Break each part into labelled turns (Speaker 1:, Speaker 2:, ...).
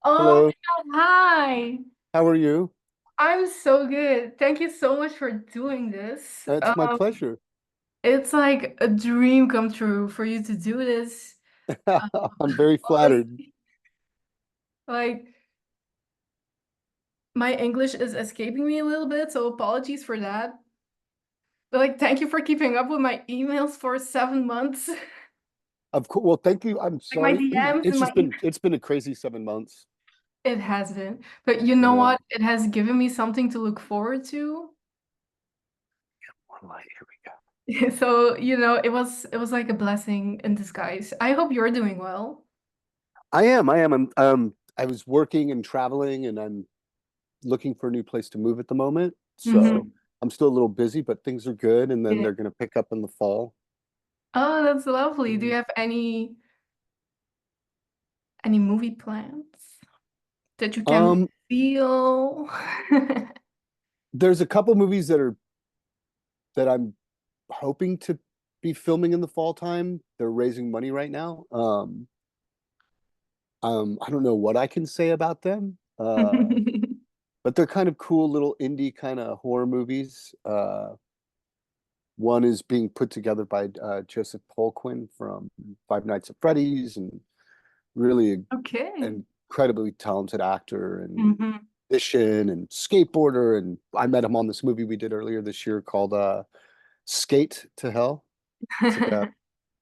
Speaker 1: Oh
Speaker 2: Hello,
Speaker 1: my God, hi.
Speaker 2: how are you?
Speaker 1: I'm so good. Thank you so much for doing this.
Speaker 2: It's my pleasure.
Speaker 1: It's like a dream come true for you to do this.
Speaker 2: I'm very flattered.
Speaker 1: Honestly, like my English is escaping me a little bit, so apologies for that. But like, thank you for keeping up with my emails for 7 months.
Speaker 2: Of course. Well, thank you. I'm
Speaker 1: Like my
Speaker 2: sorry.
Speaker 1: DMs and
Speaker 2: It's been a crazy 7 months.
Speaker 1: it has been. But you
Speaker 2: I
Speaker 1: know
Speaker 2: know.
Speaker 1: what? It has given me something to look forward to.
Speaker 2: One light. Here we go.
Speaker 1: So, it was like a blessing in disguise. I hope you're doing well.
Speaker 2: I am. I am. I was working and traveling, and I'm looking for a new place to move at the moment. So
Speaker 1: Hmm.
Speaker 2: I'm still a little busy, but things are good. And then
Speaker 1: Yeah.
Speaker 2: they're going to pick up in the fall.
Speaker 1: Oh, that's lovely. Do you
Speaker 2: Mm.
Speaker 1: have any movie plans that you can
Speaker 2: Um,
Speaker 1: feel?
Speaker 2: there's a couple movies that I'm hoping to be filming in the fall time. They're raising money right now. I don't know what I can say about them, but they're kind of cool little indie kind of horror movies. One is being put together by Joseph Polquin from Five Nights at Freddy's, and really
Speaker 1: Okay.
Speaker 2: an incredibly talented actor and
Speaker 1: Hmm.
Speaker 2: musician and skateboarder. And I met him on this movie we did earlier this year called Skate to Hell. It's like a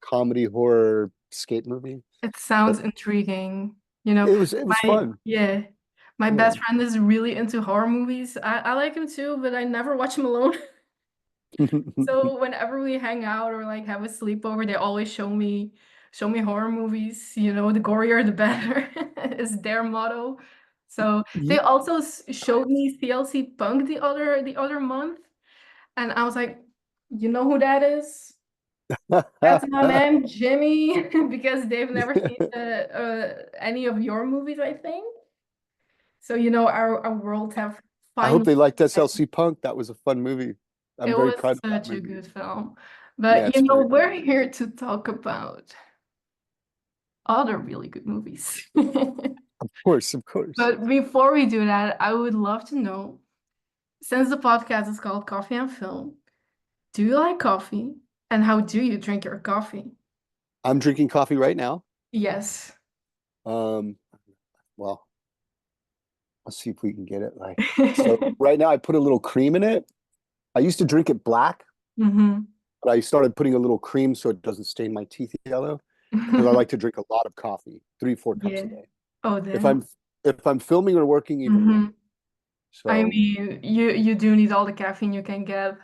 Speaker 2: comedy horror skate movie,
Speaker 1: It
Speaker 2: but
Speaker 1: sounds intriguing. You know,
Speaker 2: it was
Speaker 1: my
Speaker 2: fun.
Speaker 1: yeah, my
Speaker 2: Yeah.
Speaker 1: best friend is really into horror movies. I like him too, but I never watch him alone. So whenever we hang out or like have a sleepover, they always show me horror movies. The gorier the better is their motto. So they
Speaker 2: Ye-
Speaker 1: also showed me CLC Punk the other month, and I was like, you know who that is? That's my man Jimmy, because they've never seen any of your movies, I think. So our worlds have
Speaker 2: I hope
Speaker 1: finally
Speaker 2: they liked
Speaker 1: met.
Speaker 2: SLC Punk. That was a fun movie. I'm
Speaker 1: It
Speaker 2: very
Speaker 1: was
Speaker 2: proud of that
Speaker 1: such a
Speaker 2: movie.
Speaker 1: good film.
Speaker 2: Yeah,
Speaker 1: But
Speaker 2: it's very
Speaker 1: we're
Speaker 2: good.
Speaker 1: here to talk about other really good movies.
Speaker 2: Of course, of course.
Speaker 1: But before we do that, I would love to know, since the podcast is called Coffee and Film, do you like coffee? And how do you drink your coffee?
Speaker 2: I'm drinking coffee right now.
Speaker 1: Yes.
Speaker 2: Um, well, let's see if we can get it like so. Right now, I put a little cream in it. I used to drink it black,
Speaker 1: Hmm.
Speaker 2: but I started putting a little cream so it doesn't stain my teeth yellow because I like to drink a lot of coffee, 3, 4 cups a
Speaker 1: Yeah.
Speaker 2: day.
Speaker 1: Oh,
Speaker 2: If
Speaker 1: damn.
Speaker 2: I'm filming or working, even more.
Speaker 1: Hmm. I
Speaker 2: So,
Speaker 1: mean, you do need all the caffeine you can get.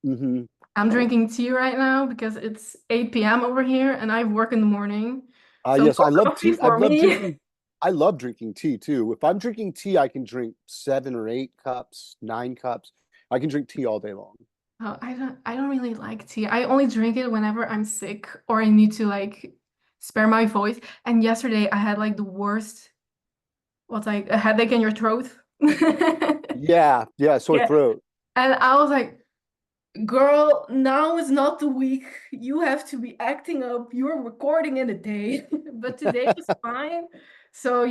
Speaker 2: mhm.
Speaker 1: I'm drinking tea right now because it's 8 p.m. over here and I work in the morning. So
Speaker 2: Yes,
Speaker 1: no
Speaker 2: I love
Speaker 1: coffee
Speaker 2: tea.
Speaker 1: for me.
Speaker 2: I love drinking tea too. If I'm drinking tea, I can drink 7 or 8 cups, 9 cups. I can drink tea all day long.
Speaker 1: Oh, I don't really like tea. I only drink it whenever I'm sick or I need to like spare my voice. And yesterday I had like the worst, what's like a headache in your throat.
Speaker 2: Yeah, yeah, sore
Speaker 1: Yeah.
Speaker 2: throat.
Speaker 1: And I was like, girl, now is not the week. You have to be acting up. You're recording in a day. But today was fine. So,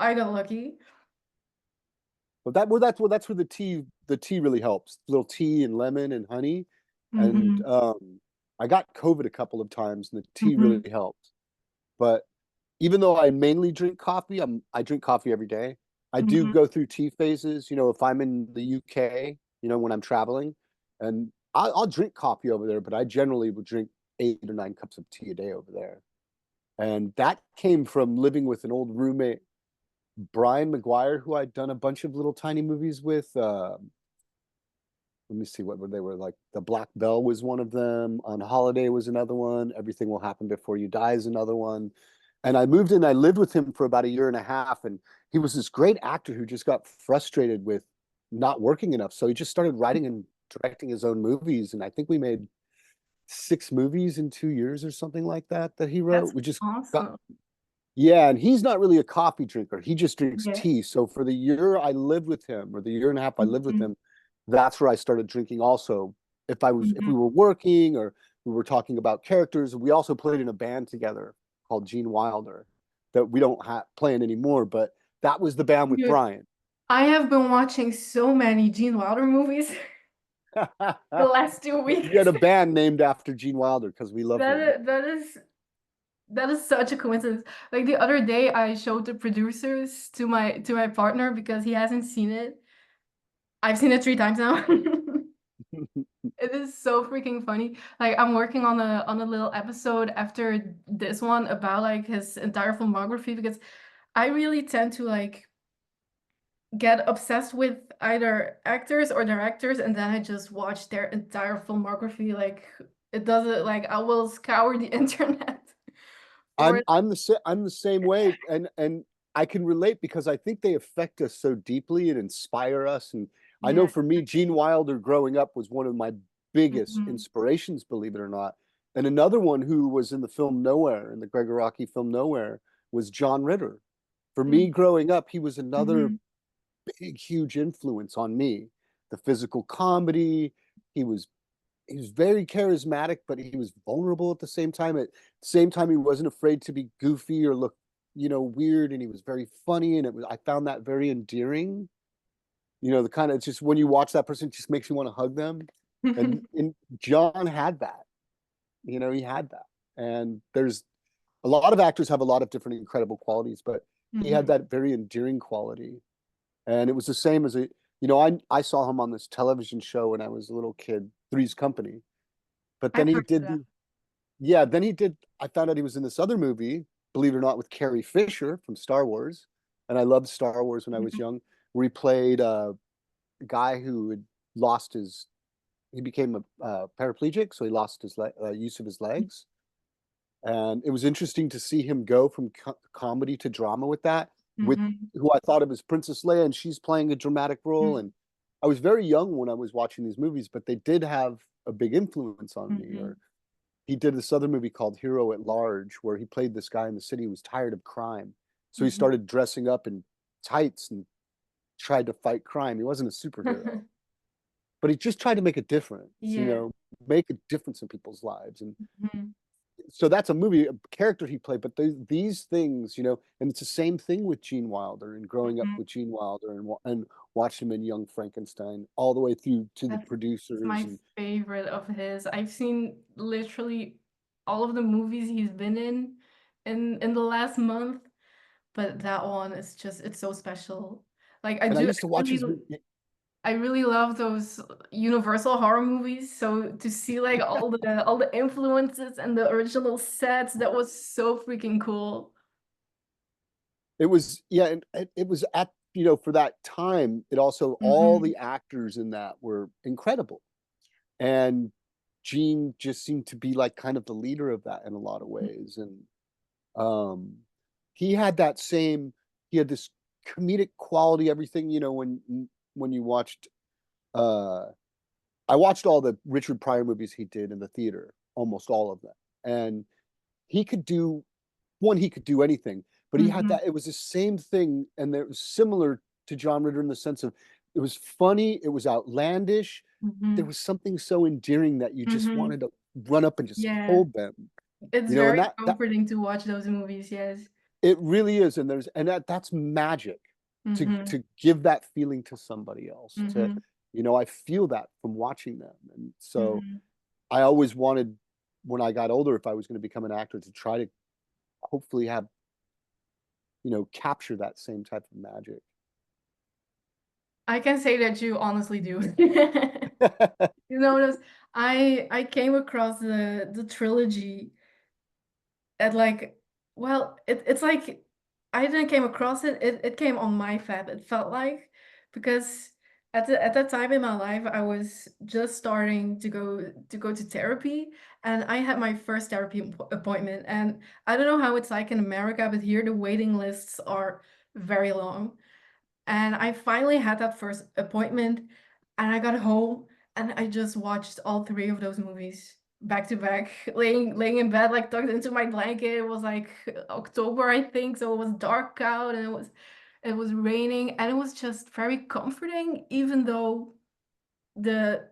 Speaker 1: I got lucky.
Speaker 2: That's where the tea really helps. A little tea and lemon and honey. And
Speaker 1: Hmm.
Speaker 2: I got COVID a couple of times and the tea really
Speaker 1: Hmm.
Speaker 2: helped. But even though I mainly drink coffee, I drink coffee every day. I do
Speaker 1: Hmm.
Speaker 2: go through tea phases. If I'm in the UK, when I'm traveling, and I'll drink coffee over there, but I generally would drink 8 or 9 cups of tea a day over there. And that came from living with an old roommate, Brian McGuire, who I'd done a bunch of little tiny movies with. Let me see what were they were like. The Black Bell was one of them. On Holiday was another one. Everything Will Happen Before You Die is another one. And I moved in. I lived with him for about a year and a half, and he was this great actor who just got frustrated with not working enough. So he just started writing and directing his own movies. And I think we made 6 movies in 2 years or something like that he
Speaker 1: That's
Speaker 2: wrote. We just got
Speaker 1: awesome.
Speaker 2: yeah, and he's not really a coffee drinker. He just drinks
Speaker 1: Yeah.
Speaker 2: tea. So for the year I lived with him, or the year and a half I lived with
Speaker 1: Hmm.
Speaker 2: him, that's where I started drinking also. If we
Speaker 1: Hmm.
Speaker 2: were working or we were talking about characters, we also played in a band together called Gene Wilder that we don't play in anymore. But That was the band with
Speaker 1: Dude,
Speaker 2: Brian.
Speaker 1: I have been watching so many Gene Wilder movies the last two
Speaker 2: You had
Speaker 1: weeks.
Speaker 2: a band named after Gene Wilder because we love him.
Speaker 1: That is such a coincidence. Like the other day, I showed the producers to my partner because he hasn't seen it. I've seen it 3 times now. It is so freaking funny. Like I'm working on a little episode after this one about like his entire filmography because I really tend to like get obsessed with either actors or directors and then I just watch their entire filmography. Like it doesn't like I will scour the internet for it.
Speaker 2: I'm the same way, and I can relate because I think they affect us so deeply and inspire us. And I know
Speaker 1: Yeah.
Speaker 2: for me, Gene Wilder growing up was one of my biggest
Speaker 1: Mhm.
Speaker 2: inspirations, believe it or not. And another one who was in the film Nowhere, in the Gregg Araki film Nowhere, was John Ritter. For me, growing up, he was another
Speaker 1: Mhm.
Speaker 2: big, huge influence on me. The physical comedy, he was he was very charismatic, but he was vulnerable at the same time. At the same time, he wasn't afraid to be goofy or look, weird, and he was very funny. And I found that very endearing. The kind of just when you watch that person, it just makes you want to hug them. And John had that. He had that. And there's a lot of actors have a lot of different incredible qualities, but he had
Speaker 1: Mhm.
Speaker 2: that very endearing quality. And it was the same as I saw him on this television show when I was a little kid, Three's Company. But then
Speaker 1: I've
Speaker 2: he
Speaker 1: heard of
Speaker 2: did
Speaker 1: that.
Speaker 2: then he did, I found out he was in this other movie, believe it or not, with Carrie Fisher from Star Wars. And I loved Star Wars when I was
Speaker 1: Mhm.
Speaker 2: young, where he played a guy who had lost he became a paraplegic, so he lost his use of his legs. And it was interesting to see him go from comedy to drama with that, with
Speaker 1: Mhm.
Speaker 2: who I thought of as Princess Leia, and she's playing a dramatic role.
Speaker 1: Mhm.
Speaker 2: And I was very young when I was watching these movies, but they did have a big influence on me. Or
Speaker 1: Mhm.
Speaker 2: he did this other movie called Hero at Large, where he played this guy in the city who was tired of crime. So he
Speaker 1: Mhm.
Speaker 2: started dressing up in tights and tried to fight crime. He wasn't a superhero, but he just tried to make a difference,
Speaker 1: Yeah.
Speaker 2: make a difference in people's lives. And
Speaker 1: Mhm.
Speaker 2: so that's a movie, a character he played. But these things, and it's the same thing with Gene Wilder and growing up
Speaker 1: Mhm.
Speaker 2: with Gene Wilder and watch him in Young Frankenstein all the way through to the
Speaker 1: That's
Speaker 2: producers.
Speaker 1: my
Speaker 2: And
Speaker 1: favorite of his. I've seen literally all of the movies he's been in the last month, but that one is just it's so special. Like
Speaker 2: I used to watch his
Speaker 1: I really love those Universal horror movies. So to see like all the influences and the original sets, that was so freaking cool.
Speaker 2: It was, yeah, and it was at, for that time, it also, all
Speaker 1: Hmm.
Speaker 2: the actors in that were incredible. And Gene just seemed to be like kind of the leader of that in a lot of ways. And um he had that same, he had this comedic quality, everything, when you watched uh I watched all the Richard Pryor movies he did in the theater, almost all of them. And he could do he could do anything, but he had
Speaker 1: Hmm.
Speaker 2: that. It was the same thing, and it was similar to John Ritter in the sense of it was funny, it was outlandish. There
Speaker 1: Hmm.
Speaker 2: was something so endearing that you just
Speaker 1: Hmm.
Speaker 2: wanted to run up and just
Speaker 1: Yeah,
Speaker 2: hold them,
Speaker 1: it's
Speaker 2: and
Speaker 1: very
Speaker 2: that
Speaker 1: comforting to watch those movies. Yes.
Speaker 2: it really is. And that's magic
Speaker 1: Hmm.
Speaker 2: to give that feeling to somebody else. To
Speaker 1: Hmm.
Speaker 2: I feel that from watching them, and so
Speaker 1: Hmm.
Speaker 2: I always wanted, when I got older, if I was going to become an actor, to try to hopefully have capture that same type of magic.
Speaker 1: I can say that you honestly do. You know, I came across the trilogy at like, well, it's like I didn't came across it. It came on my feed. It felt like because at that time in my life, I was just starting to go to therapy, and I had my first therapy appointment. And I don't know how it's like in America, but here the waiting lists are very long. And I finally had that first appointment, and I got home and I just watched all 3 of those movies back to back, laying in bed, like tucked into my blanket. It was like October, I think, so it was dark out and it was raining, and it was just very comforting, even though the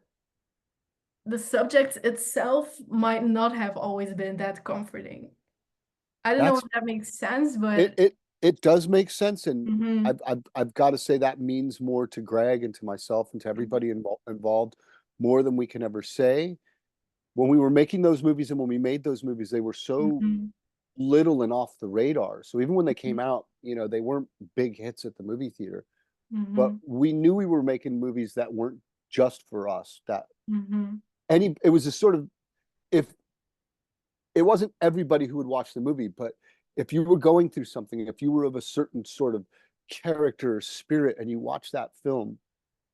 Speaker 1: the subject itself might not have always been that comforting. I don't know if
Speaker 2: That's
Speaker 1: that makes sense,
Speaker 2: it.
Speaker 1: but
Speaker 2: It it does make sense, and
Speaker 1: Mm-hmm.
Speaker 2: I've got to say that means more to Greg and to myself and to everybody involved more than we can ever say. When we were making those movies and when we made those movies, they were so
Speaker 1: Mm-hmm.
Speaker 2: little and off the radar. So even when they
Speaker 1: Mm-hmm.
Speaker 2: came out, they weren't big hits at the movie theater. But
Speaker 1: Mm-hmm.
Speaker 2: we knew we were making movies that weren't just for us. That
Speaker 1: Mm-hmm.
Speaker 2: it was a sort of, if it wasn't everybody who would watch the movie, but if you were going through something, if you were of a certain sort of character or spirit and you watch that film,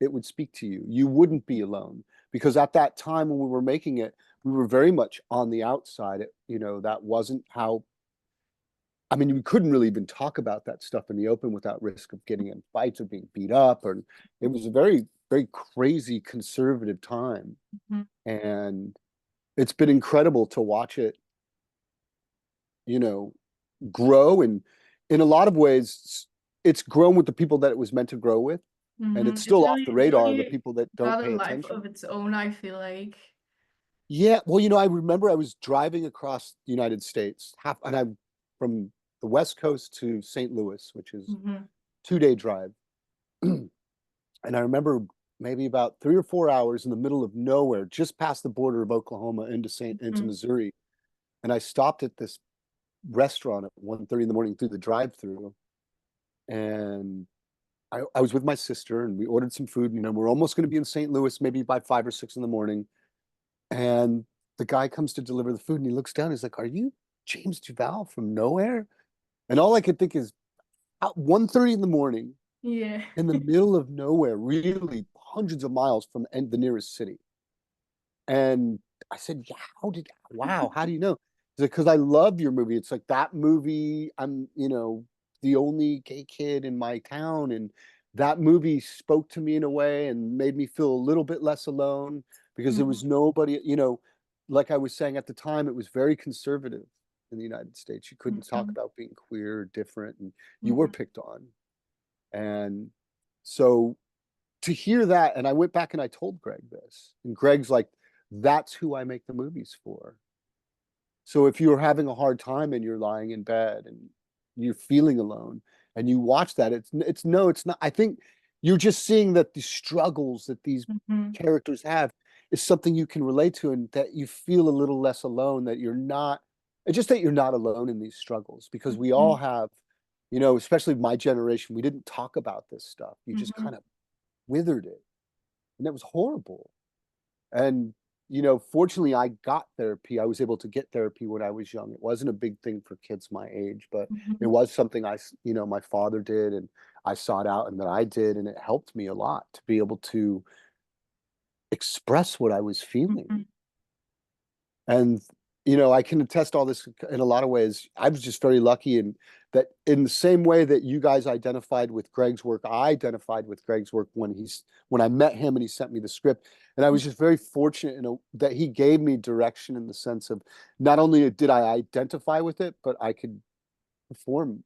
Speaker 2: it would speak to you. You wouldn't be alone because at that time when we were making it, we were very much on the outside. That wasn't how. I mean, we couldn't really even talk about that stuff in the open without risk of getting in fights or being beat up. Or it was a very, very crazy conservative time,
Speaker 1: Mm-hmm.
Speaker 2: and it's been incredible to watch it, you know, grow. And in a lot of ways, it's grown with the people that it was meant to grow with, and
Speaker 1: Mm-hmm.
Speaker 2: it's still off the
Speaker 1: It's
Speaker 2: radar of the
Speaker 1: really
Speaker 2: people that don't
Speaker 1: got a
Speaker 2: pay
Speaker 1: life
Speaker 2: attention.
Speaker 1: of its own, I feel like.
Speaker 2: Yeah, well, I remember I was driving across the United States, and I'm from the West Coast to St. Louis, which is
Speaker 1: Mm-hmm.
Speaker 2: 2-day drive. And I remember maybe about 3 or 4 hours in the middle of nowhere, just past the border of Oklahoma into
Speaker 1: Mm-hmm.
Speaker 2: Missouri. And I stopped at this restaurant at 1:30 in the morning through the drive-through. And I was with my sister and we ordered some food. We're almost going to be in St. Louis, maybe by 5 or 6 in the morning. And the guy comes to deliver the food and he looks down. He's like, "Are you James Duval from nowhere?" And all I could think is, at 1:30 in the morning,
Speaker 1: Yeah.
Speaker 2: in the middle of nowhere, really hundreds of miles from the nearest city. And I said, "Yeah, wow, how do you know?" He's like, "Because I love your movie. It's like that movie. I'm, the only gay kid in my town. And that movie spoke to me in a way and made me feel a little bit less alone because there was
Speaker 1: Mm-hmm.
Speaker 2: nobody, like I was saying at the time, it was very conservative in the United States. You couldn't talk
Speaker 1: Mm-hmm.
Speaker 2: about being queer or different, and you were
Speaker 1: Mm-hmm.
Speaker 2: picked on. And so to hear that, and I went back and I told Greg this, and Greg's like, "That's who I make the movies for." So if you're having a hard time and you're lying in bed and you're feeling alone and you watch that, it's no, it's not. I think you're just seeing that the struggles that these
Speaker 1: Mm-hmm.
Speaker 2: characters have is something you can relate to, and that you feel a little less alone, that you're not, it's just that you're not alone in these struggles, because we all
Speaker 1: Mm-hmm.
Speaker 2: have, especially my generation, we didn't talk about this stuff. You just
Speaker 1: Mm-hmm.
Speaker 2: kind of withered it, and it was horrible. And fortunately, I got therapy. I was able to get therapy when I was young. It wasn't a big thing for kids my age, but it
Speaker 1: Mm-hmm.
Speaker 2: was something my father did, and I sought out, and that I did, and it helped me a lot to be able to express what I was feeling.
Speaker 1: Mm-hmm.
Speaker 2: And I can attest all this in a lot of ways. I was just very lucky, and that in the same way that you guys identified with Gregg's work, I identified with Gregg's work when I met him and he sent me the script. And I was just very fortunate that he gave me direction, in the sense of, not only did I identify with it, but I could perform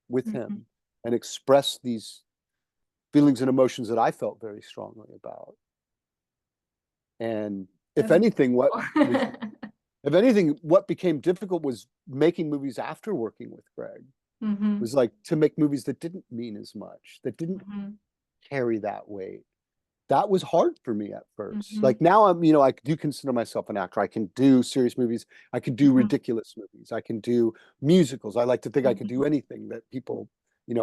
Speaker 2: with
Speaker 1: Mm-hmm.
Speaker 2: him and express these feelings and emotions that I felt very strongly about. And if
Speaker 1: That's
Speaker 2: anything, was
Speaker 1: beautiful.
Speaker 2: if anything, what became difficult was making movies after working with Gregg.
Speaker 1: Mm-hmm.
Speaker 2: Was like to make movies that didn't mean as much, that didn't
Speaker 1: Mm-hmm.
Speaker 2: carry that weight. That was hard for me at first.
Speaker 1: Mm-hmm.
Speaker 2: Like now I do consider myself an actor. I can do serious movies. I can do
Speaker 1: Mm-hmm.
Speaker 2: ridiculous movies. I can do musicals. I like to think I can
Speaker 1: Mm-hmm.
Speaker 2: do anything that people,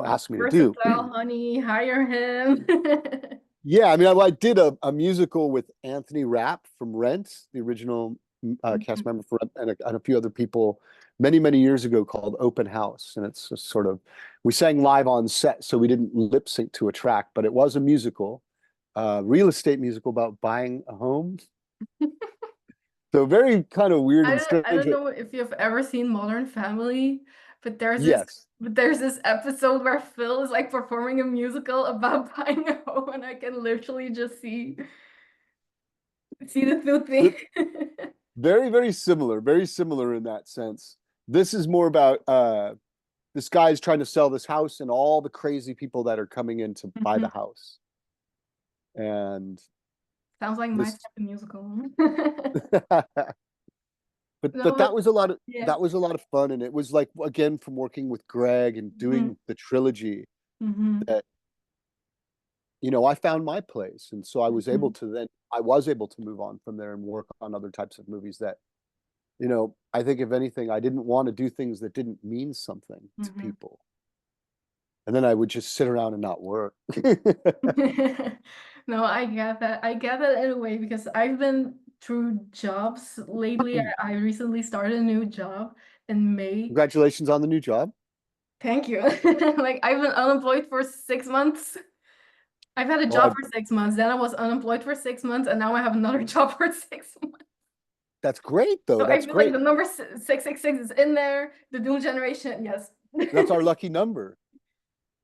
Speaker 2: ask me to do.
Speaker 1: Versatile, honey, hire him.
Speaker 2: Yeah, I mean, I did a musical with Anthony Rapp from Rent, the original cast
Speaker 1: Mhm.
Speaker 2: member for Rent, and a few other people many, many years ago, called Open House. And it's just sort of, we sang live on set, so we didn't lip sync to a track, but it was a musical, real estate musical about buying a home. So very kind of weird and
Speaker 1: I
Speaker 2: strange.
Speaker 1: don't know if you've ever seen Modern Family, but
Speaker 2: Yes.
Speaker 1: there's this episode where Phil is like performing a musical about buying a home, and I can literally just see the two things.
Speaker 2: Very, very similar in that sense. This is more about this guy's trying to sell this house and all the crazy people that are coming in to buy the
Speaker 1: Mhm.
Speaker 2: house. And
Speaker 1: Sounds like my type
Speaker 2: this
Speaker 1: of musical.
Speaker 2: but
Speaker 1: No,
Speaker 2: but
Speaker 1: but yeah.
Speaker 2: that was a lot of fun, and it was like again from working with Gregg and
Speaker 1: Hmm.
Speaker 2: doing the trilogy
Speaker 1: Hmm.
Speaker 2: that I found my place, and so
Speaker 1: Hmm.
Speaker 2: I was able to move on from there and work on other types of movies that I think if anything, I didn't want to do things that didn't mean something to
Speaker 1: Hmm.
Speaker 2: people, and then I would just sit around and not work.
Speaker 1: No, I get that. I get that in a way because I've been through jobs lately. I recently started a new job in May.
Speaker 2: Congratulations on the new job.
Speaker 1: Thank you. Like I've been unemployed for 6 months. I've had a
Speaker 2: Well,
Speaker 1: job for 6 months, then I was unemployed for 6 months, and now I have another job for 6 months.
Speaker 2: that's great though.
Speaker 1: So I
Speaker 2: That's
Speaker 1: feel like
Speaker 2: great.
Speaker 1: the number 666 is in there. The Doom generation, yes.
Speaker 2: That's our lucky number.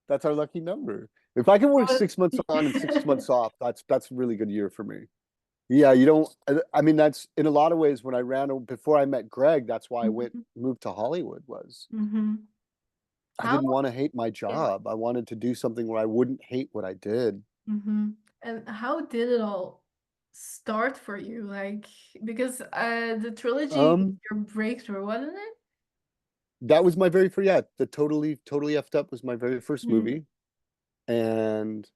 Speaker 2: That's our lucky number. If I can work
Speaker 1: But
Speaker 2: 6 months on and 6 months off, that's a really good year for me. Yeah, you don't. I mean, that's in a lot of ways when I before I met Gregg. That's why I
Speaker 1: Mhm,
Speaker 2: moved to Hollywood. Was
Speaker 1: mhm.
Speaker 2: I
Speaker 1: How,
Speaker 2: didn't want to hate my
Speaker 1: yeah.
Speaker 2: job. I wanted to do something where I wouldn't hate what I did.
Speaker 1: Mhm. And how did it all start for you? Like, because the trilogy was
Speaker 2: Um,
Speaker 1: your breakthrough, wasn't it?
Speaker 2: that was my very first. Yeah, the totally effed up was my very first
Speaker 1: Mm.
Speaker 2: movie, and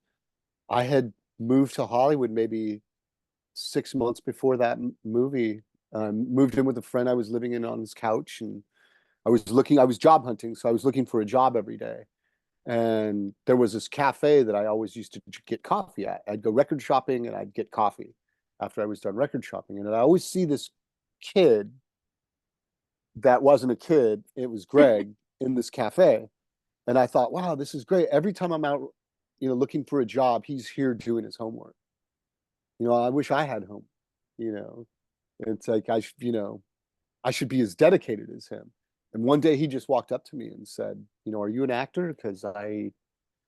Speaker 2: I had moved to Hollywood maybe 6 months before that movie. Moved in with a friend. I was living in on his couch, and I was job hunting, so I was looking for a job every day. And there was this cafe that I always used to get coffee at. I'd go record shopping and I'd get coffee after I was done record shopping. And I always see this kid that wasn't a kid, it was Gregg in this cafe. And I thought, wow, this is great. Every time I'm out, looking for a job, he's here doing his homework. I wish I had home, you know. It's like I should be as dedicated as him. And one day he just walked up to me and said, are you an actor? Because I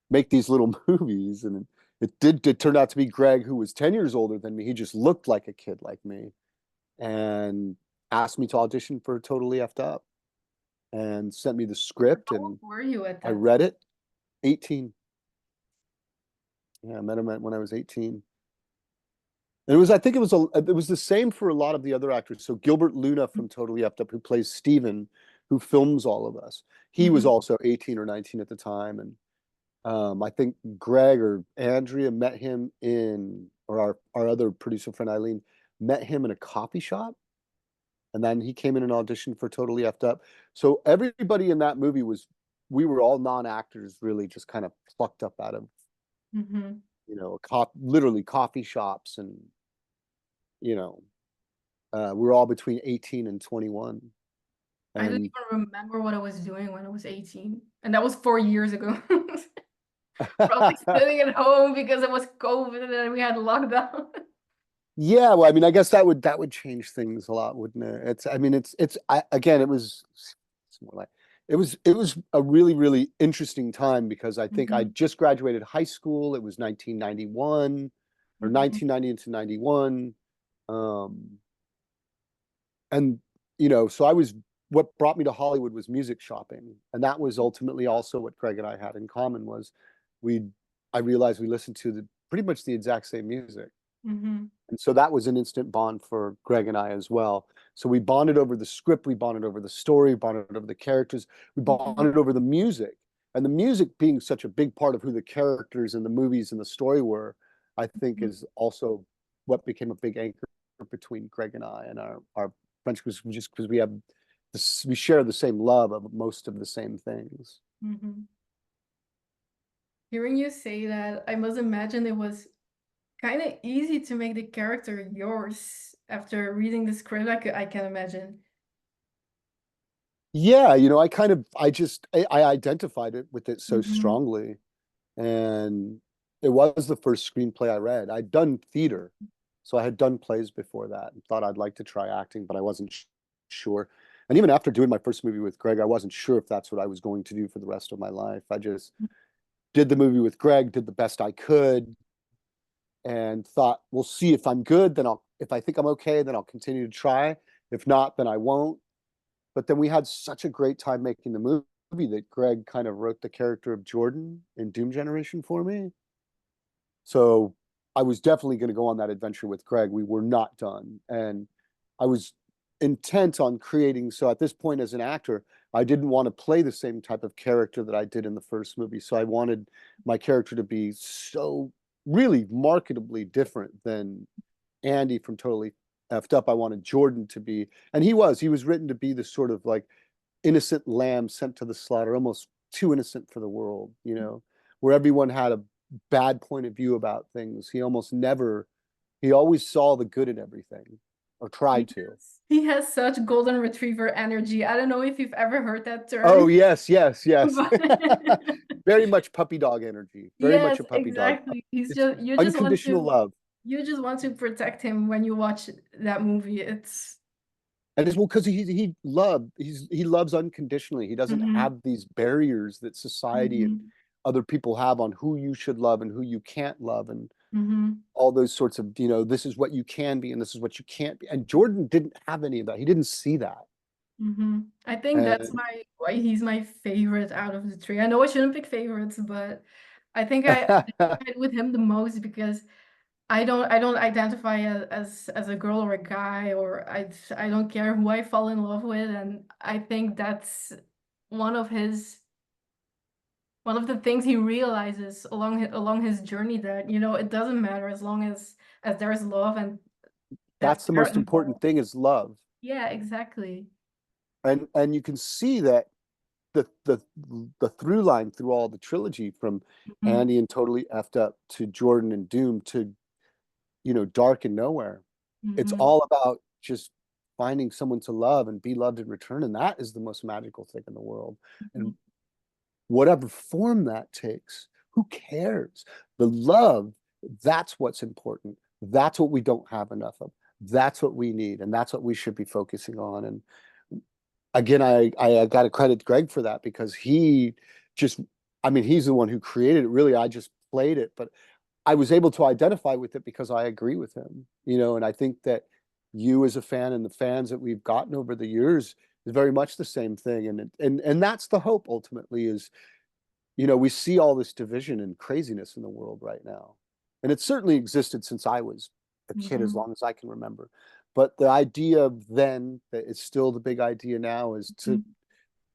Speaker 2: make these little movies. And it turned out to be Gregg, who was 10 years older than me. He just looked like a kid like me and asked me to audition for Totally Effed Up and sent me the script.
Speaker 1: How old
Speaker 2: And
Speaker 1: were you at
Speaker 2: I
Speaker 1: that
Speaker 2: read
Speaker 1: time?
Speaker 2: it. 18. Yeah, I met him when I was 18. And I think it was the same for a lot of the other actors. So Gilbert Luna from Totally Effed Up, who plays Steven, who films all of us, he was
Speaker 1: Mhm.
Speaker 2: also 18 or 19 at the time. And I think Gregg or Andrea met him or our other producer friend Eileen met him in a coffee shop. And then he came in and auditioned for Totally Effed Up. So everybody in that movie we were all non-actors, really just kind of plucked up out of,
Speaker 1: Mhm.
Speaker 2: literally coffee shops. And, you know, we're all between 18 and 21.
Speaker 1: I don't
Speaker 2: And
Speaker 1: even remember what I was doing when I was 18. And that was 4 years ago. Probably sitting at home because it was COVID and we had lockdown.
Speaker 2: yeah, well, I mean, I guess that would change things a lot, wouldn't it? I mean, again, it's more like it was a really, really interesting time because I think I
Speaker 1: Mhm.
Speaker 2: just graduated high school. It was 1991 or
Speaker 1: Mhm.
Speaker 2: 1990 into 91. Um, and so what brought me to Hollywood was music shopping. And that was ultimately also what Craig and I had in common was we I realized we listened to pretty much the exact same music.
Speaker 1: Mhm.
Speaker 2: And so that was an instant bond for Gregg and I as well. So we bonded over the script, we bonded over the story, we bonded over the characters, we
Speaker 1: Mhm.
Speaker 2: bonded over the music. And the music being such a big part of who the characters and the movies and the story were, I think
Speaker 1: Mhm.
Speaker 2: is also what became a big anchor between Gregg and I and our friendship, just because we share the same love of most of the same things.
Speaker 1: Mhm. Hearing you say that, I must imagine it was kind of easy to make the character yours after reading the script. I can imagine.
Speaker 2: Yeah, I identified it with it so
Speaker 1: Mhm.
Speaker 2: strongly. And it was the first screenplay I read. I'd done theater, so I had done plays before that and thought I'd like to try acting, but I wasn't sure. And even after doing my first movie with Gregg, I wasn't sure if that's what I was going to do for the rest of my life. I just did the movie with Gregg, did the best I could, and thought, we'll see if I'm good, if I think I'm okay, then I'll continue to try. If not, then I won't. But then we had such a great time making the movie that Gregg kind of wrote the character of Jordan in Doom Generation for me. So I was definitely going to go on that adventure with Gregg. We were not done. And I was intent on creating. So at this point, as an actor, I didn't want to play the same type of character that I did in the first movie. So I wanted my character to be so really marketably different than Andy from Totally Effed Up. I wanted Jordan to be, and he was written to be the sort of like innocent lamb sent to the slaughter, almost too innocent for the world, you know, where everyone had a bad point of view about things. He always saw the good in everything, or tried to.
Speaker 1: He has such golden retriever energy. I don't know if you've ever heard that
Speaker 2: Oh,
Speaker 1: term,
Speaker 2: yes, yes, yes.
Speaker 1: but
Speaker 2: Very much puppy dog energy. Very much
Speaker 1: yes,
Speaker 2: a puppy dog.
Speaker 1: exactly. He's
Speaker 2: It's
Speaker 1: just
Speaker 2: unconditional love.
Speaker 1: you just want to protect him when you watch that movie. It's
Speaker 2: And it's well because he loves unconditionally. He doesn't
Speaker 1: hmm
Speaker 2: have these barriers that society and
Speaker 1: hmm
Speaker 2: other people have on who you should love and who you can't love, and
Speaker 1: hmm
Speaker 2: all those sorts of, this is what you can be and this is what you can't be. And Jordan didn't have any of that. He didn't see that.
Speaker 1: I think that's
Speaker 2: And
Speaker 1: why he's my favorite out of the three. I know I shouldn't pick favorites, but I think I identified with him the most because I don't identify as a girl or a guy, or I don't care who I fall in love with, and I think that's one of his one of the things he realizes along his journey, that it doesn't matter as long as there's love and that
Speaker 2: that's the
Speaker 1: they're
Speaker 2: most important
Speaker 1: involved.
Speaker 2: thing is love.
Speaker 1: Yeah, exactly.
Speaker 2: And you can see that the the the through line through all the trilogy, from
Speaker 1: hmm
Speaker 2: Andy and Totally Effed Up to Jordan and Doom to Dark and Nowhere. It's
Speaker 1: hmm
Speaker 2: all about just finding someone to love and be loved in return, and that is the most magical thing in the world.
Speaker 1: hmm
Speaker 2: And whatever form that takes, who cares? The love, that's what's important. That's what we don't have enough of. That's what we need, and that's what we should be focusing on. And again, I got to credit Gregg for that, because just, I mean, he's the one who created it. Really, I just played it, but I was able to identify with it because I agree with him, and I think that you as a fan and the fans that we've gotten over the years is very much the same thing. And that's the hope ultimately is, we see all this division and craziness in the world right now. And it certainly existed since I was a kid, as
Speaker 1: hmm
Speaker 2: long as I can remember. But the idea of then that is still the big idea now is to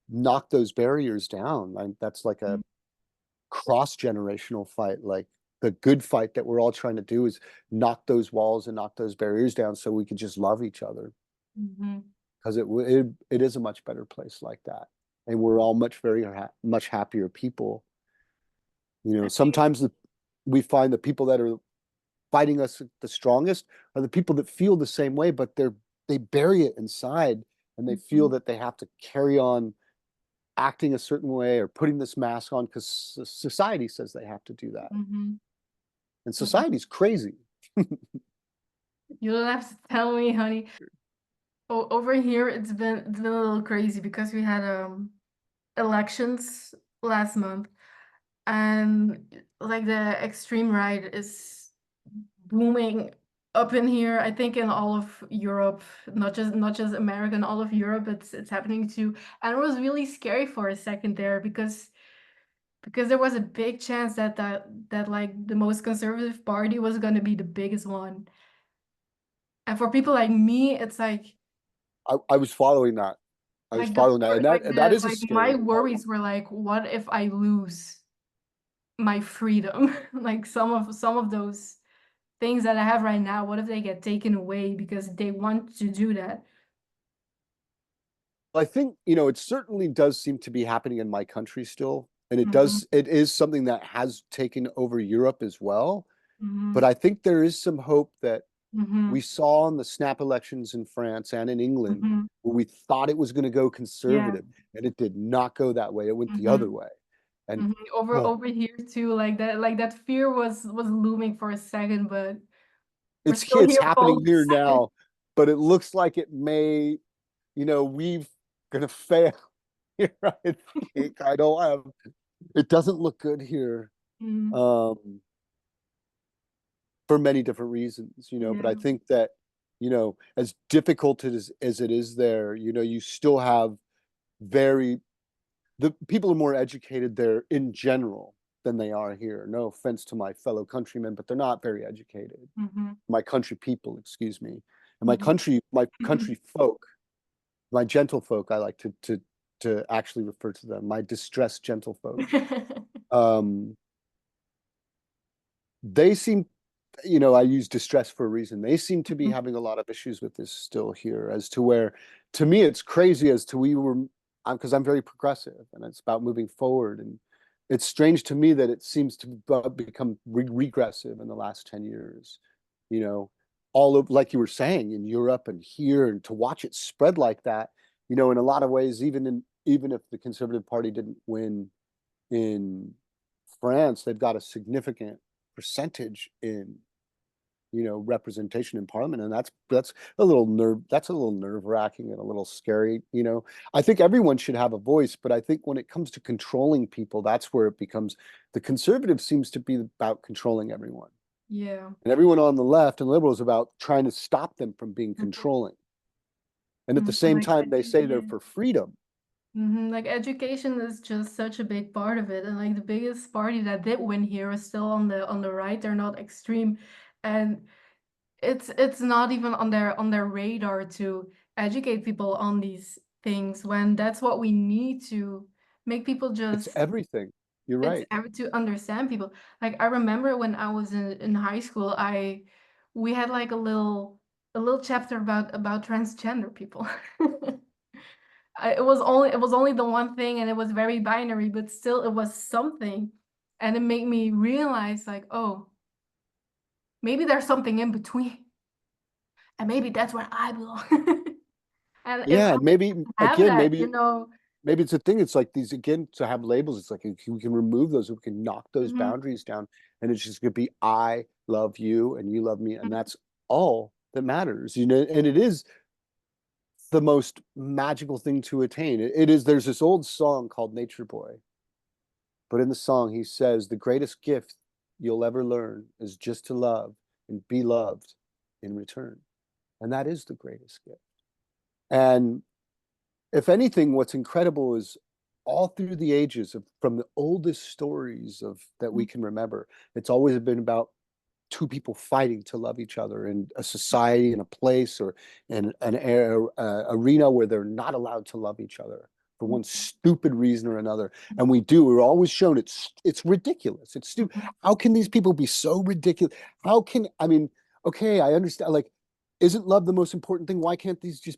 Speaker 2: knock those barriers down. That's like a cross-generational fight. Like the good fight that we're all trying to do is knock those walls and knock those barriers down so we can just love each other,
Speaker 1: hmm
Speaker 2: because it is a much better place like that, and we're all much happier people.
Speaker 1: I think.
Speaker 2: Sometimes we find the people that are fighting us the strongest are the people that feel the same way, but they bury it inside, and they feel
Speaker 1: Mhm,
Speaker 2: that they have to carry on acting a certain way or putting this mask on because society says they have to do that.
Speaker 1: mhm,
Speaker 2: And
Speaker 1: mhm.
Speaker 2: society's crazy.
Speaker 1: You don't have to tell me, honey. Over here, it's been a little crazy because we had elections last month, and like the extreme right is booming up in here. I think in all of Europe, not just America, in all of Europe, it's happening too. And it was really scary for a second there because there was a big chance that like the most conservative party was going to be the biggest one. And for people like me, it's
Speaker 2: I was following that. I was
Speaker 1: like the
Speaker 2: following that,
Speaker 1: fear,
Speaker 2: and that is a
Speaker 1: my
Speaker 2: scary part.
Speaker 1: worries were like, what if I lose my freedom? Like some of those things that I have right now, what if they get taken away because they want to do that?
Speaker 2: I think, it certainly does seem to be happening in my country still. And
Speaker 1: hmm
Speaker 2: it is something that has taken over Europe as well. But
Speaker 1: hmm
Speaker 2: I think there is some hope that we
Speaker 1: hmm
Speaker 2: saw in the snap elections in France and in England,
Speaker 1: hmm
Speaker 2: where we thought it was going to go
Speaker 1: Yeah.
Speaker 2: conservative, and it did not go that way. It went the other
Speaker 1: hmm
Speaker 2: way. And
Speaker 1: hmm Over
Speaker 2: oh,
Speaker 1: over here too, like that fear was looming for a second, but we're still
Speaker 2: it's
Speaker 1: here,
Speaker 2: happening here
Speaker 1: folks.
Speaker 2: now, but it looks like it may, we've gonna fail here. I think I don't have. It doesn't look good here,
Speaker 1: Mm,
Speaker 2: um, for many different reasons, But I
Speaker 1: yeah.
Speaker 2: think that, as difficult as it is there, you still have very the people are more educated there in general than they are here. No offense to my fellow countrymen, but they're not very educated.
Speaker 1: hmm
Speaker 2: My country people, excuse me, and
Speaker 1: hmm
Speaker 2: my country folk. my gentlefolk, I like to actually refer to them, my distressed gentlefolk. Um, they seem, I use distress for a reason. They seem to be having a lot of issues with this still here, as to where, to me, it's crazy as to because I'm very progressive and it's about moving forward. And it's strange to me that it seems to become regressive in the last 10 years. You know, all of, like you were saying, in Europe and here, and to watch it spread like that, in a lot of ways, even if the Conservative Party didn't win in France, they've got a significant percentage in representation in parliament, and that's a little nerve wracking and a little scary. I think everyone should have a voice, but I think when it comes to controlling people, that's where it becomes, the conservative seems to be about controlling everyone,
Speaker 1: Yeah.
Speaker 2: and everyone on the left and liberals about trying to stop them from being controlling, and at the same
Speaker 1: Like,
Speaker 2: time they say they're for freedom.
Speaker 1: like education is just such a big part of it, and like the biggest party that did win here is still on the right. They're not extreme, and it's not even on their radar to educate people on these things when that's what we need to make people
Speaker 2: It's
Speaker 1: just
Speaker 2: everything. You're right.
Speaker 1: to understand people. Like I remember when I was in high school, I we had like a little chapter about transgender people. It was only the one thing, and it was very binary, but still it was something, and it made me realize like, oh, maybe there's something in between, and maybe that's where I belong. And if
Speaker 2: Yeah,
Speaker 1: I
Speaker 2: maybe
Speaker 1: have
Speaker 2: again,
Speaker 1: that,
Speaker 2: maybe it's a thing. It's like these, again, to have labels. It's like we can remove those, we can knock those
Speaker 1: mhm,
Speaker 2: boundaries down, and it's just gonna be I love you and you love me, and that's all that matters. And it is the most magical thing to attain. It is. There's this old song called Nature Boy, but in the song he says the greatest gift you'll ever learn is just to love and be loved in return, and that is the greatest gift. And if anything, what's incredible is all through the ages, from the oldest stories of that we can remember, it's always been about two people fighting to love each other in a society, in a place, or in an arena where they're not allowed to love each other for one stupid reason or another. And we're always shown it's ridiculous. It's stupid. How can these people be so ridiculous? I mean, okay, I understand. Like, isn't love the most important thing? Why can't these just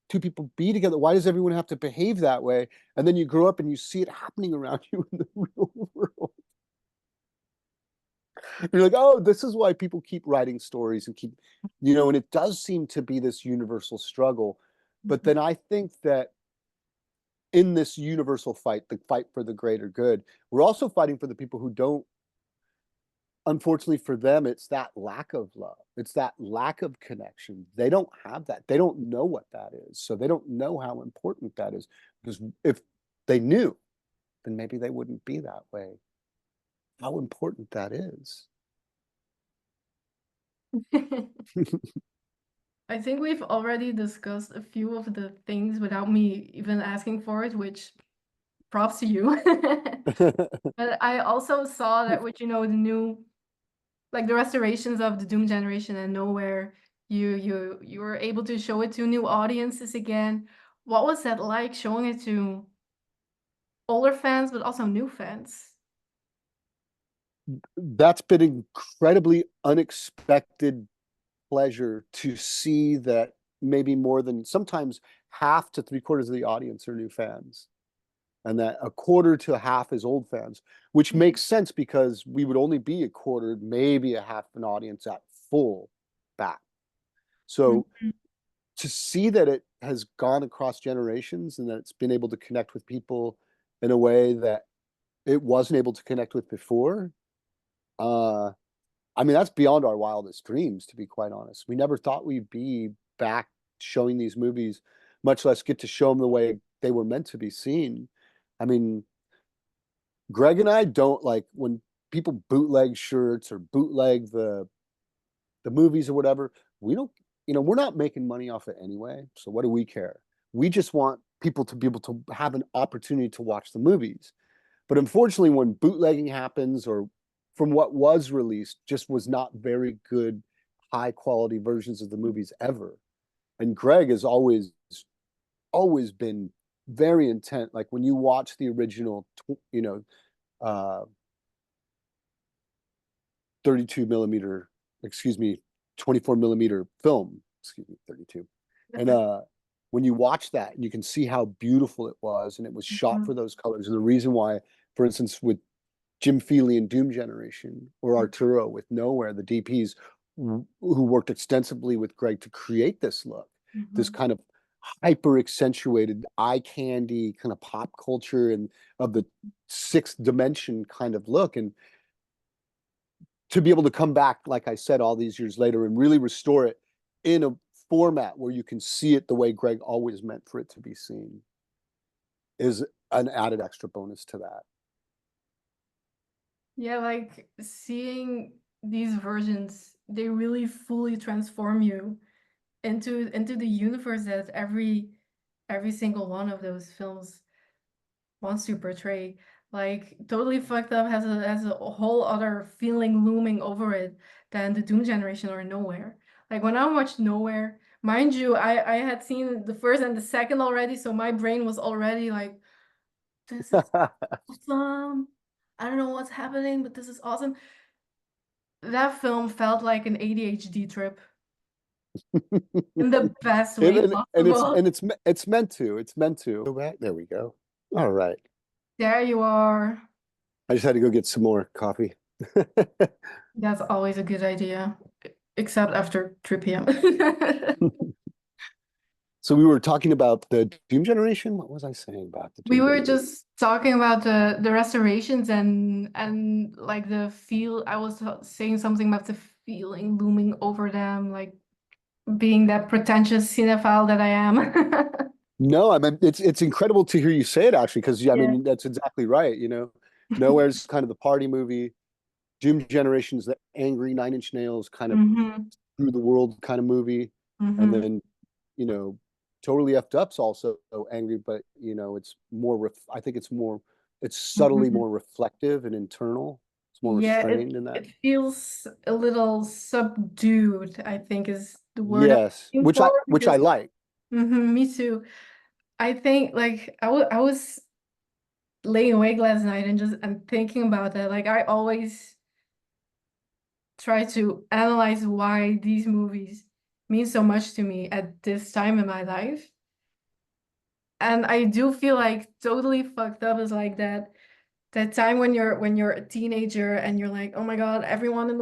Speaker 2: two people be together? Why does everyone have to behave that way? And then you grow up and you see it happening around you in the real world. You're like, oh, this is why people keep writing stories and and it does seem to be this universal struggle. But then I think that in this universal fight, the fight for the greater good, we're also fighting for the people who don't. Unfortunately for them, it's that lack of love. It's that lack of connection. They don't have that. They don't know what that is. So they don't know how important that is. Because if they knew, then maybe they wouldn't be that way. How important that is.
Speaker 1: mhm. I think we've already discussed a few of the things without me even asking for it, which props to you. But I also saw that with, the new, like the restorations of the Doom generation and Nowhere, you were able to show it to new audiences again. What was that like showing it to older fans, but also new fans?
Speaker 2: That's been incredibly unexpected pleasure to see that maybe more than sometimes half to three-quarters of the audience are new fans, and that a quarter to a half is old fans, which makes sense because we would only be a quarter, maybe a half an audience at full bat. So
Speaker 1: Mhm.
Speaker 2: to see that it has gone across generations and that it's been able to connect with people in a way that it wasn't able to connect with before, uh, I mean, that's beyond our wildest dreams, to be quite honest. We never thought we'd be back showing these movies, much less get to show them the way they were meant to be seen. I mean, Gregg and I don't like when people bootleg shirts or bootleg the movies or whatever. We don't, we're not making money off it anyway. So what do we care? We just want people to be able to have an opportunity to watch the movies. But unfortunately, when bootlegging happens or from what was released just was not very good, high quality versions of the movies ever. And Gregg has always always been very intent. Like when you watch the original, 32 millimeter, excuse me, 24 millimeter film, excuse me, 32. And when you watch that, you can see how beautiful it was, and it was shot for those colors. And the reason why, for instance, with Jim Feely and Doom Generation, or Arturo with Nowhere, the DPs who worked extensively with Gregg to create this look, this kind of hyper accentuated eye candy kind of pop culture and of the sixth dimension kind of look. And to be able to come back, like I said, all these years later and really restore it in a format where you can see it the way Gregg always meant for it to be seen is an added extra bonus to that.
Speaker 1: Yeah, like seeing these versions, they really fully transform you into the universe that every single one of those films wants to portray. Like Totally Fucked Up has a whole other feeling looming over it than the Doom Generation or Nowhere. Like when I watched Nowhere, mind you, I had seen the first and the second already, so my brain was already like, this is awesome. I don't know what's happening, but this is awesome. That film felt like an ADHD trip in the best way
Speaker 2: and
Speaker 1: possible.
Speaker 2: it's meant to. It's meant to. Go back. There we go. All right.
Speaker 1: There you are.
Speaker 2: I just had to go get some more coffee.
Speaker 1: That's always a good idea, except after 3 p.m.
Speaker 2: So we were talking about the Doom Generation. What was I saying about the
Speaker 1: We
Speaker 2: Doom
Speaker 1: were
Speaker 2: Generation?
Speaker 1: just talking about the restorations and like the feel. I was saying something about the feeling looming over them, like being that pretentious cinephile that I am.
Speaker 2: No, I mean it's incredible to hear you say it actually, because yeah, I
Speaker 1: Yeah.
Speaker 2: mean that's exactly right. Nowhere's kind of the party movie. Doom Generation's the angry Nine Inch Nails kind of
Speaker 1: Mm-hmm.
Speaker 2: through the world kind of movie, and
Speaker 1: Mm-hmm.
Speaker 2: then you know, Totally Effed Up's also angry, but it's more. I think it's subtly
Speaker 1: Mm-hmm.
Speaker 2: more reflective and internal. It's more
Speaker 1: Yeah,
Speaker 2: restrained in that.
Speaker 1: it feels a little subdued, I think is the word I'm
Speaker 2: Yes,
Speaker 1: looking
Speaker 2: which I
Speaker 1: for
Speaker 2: which I
Speaker 1: because
Speaker 2: like.
Speaker 1: me too. I think like I was laying awake last night and just and thinking about that. Like I always try to analyze why these movies mean so much to me at this time in my life. And I do feel like Totally Fucked Up is like that time when you're a teenager and you're like, oh my God, everyone in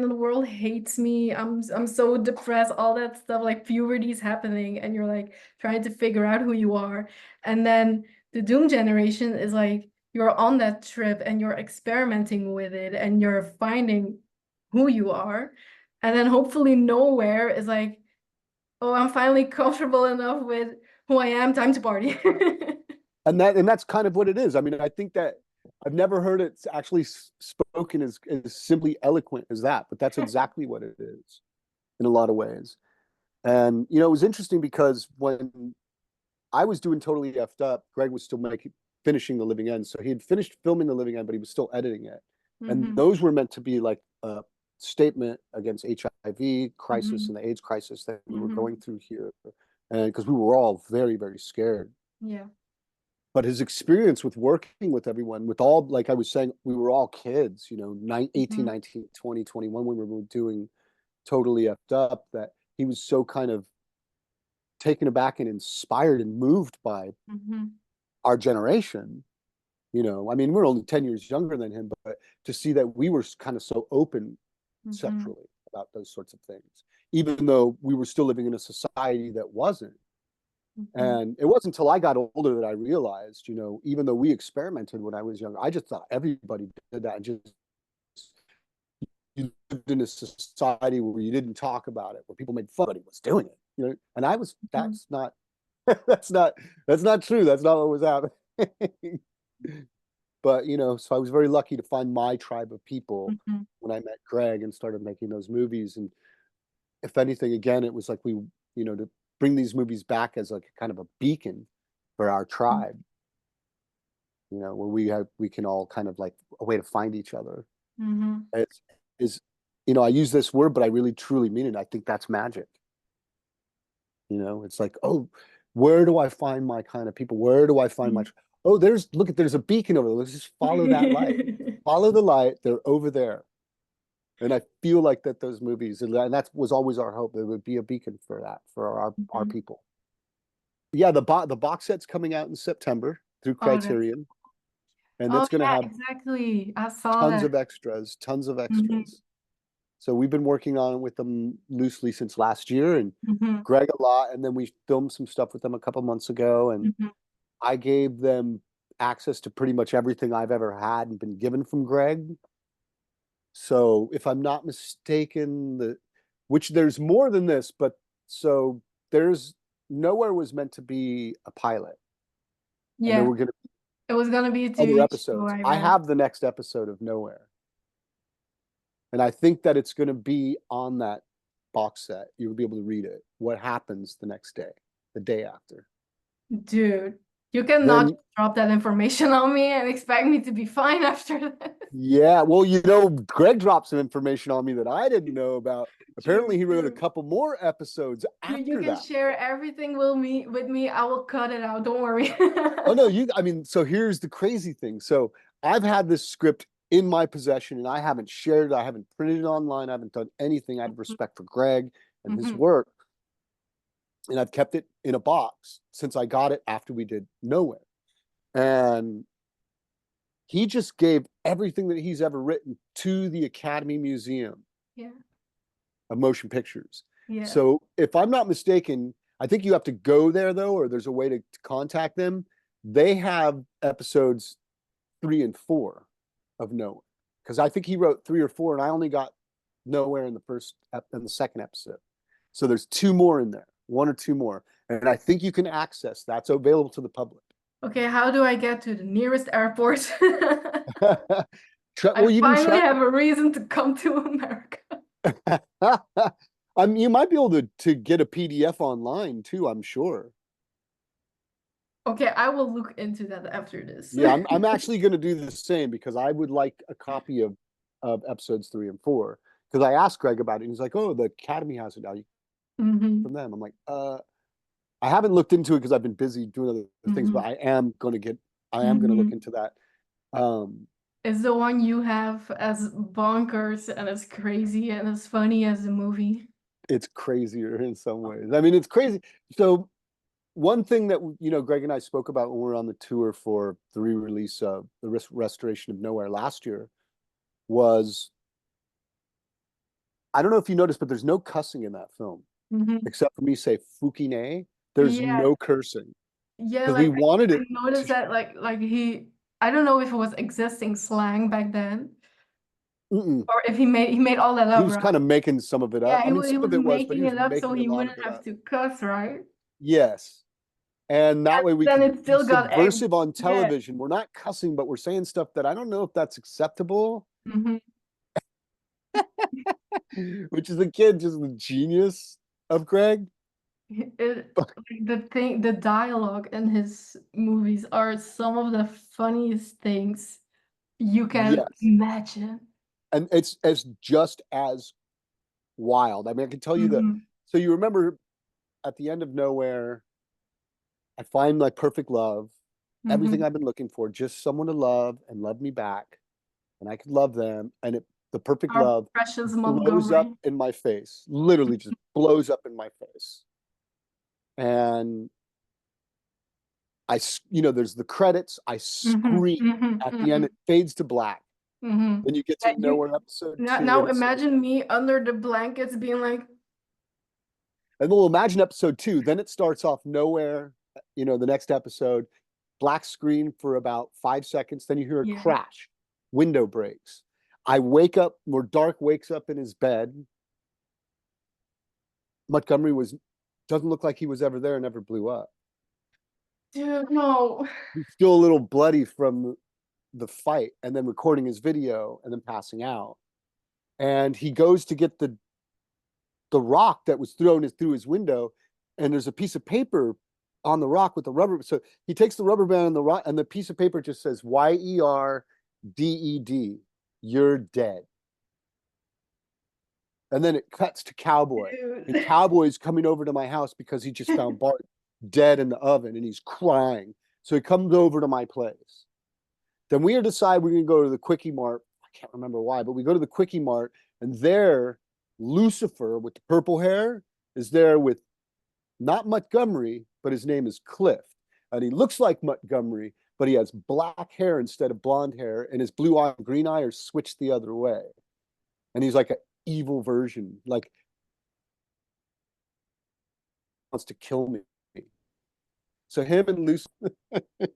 Speaker 1: the world hates me. I'm so depressed, all that stuff, like puberty's happening, and you're like trying to figure out who you are. And then the Doom Generation is like you're on that trip and you're experimenting with it and you're finding who you are. And then hopefully Nowhere is like, oh, I'm finally comfortable enough with who I am, time to party.
Speaker 2: And that's kind of what it is. I mean, I think that I've never heard it actually spoken as simply eloquent as that, but that's exactly what it is in a lot of ways. And it was interesting because when I was doing Totally Effed Up, Gregg was still finishing The Living End. So he had finished filming The Living End, but he was still editing it. And
Speaker 1: Hmm.
Speaker 2: those were meant to be like a statement against HIV crisis
Speaker 1: Hmm.
Speaker 2: and the AIDS crisis that we were
Speaker 1: Hmm.
Speaker 2: going through here. And because we were all very, very scared.
Speaker 1: Yeah.
Speaker 2: But his experience with working with everyone, with all, like I was saying, we were all kids, 18,
Speaker 1: Mhm.
Speaker 2: 19, 20, 21 when we were doing Totally Effed Up, that he was so kind of taken aback and inspired and moved by
Speaker 1: Mhm.
Speaker 2: our generation. I mean, we're only 10 years younger than him, but to see that we were kind of so open
Speaker 1: Mhm.
Speaker 2: sexually about those sorts of things, even though we were still living in a society that wasn't.
Speaker 1: Mhm.
Speaker 2: And it wasn't until I got older that I realized, even though we experimented when I was younger, I just thought everybody did that. And just you lived in a society where you didn't talk about it, where people made fun, but he was doing it. And I was,
Speaker 1: Mhm.
Speaker 2: that's not, that's not, that's not true. That's not what was happening. But so I was very lucky to find my tribe of people
Speaker 1: Mhm.
Speaker 2: when I met Gregg and started making those movies. And if anything, again, it was like to bring these movies back as like a kind of a beacon for our tribe, where we can all kind of like a way to find each other.
Speaker 1: Mhm.
Speaker 2: It's is I use this word, but I really truly mean it. I think that's magic. It's like, oh, Where do I find my kind of people? Where do I find my, oh, there's a beacon over there. Let's just follow that light. Follow the light. They're over there. And I feel like that those movies, and that was always our hope, there would be a beacon for that, for our
Speaker 1: Mhm.
Speaker 2: people. Yeah, the box set's coming out in September through
Speaker 1: Oh, that's
Speaker 2: Criterion, and
Speaker 1: oh
Speaker 2: it's going to
Speaker 1: yeah,
Speaker 2: have
Speaker 1: exactly. I saw
Speaker 2: tons
Speaker 1: that.
Speaker 2: of extras, tons of
Speaker 1: Hmm.
Speaker 2: extras. So we've been working on it with them loosely since last year, and
Speaker 1: Hmm.
Speaker 2: Gregg a lot, and then we filmed some stuff with them a couple months ago, and
Speaker 1: Hmm.
Speaker 2: I gave them access to pretty much everything I've ever had and been given from Gregg. So if I'm not mistaken, which there's more than this, but so there's Nowhere was meant to be a pilot, and there
Speaker 1: Yeah,
Speaker 2: were going to be
Speaker 1: it was gonna be a
Speaker 2: other
Speaker 1: TV show,
Speaker 2: episodes.
Speaker 1: I
Speaker 2: I
Speaker 1: read.
Speaker 2: have the next episode of Nowhere, and I think that it's going to be on that box set. You'll be able to read it. What happens the next day, the day after.
Speaker 1: Dude, you cannot
Speaker 2: Then
Speaker 1: just drop that information on me and expect me to be fine after that.
Speaker 2: Yeah, well, Gregg dropped some information on me that I didn't know about.
Speaker 1: True,
Speaker 2: Apparently, he wrote a
Speaker 1: true.
Speaker 2: couple more episodes
Speaker 1: You
Speaker 2: after
Speaker 1: can
Speaker 2: that.
Speaker 1: share everything with me. I will cut it out. Don't worry.
Speaker 2: Oh no, I mean, so here's the crazy thing. So I've had this script in my possession and I haven't shared it, I haven't printed it online, I haven't done anything out of respect for Gregg and his
Speaker 1: Mhm.
Speaker 2: work. And I've kept it in a box since I got it after we did Nowhere. And he just gave everything that he's ever written to the Academy Museum
Speaker 1: Yeah,
Speaker 2: of Motion Pictures.
Speaker 1: yeah,
Speaker 2: So if I'm not mistaken, I think you have to go there though, or there's a way to contact them. They have episodes 3 and 4 of Nowhere, because I think he wrote 3 or 4, and I only got Nowhere in the second episode. So there's 2 more in there, 1 or 2 more, and I think you can access that's available to the public.
Speaker 1: okay, how do I get to the nearest airport? I
Speaker 2: Well, you can
Speaker 1: finally
Speaker 2: try.
Speaker 1: have a reason to come to America.
Speaker 2: You might be able to get a PDF online too, I'm sure.
Speaker 1: Okay, I will look into that after this.
Speaker 2: Yeah, I'm actually going to do the same because I would like a copy of episodes 3 and 4, because I asked Gregg about it and he's like, "Oh, the Academy has it now
Speaker 1: Hmm.
Speaker 2: from them." I'm like, I haven't looked into it because I've been busy doing other things, but
Speaker 1: Hmm.
Speaker 2: I am going to look
Speaker 1: Hmm.
Speaker 2: into that. Um,
Speaker 1: Is the one you have as bonkers and as crazy and as funny as the movie?
Speaker 2: it's crazier in some ways. I mean, it's crazy. So one thing that Gregg and I spoke about when we were on the tour for the re-release of the restoration of Nowhere last year was, I don't know if you noticed, but there's no cussing in that film
Speaker 1: Hmm.
Speaker 2: except for me say Fukine. There's
Speaker 1: Yeah,
Speaker 2: no cursing
Speaker 1: yeah,
Speaker 2: because we
Speaker 1: like
Speaker 2: wanted
Speaker 1: I
Speaker 2: it
Speaker 1: noticed
Speaker 2: to.
Speaker 1: that like he I don't know if it was existing slang back then
Speaker 2: Mm-mm.
Speaker 1: or if he made all that
Speaker 2: He
Speaker 1: up,
Speaker 2: was
Speaker 1: right?
Speaker 2: kind of making some of it
Speaker 1: Yeah,
Speaker 2: up. I mean,
Speaker 1: he
Speaker 2: some of
Speaker 1: was
Speaker 2: it was, but he
Speaker 1: making
Speaker 2: was
Speaker 1: it up so
Speaker 2: making a
Speaker 1: he
Speaker 2: lot of
Speaker 1: wouldn't
Speaker 2: it
Speaker 1: have
Speaker 2: up.
Speaker 1: to cuss, right?
Speaker 2: Yes. And that way we
Speaker 1: Then
Speaker 2: could
Speaker 1: it
Speaker 2: be
Speaker 1: still got egg.
Speaker 2: subversive on
Speaker 1: Yeah.
Speaker 2: television. We're not cussing, but we're saying stuff that I don't know if that's acceptable,
Speaker 1: Hmm.
Speaker 2: which is, again, just the genius of Gregg.
Speaker 1: Like the dialogue in his movies are some of the funniest things you can
Speaker 2: Yes.
Speaker 1: imagine.
Speaker 2: And it's as just as wild. I mean, I can tell you
Speaker 1: Hmm.
Speaker 2: so you remember at the end of Nowhere, I find my perfect love, everything
Speaker 1: Hmm.
Speaker 2: I've been looking for, just someone to love and love me back, and I could love them, and the perfect
Speaker 1: Our
Speaker 2: love
Speaker 1: precious
Speaker 2: blows up
Speaker 1: Montgomery.
Speaker 2: in my face, literally just blows up in my face. And there's the credits. I
Speaker 1: Hmm.
Speaker 2: scream
Speaker 1: Hmm.
Speaker 2: at the end.
Speaker 1: Hmm.
Speaker 2: It fades to black.
Speaker 1: Hmm.
Speaker 2: Then you get to
Speaker 1: Yeah,
Speaker 2: Nowhere episode
Speaker 1: now,
Speaker 2: two,
Speaker 1: now
Speaker 2: and so,
Speaker 1: imagine me under the blankets being like,
Speaker 2: and we'll imagine episode 2. Then it starts off Nowhere. The next episode, black screen for about 5 seconds. Then you hear a
Speaker 1: yeah,
Speaker 2: crash, window breaks. I wake up, where Dark wakes up in his bed. Montgomery doesn't look like he was ever there and never blew up.
Speaker 1: dude, no.
Speaker 2: He's still a little bloody from the fight, and then recording his video and then passing out. And he goes to get the rock that was thrown through his window, and there's a piece of paper on the rock with the rubber. So he takes the rubber band on the rock, and the piece of paper just says YERDED, you're dead. And then it cuts to Cowboy, and
Speaker 1: Dude.
Speaker 2: Cowboy's coming over to my house because he just found Bart dead in the oven and he's crying. So he comes over to my place. Then we decide we're going to go to the Quickie Mart. I can't remember why, but we go to the Quickie Mart, and there, Lucifer with the purple hair is there with not Montgomery, but his name is Cliff. And he looks like Montgomery, but he has black hair instead of blonde hair, and his blue eye and green eye are switched the other way. And he's like an evil version, like wants to kill me. So him and Lucifer.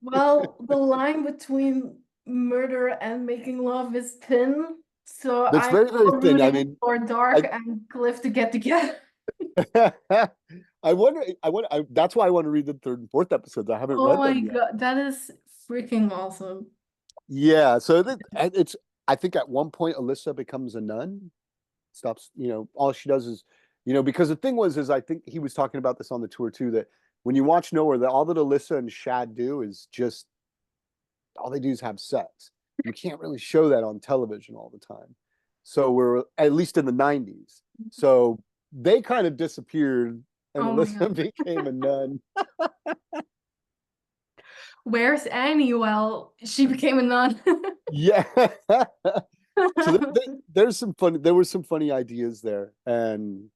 Speaker 1: Well, the line between murder and making love is thin, so
Speaker 2: That's
Speaker 1: I'm
Speaker 2: very, very
Speaker 1: more
Speaker 2: thin. I
Speaker 1: rooting
Speaker 2: mean,
Speaker 1: for Dark
Speaker 2: I
Speaker 1: and Cliff to get together.
Speaker 2: that's why I want to read the third and fourth episodes. I haven't
Speaker 1: Oh
Speaker 2: read
Speaker 1: my
Speaker 2: them yet.
Speaker 1: God, that is freaking awesome.
Speaker 2: Yeah, so it's I think at one point Alyssa becomes a nun, stops, all she does is, because the thing was is I think he was talking about this on the tour too, that when you watch Nowhere, that all that Alyssa and Shad do is just all they do is have sex. You can't really show that on television all the time. So we're at least in the 90s. So they kind of disappeared and
Speaker 1: Oh my
Speaker 2: Alyssa
Speaker 1: God.
Speaker 2: became a nun.
Speaker 1: Where's Annie? Well, she became a nun.
Speaker 2: Yeah. So there were some funny ideas there. And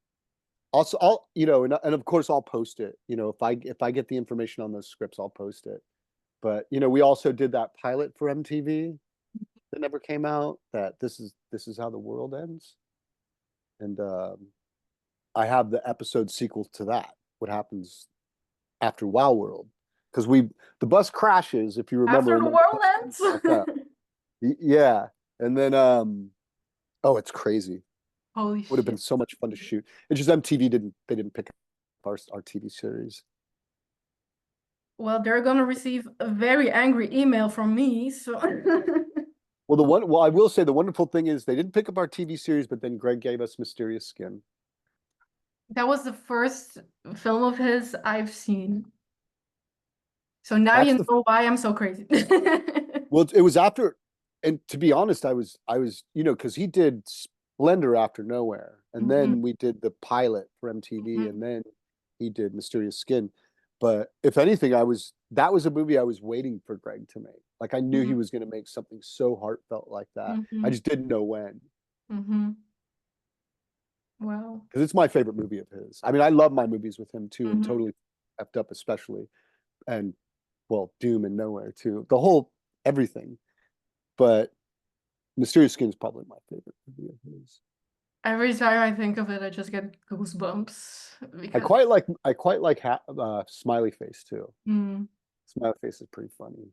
Speaker 2: also I'll, and of course I'll post it. If I get the information on those scripts, I'll post it. But we also did that pilot for MTV that never came out, that this is how the world ends. And I have the episode sequel to that, what happens after Wow World. Because the bus crashes, if you remember,
Speaker 1: After
Speaker 2: and
Speaker 1: the
Speaker 2: then the
Speaker 1: world
Speaker 2: bus comes back up.
Speaker 1: ends.
Speaker 2: Yeah. And then oh, it's crazy.
Speaker 1: Holy
Speaker 2: Would have been
Speaker 1: shit.
Speaker 2: so much fun to shoot. It's just MTV didn't pick up our TV series.
Speaker 1: Well, they're gonna receive a very angry email from me, so
Speaker 2: Well, I will say the wonderful thing is they didn't pick up our TV series, but then Gregg gave us Mysterious Skin.
Speaker 1: that was the first film of his I've seen. So now
Speaker 2: That's
Speaker 1: you
Speaker 2: the
Speaker 1: know why I'm so crazy.
Speaker 2: Well, it was after, and to be honest, I was, because he did Splendor after Nowhere, and
Speaker 1: Mhm,
Speaker 2: then we did the pilot for MTV, and
Speaker 1: mhm,
Speaker 2: then he did Mysterious Skin. But if anything, that was a movie I was waiting for Gregg to make. Like I knew he
Speaker 1: mhm,
Speaker 2: was going to make something so heartfelt like that. I
Speaker 1: mhm,
Speaker 2: just didn't know when,
Speaker 1: mhm. Wow.
Speaker 2: because it's my favorite movie of his. I mean, I love my movies with him too, and
Speaker 1: Mhm.
Speaker 2: totally effed up especially, and well, Doom and Nowhere too. The whole everything, but. Mysterious Skin is probably my favorite movie of his.
Speaker 1: Every time I think of it, I just get goosebumps
Speaker 2: I
Speaker 1: because
Speaker 2: quite like Smiley Face too.
Speaker 1: mm,
Speaker 2: Smiley Face is pretty funny.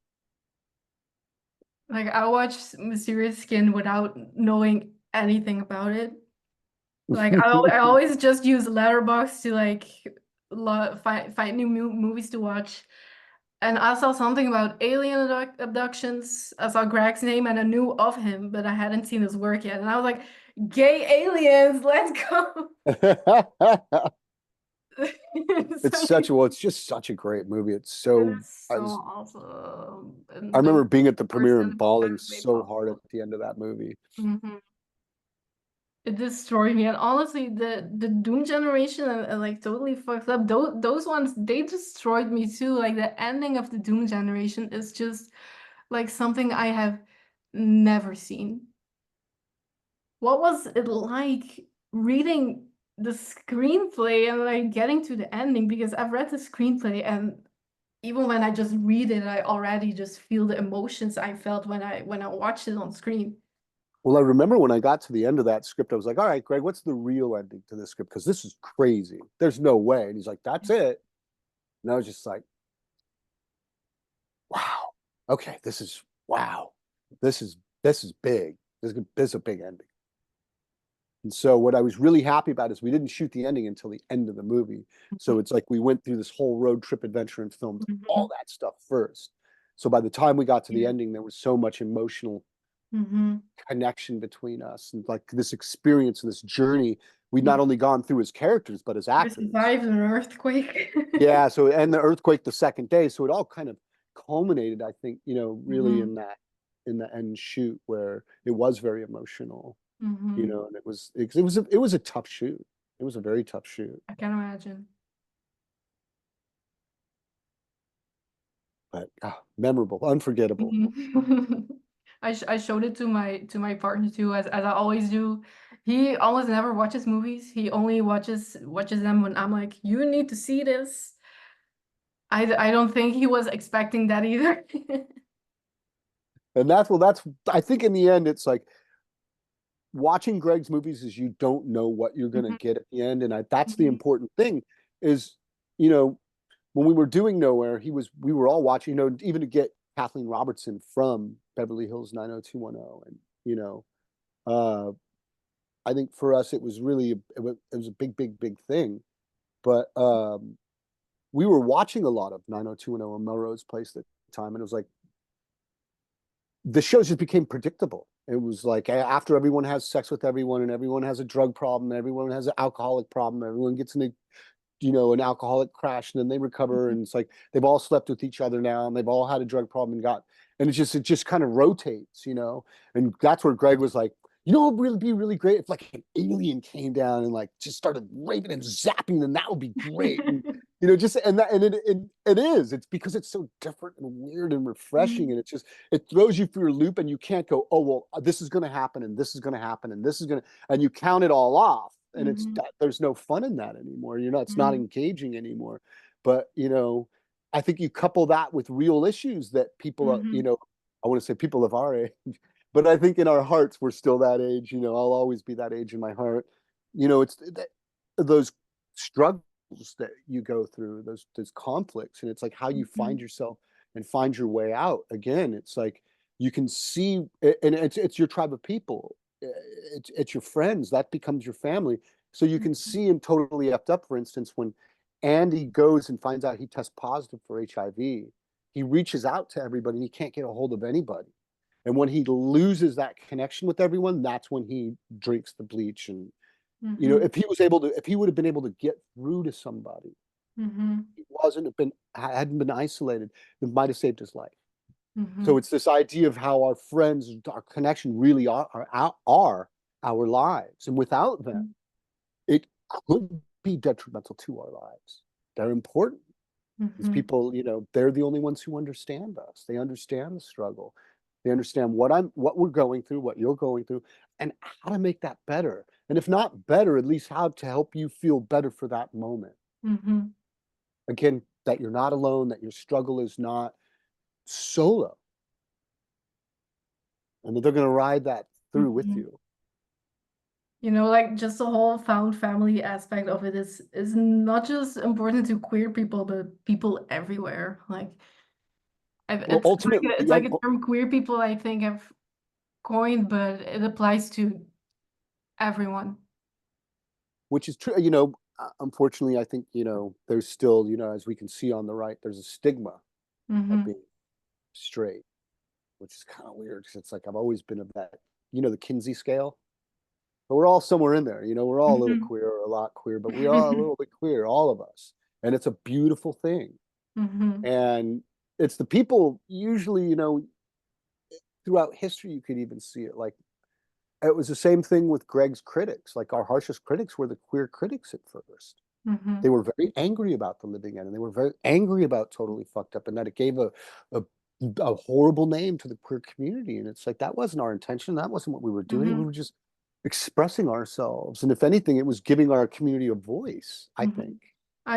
Speaker 1: like I watched Mysterious Skin without knowing anything about it. Like I always just use Letterboxd to like find new movies to watch. And I saw something about alien abductions. I saw Gregg's name and I knew of him, but I hadn't seen his work yet. And I was like, gay aliens, let's go. So,
Speaker 2: It's just such a great movie.
Speaker 1: it is so awesome.
Speaker 2: I
Speaker 1: And the
Speaker 2: remember being at the
Speaker 1: first
Speaker 2: premiere
Speaker 1: and
Speaker 2: and
Speaker 1: the
Speaker 2: bawling
Speaker 1: best way
Speaker 2: so hard at
Speaker 1: possible.
Speaker 2: the end of that movie.
Speaker 1: Mhm. It destroyed me. And honestly, the Doom generation and like totally fucked up. Those ones, they destroyed me too. Like the ending of the Doom generation is just like something I have never seen. What was it like reading the screenplay and like getting to the ending? Because I've read the screenplay and even when I just read it, I already just feel the emotions I felt when I watched it on screen.
Speaker 2: Well, I remember when I got to the end of that script, I was like, all right, Gregg, what's the real ending to this script? Because this is crazy. There's no way. And he's like, that's it. And I was just like, wow. Okay, wow. This is big. This is a big ending. And so what I was really happy about is we didn't shoot the ending until the end of the movie. So it's like we went through this whole road trip adventure and filmed all
Speaker 1: Mhm.
Speaker 2: that stuff first. So by the time we got to the
Speaker 1: Yeah.
Speaker 2: ending, there was so much emotional
Speaker 1: Hmm.
Speaker 2: connection between us and like this experience and this journey we'd not only gone through as characters, but as
Speaker 1: You
Speaker 2: actors.
Speaker 1: survived an earthquake.
Speaker 2: Yeah. So, and the earthquake the second day. So it all kind of culminated, I think, really
Speaker 1: Hmm.
Speaker 2: in the end shoot where it was very emotional.
Speaker 1: Hmm.
Speaker 2: And it was a tough shoot. It was a very tough shoot.
Speaker 1: I can imagine.
Speaker 2: but memorable, unforgettable.
Speaker 1: Mhm. I showed it to my partner too, as I always do. He almost never watches movies. He only watches them when I'm like, you need to see this. I don't think he was expecting that either.
Speaker 2: And that's I think in the end it's like watching Gregg's movies is you don't know what you're going to
Speaker 1: Mhm,
Speaker 2: get at the end, and that's the
Speaker 1: mhm,
Speaker 2: important thing. Is you know when we were doing Nowhere, we were all watching. Even to get Kathleen Robertson from Beverly Hills 90210, and uh, I think for us it was really it was a big thing. But we were watching a lot of 90210 and Melrose Place at the time, and it was like the shows just became predictable. It was like after everyone has sex with everyone, and everyone has a drug problem, everyone has an alcoholic problem, everyone gets in an alcoholic crash, and then they recover,
Speaker 1: mhm,
Speaker 2: and it's like they've all slept with each other now, and they've all had a drug problem and it just kind of rotates. And that's where Gregg was like, it would really be really great if like an alien came down and like just started raping and zapping, then that would be great. And just and that and it is. It's because it's so different and weird and refreshing,
Speaker 1: mhm,
Speaker 2: and it throws you for your loop, and you can't go, oh well, this is going to happen, and this is going to happen, and this is going to, and you count it all off, and
Speaker 1: mhm,
Speaker 2: there's no fun in that anymore. It's not
Speaker 1: mhm,
Speaker 2: engaging anymore. But I think you couple that with real issues that people,
Speaker 1: mhm,
Speaker 2: I want to say people of our age, but I think in our hearts we're still that age. I'll always be that age in my heart. It's those struggles that you go through, those conflicts, and it's like how you find
Speaker 1: mhm,
Speaker 2: yourself and find your way out. Again, it's like you can see, and it's your tribe of people, it's your friends that becomes your family. So you can
Speaker 1: mhm,
Speaker 2: see him totally effed up. For instance, when Andy goes and finds out he tests positive for HIV, he reaches out to everybody and he can't get a hold of anybody. And when he loses that connection with everyone, that's when he drinks the bleach. And
Speaker 1: mhm,
Speaker 2: if he would have been able to get through to somebody,
Speaker 1: mhm,
Speaker 2: he wasn't have been hadn't been isolated, it might have saved his life. So
Speaker 1: mhm,
Speaker 2: it's this idea of how our friends, our connection really are our lives, and without them,
Speaker 1: mhm,
Speaker 2: it could be detrimental to our lives. They're important. These
Speaker 1: mhm,
Speaker 2: people, they're the only ones who understand us. They understand the struggle. They understand what we're going through, what you're going through, and how to make that better. And if not better, at least how to help you feel better for that moment.
Speaker 1: mhm,
Speaker 2: Again, that you're not alone, that your struggle is not solo, and that they're going to ride that through with
Speaker 1: mhm.
Speaker 2: you.
Speaker 1: Like just the whole found family aspect of it is not just important to queer people, but people everywhere. Like
Speaker 2: Well,
Speaker 1: it's
Speaker 2: ultimately,
Speaker 1: like a term queer people I think have coined, but it applies to everyone.
Speaker 2: which is true, unfortunately, I think, there's still, as we can see on the right, there's a stigma of
Speaker 1: Hmm.
Speaker 2: being straight, which is kind of weird because it's like I've always been of that, the Kinsey scale. But we're all somewhere in there, we're all a little
Speaker 1: Hmm.
Speaker 2: queer or a lot queer, but we are a little bit queer, all of us. And it's a beautiful thing.
Speaker 1: Hmm.
Speaker 2: And it's the people usually, throughout history, you could even see it. Like it was the same thing with Gregg's critics. Like our harshest critics were the queer critics at first. They
Speaker 1: Hmm.
Speaker 2: were very angry about the living end, and they were very angry about Totally Fucked Up, and that it gave a a horrible name to the queer community. And it's like that wasn't our intention. That wasn't what we were doing. We
Speaker 1: Hmm.
Speaker 2: were just expressing ourselves. And if anything, it was giving our community a voice, I
Speaker 1: Hmm.
Speaker 2: think.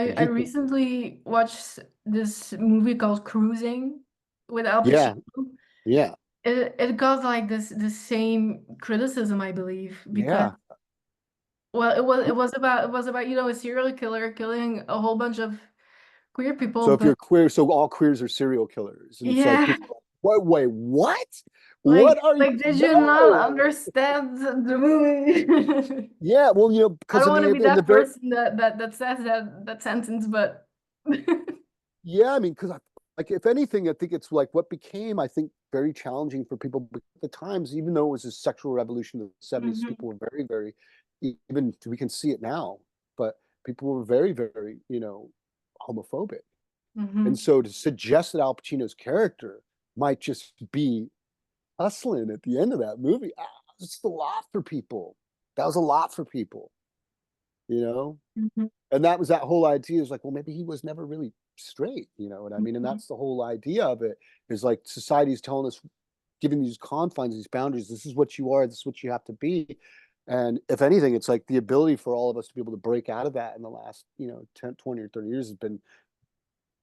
Speaker 2: What do
Speaker 1: I
Speaker 2: you think?
Speaker 1: recently watched this movie called Cruising with Al
Speaker 2: Yeah,
Speaker 1: Pacino.
Speaker 2: yeah,
Speaker 1: It got like this the same criticism, I believe, because
Speaker 2: yeah.
Speaker 1: well, it was about a serial killer killing a whole bunch of queer people,
Speaker 2: So if
Speaker 1: but
Speaker 2: you're queer, so all queers are serial killers. And it's like
Speaker 1: yeah,
Speaker 2: people are like, wait, what? What are you?
Speaker 1: like did you not
Speaker 2: No.
Speaker 1: understand the movie?
Speaker 2: Yeah, well,
Speaker 1: I
Speaker 2: because
Speaker 1: don't want to be
Speaker 2: in the
Speaker 1: that
Speaker 2: very
Speaker 1: person that says that sentence, but
Speaker 2: yeah, I mean, because like if anything, I think it's like what became, I think, very challenging for people at the times, even though it was a sexual revolution of the 70s,
Speaker 1: hmm.
Speaker 2: people were very, even we can see it now, but people were very, homophobic. And
Speaker 1: Hmm.
Speaker 2: so to suggest that Al Pacino's character might just be hustling at the end of that movie, it's a lot for people. That was a lot for people, you know?
Speaker 1: Hmm.
Speaker 2: And that was that whole idea is like, well, maybe he was never really straight, you know what I mean? And
Speaker 1: Mhm.
Speaker 2: that's the whole idea of it, is like society's telling us, giving these confines, these boundaries, this is what you are, this is what you have to be. And if anything, it's like the ability for all of us to be able to break out of that in the last, 10, 20 or 30 years has been,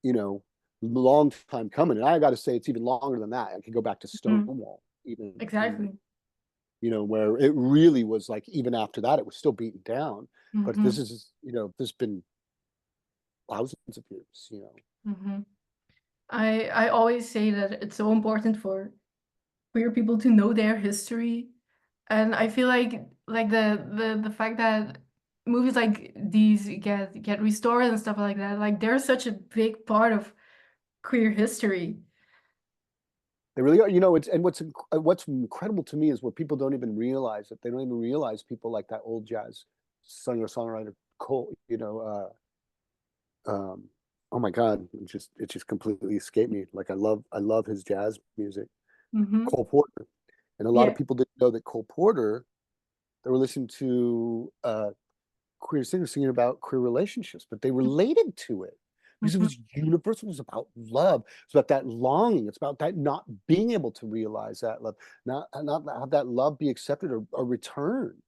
Speaker 2: you know, long time coming. And I got to say, it's even longer than that. I could go back to
Speaker 1: Mhm.
Speaker 2: Stonewall, even,
Speaker 1: Exactly.
Speaker 2: where it really was like, even after that, it was still beaten down. But this
Speaker 1: Hmm.
Speaker 2: is, this has been thousands of years.
Speaker 1: Hmm. I always say that it's so important for queer people to know their history, and I feel like the fact that movies like these get restored and stuff like that, like they're such a big part of queer history.
Speaker 2: They really are. It's and what's incredible to me is where people don't even realize it. They don't even realize people like that old jazz singer-songwriter Cole, oh my God, it just completely escaped me. Like I love his jazz music.
Speaker 1: Hmm.
Speaker 2: Cole Porter. And a lot of
Speaker 1: Yeah.
Speaker 2: people didn't know that Cole Porter, they were listening to queer singers singing about queer relationships, but they related to it because it
Speaker 1: Hmm.
Speaker 2: was universal. It was about love. It's about that longing. It's about that not being able to realize that love, not have that love be accepted or returned.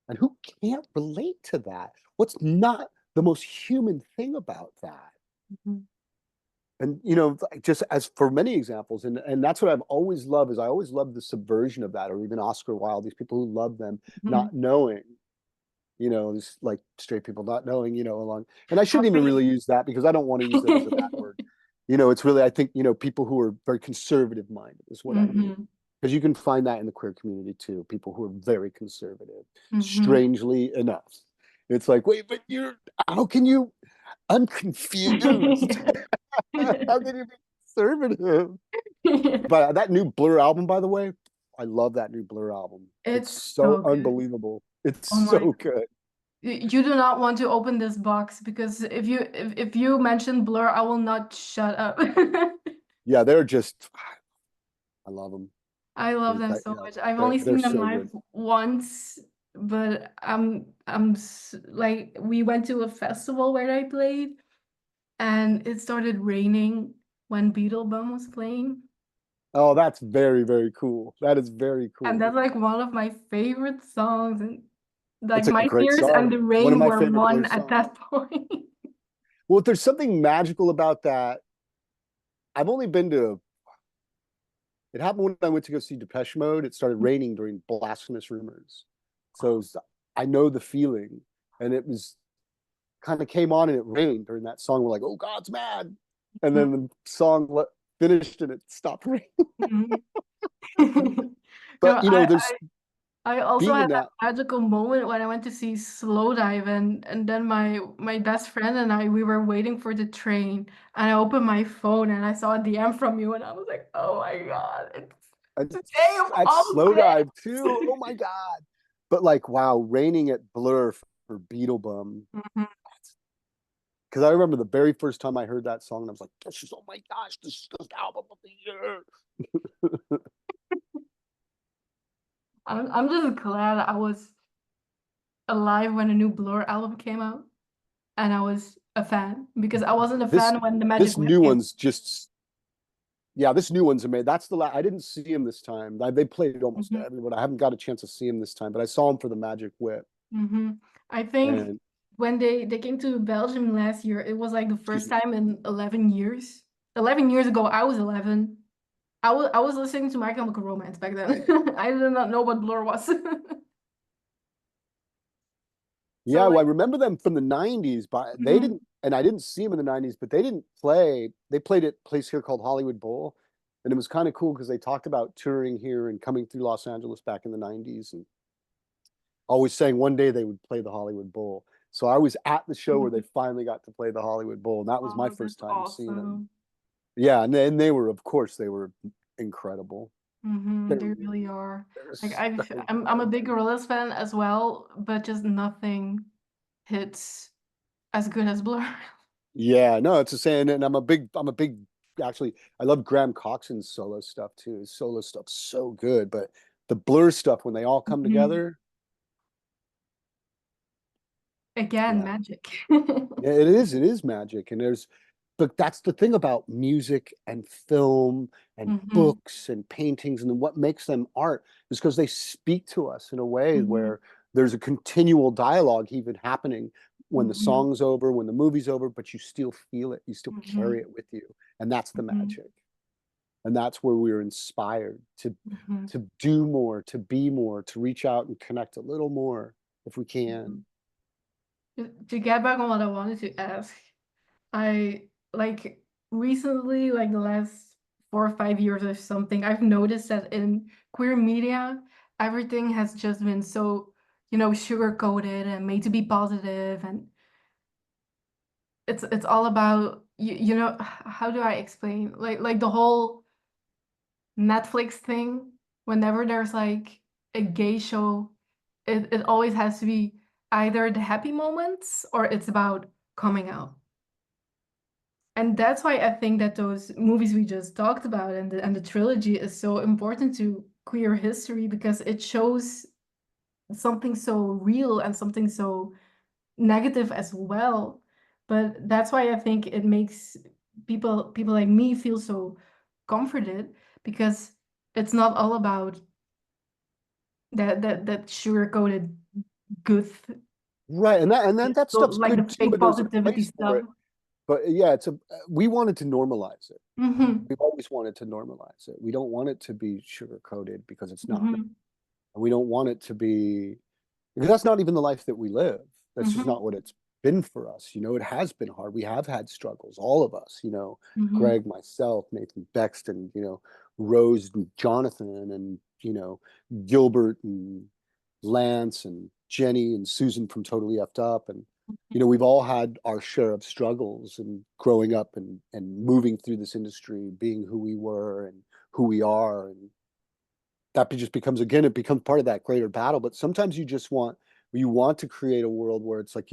Speaker 2: And who can't relate to that? What's not the most human thing about that?
Speaker 1: Hmm.
Speaker 2: And just as for many examples, and that's what I've always loved, is I always loved the subversion of that, or even Oscar Wilde, these people who love them
Speaker 1: Hmm.
Speaker 2: not knowing, these like straight people not knowing, along. And I
Speaker 1: I
Speaker 2: shouldn't even really
Speaker 1: think.
Speaker 2: use that because I don't want to use it as a bad word. It's really, I think, people who are very conservative minded is what I mean.
Speaker 1: Hmm.
Speaker 2: Because you can find that in the queer community too, people who are very conservative,
Speaker 1: Hmm.
Speaker 2: strangely enough. It's like, wait, but how can you, I'm confused. How can you be conservative? But that new Blur album, by the way, I love that new Blur album. It's
Speaker 1: It's
Speaker 2: so
Speaker 1: so good.
Speaker 2: unbelievable. It's
Speaker 1: Oh my.
Speaker 2: so good.
Speaker 1: You do not want to open this box because if you mention Blur, I will not shut up.
Speaker 2: Yeah, they're just, I love them.
Speaker 1: I love
Speaker 2: They're,
Speaker 1: them
Speaker 2: that,
Speaker 1: so
Speaker 2: yeah,
Speaker 1: much. I've
Speaker 2: they're
Speaker 1: only
Speaker 2: they're
Speaker 1: seen them
Speaker 2: so
Speaker 1: live
Speaker 2: good.
Speaker 1: once, but like we went to a festival where I played, and it started raining when Beetlebum was playing,
Speaker 2: Oh, that's very, very cool. That is very
Speaker 1: and
Speaker 2: cool.
Speaker 1: that's like one of my favorite songs. And like
Speaker 2: It's a
Speaker 1: my
Speaker 2: great
Speaker 1: tears and
Speaker 2: song.
Speaker 1: the
Speaker 2: One of
Speaker 1: rain
Speaker 2: my
Speaker 1: were
Speaker 2: favorite Blur
Speaker 1: one at
Speaker 2: songs.
Speaker 1: that point.
Speaker 2: Well, there's something magical about that. I've only been to, it happened when I went to go see Depeche Mode. It started raining during Blasphemous Rumors. So I know the feeling. And it was kind of came on and it rained during that song. We're like, oh, God's mad. And then the song finished and it stopped raining.
Speaker 1: Mhm.
Speaker 2: But,
Speaker 1: No,
Speaker 2: there's
Speaker 1: I also
Speaker 2: being
Speaker 1: had
Speaker 2: in
Speaker 1: that
Speaker 2: that.
Speaker 1: magical moment when I went to see Slowdive, and then my best friend and I, we were waiting for the train, and I opened my phone and I saw a DM from you, and I was like, oh my God, it's
Speaker 2: And
Speaker 1: the day of
Speaker 2: at
Speaker 1: all
Speaker 2: Slow Dive too.
Speaker 1: things.
Speaker 2: Oh my God. But like, wow, raining at Blur for Beetlebum.
Speaker 1: Mhm.
Speaker 2: Because I remember the very first time I heard that song, and I was like, this is, oh my gosh, this is the album of the year.
Speaker 1: I'm just glad I was alive when a new Blur album came out, and I was a fan because I wasn't a
Speaker 2: This
Speaker 1: fan when the Magic
Speaker 2: this
Speaker 1: Whip
Speaker 2: new
Speaker 1: came.
Speaker 2: one's just, yeah, this new one's amazing. That's I didn't see him this time. They played almost
Speaker 1: Mhm.
Speaker 2: everyone. I haven't got a chance to see him this time, but I saw him for the Magic Whip.
Speaker 1: Hmm. I think
Speaker 2: And
Speaker 1: when they came to Belgium last year, it was like the
Speaker 2: excuse
Speaker 1: first
Speaker 2: me.
Speaker 1: time in 11 years. 11 years ago, I was 11. I was listening to My Chemical Romance back then. I did not know what Blur was. So
Speaker 2: Yeah, well,
Speaker 1: like,
Speaker 2: I remember them from the 90s, but they
Speaker 1: mhm,
Speaker 2: didn't, and I didn't see them in the 90s, but they didn't play. They played at a place here called Hollywood Bowl. And it was kind of cool because they talked about touring here and coming through Los Angeles back in the 90s and always saying one day they would play the Hollywood Bowl. So I was at the show where they
Speaker 1: mhm.
Speaker 2: finally got to play the Hollywood Bowl, and that was my
Speaker 1: Oh, that's
Speaker 2: first time seeing them.
Speaker 1: awesome.
Speaker 2: Yeah, and then they were, of course, they were incredible.
Speaker 1: Hmm.
Speaker 2: They're
Speaker 1: They really are.
Speaker 2: they're
Speaker 1: Like
Speaker 2: so
Speaker 1: I'm a big
Speaker 2: incredible.
Speaker 1: Gorillaz fan as well, but just nothing hits as good as Blur.
Speaker 2: Yeah, no, it's the same. And I'm a big, actually, I love Graham Coxon's solo stuff too. His solo stuff's so good, but the Blur stuff when they all come
Speaker 1: Mhm.
Speaker 2: together,
Speaker 1: Again,
Speaker 2: yeah,
Speaker 1: magic.
Speaker 2: yeah, it is magic. And there's but that's the thing about music and film and
Speaker 1: Mm-hmm.
Speaker 2: books and paintings, and what makes them art is because they speak to us in a way
Speaker 1: Mm-hmm.
Speaker 2: where there's a continual dialogue even happening when the
Speaker 1: Mm-hmm.
Speaker 2: song's over, when the movie's over, but you still feel it, you still
Speaker 1: Mm-hmm.
Speaker 2: carry it with you. And that's the
Speaker 1: Mm-hmm.
Speaker 2: magic. And that's where we're inspired
Speaker 1: Mm-hmm.
Speaker 2: to do more, to be more, to reach out and connect a little more if we can.
Speaker 1: To get back on what I wanted to ask, I like recently, like the last 4 or 5 years or something, I've noticed that in queer media, everything has just been so, sugar coated and made to be positive, and it's all about how do I explain? Like the whole Netflix thing, whenever there's like a gay show, it always has to be either the happy moments or it's about coming out. And that's why I think that those movies we just talked about and the trilogy is so important to queer history because it shows something so real and something so negative as well. But that's why I think it makes people like me feel so comforted because it's not all about that sugar-coated good,
Speaker 2: Right. And then that stuff's
Speaker 1: like
Speaker 2: good
Speaker 1: the
Speaker 2: too,
Speaker 1: fake
Speaker 2: and there's a
Speaker 1: positivity
Speaker 2: place for
Speaker 1: stuff.
Speaker 2: it. But yeah, we wanted to normalize it.
Speaker 1: Mm-hmm.
Speaker 2: We've always wanted to normalize it. We don't want it to be sugar coated because it's not.
Speaker 1: Mm-hmm.
Speaker 2: And we don't want it to be, because that's not even the life that we live. That's just
Speaker 1: Mm-hmm.
Speaker 2: not what it's been for us. It has been hard. We have had struggles, all of us,
Speaker 1: Mm-hmm.
Speaker 2: Gregg, myself, Nathan Bexton, Rose and Jonathan, and, Gilbert and Lance and Jenny and Susan from Totally Effed Up. And, we've all had our share of struggles and growing up and moving through this industry, being who we were and who we are. And that just becomes, again, it becomes part of that greater battle. But sometimes you want to create a world where it's like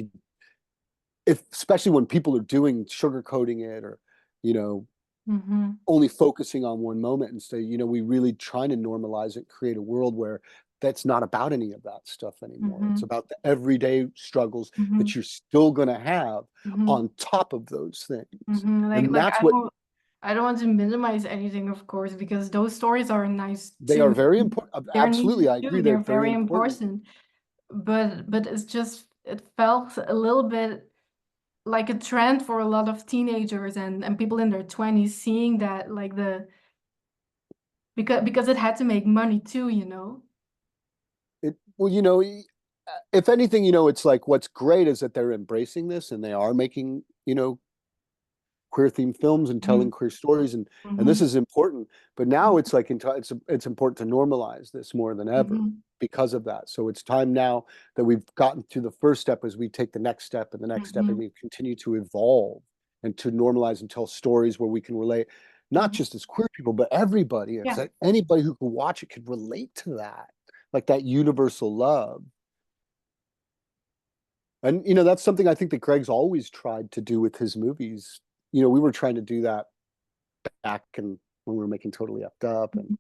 Speaker 2: especially when people are doing sugarcoating it, or, you know,
Speaker 1: Mm-hmm.
Speaker 2: only focusing on one moment, and say, we really trying to normalize it, create a world where that's not about any of that stuff anymore. It's
Speaker 1: Mm-hmm.
Speaker 2: about the everyday struggles that
Speaker 1: Mm-hmm.
Speaker 2: you're still going to have
Speaker 1: Mm-hmm.
Speaker 2: on top of those things.
Speaker 1: Mm-hmm.
Speaker 2: And
Speaker 1: Like
Speaker 2: that's what
Speaker 1: I don't want to minimize anything, of course, because those stories are nice
Speaker 2: they are
Speaker 1: too.
Speaker 2: very important.
Speaker 1: They're
Speaker 2: Absolutely.
Speaker 1: neat
Speaker 2: I agree.
Speaker 1: too.
Speaker 2: They're
Speaker 1: They're
Speaker 2: very
Speaker 1: very
Speaker 2: important.
Speaker 1: important. But it felt a little bit like a trend for a lot of teenagers and people in their 20s seeing that like the because it had to make money too, you know.
Speaker 2: Well, if anything, it's like what's great is that they're embracing this and they are making, queer themed films and
Speaker 1: Mm-hmm.
Speaker 2: telling queer stories, and this
Speaker 1: Mm-hmm.
Speaker 2: is important. But now it's like it's important to normalize this more than ever
Speaker 1: Mm-hmm.
Speaker 2: because of that. So it's time now that we've gotten to the first step, as we take the next step and the next step, and
Speaker 1: Mm-hmm.
Speaker 2: we continue to evolve and to normalize and tell stories where we can relate, not
Speaker 1: Mm-hmm.
Speaker 2: just as queer people, but everybody. It's
Speaker 1: Yeah.
Speaker 2: like anybody who can watch it could relate to that, like that universal love. And that's something I think that Gregg's always tried to do with his movies. We were trying to do that back and when we were making Totally Effed Up, and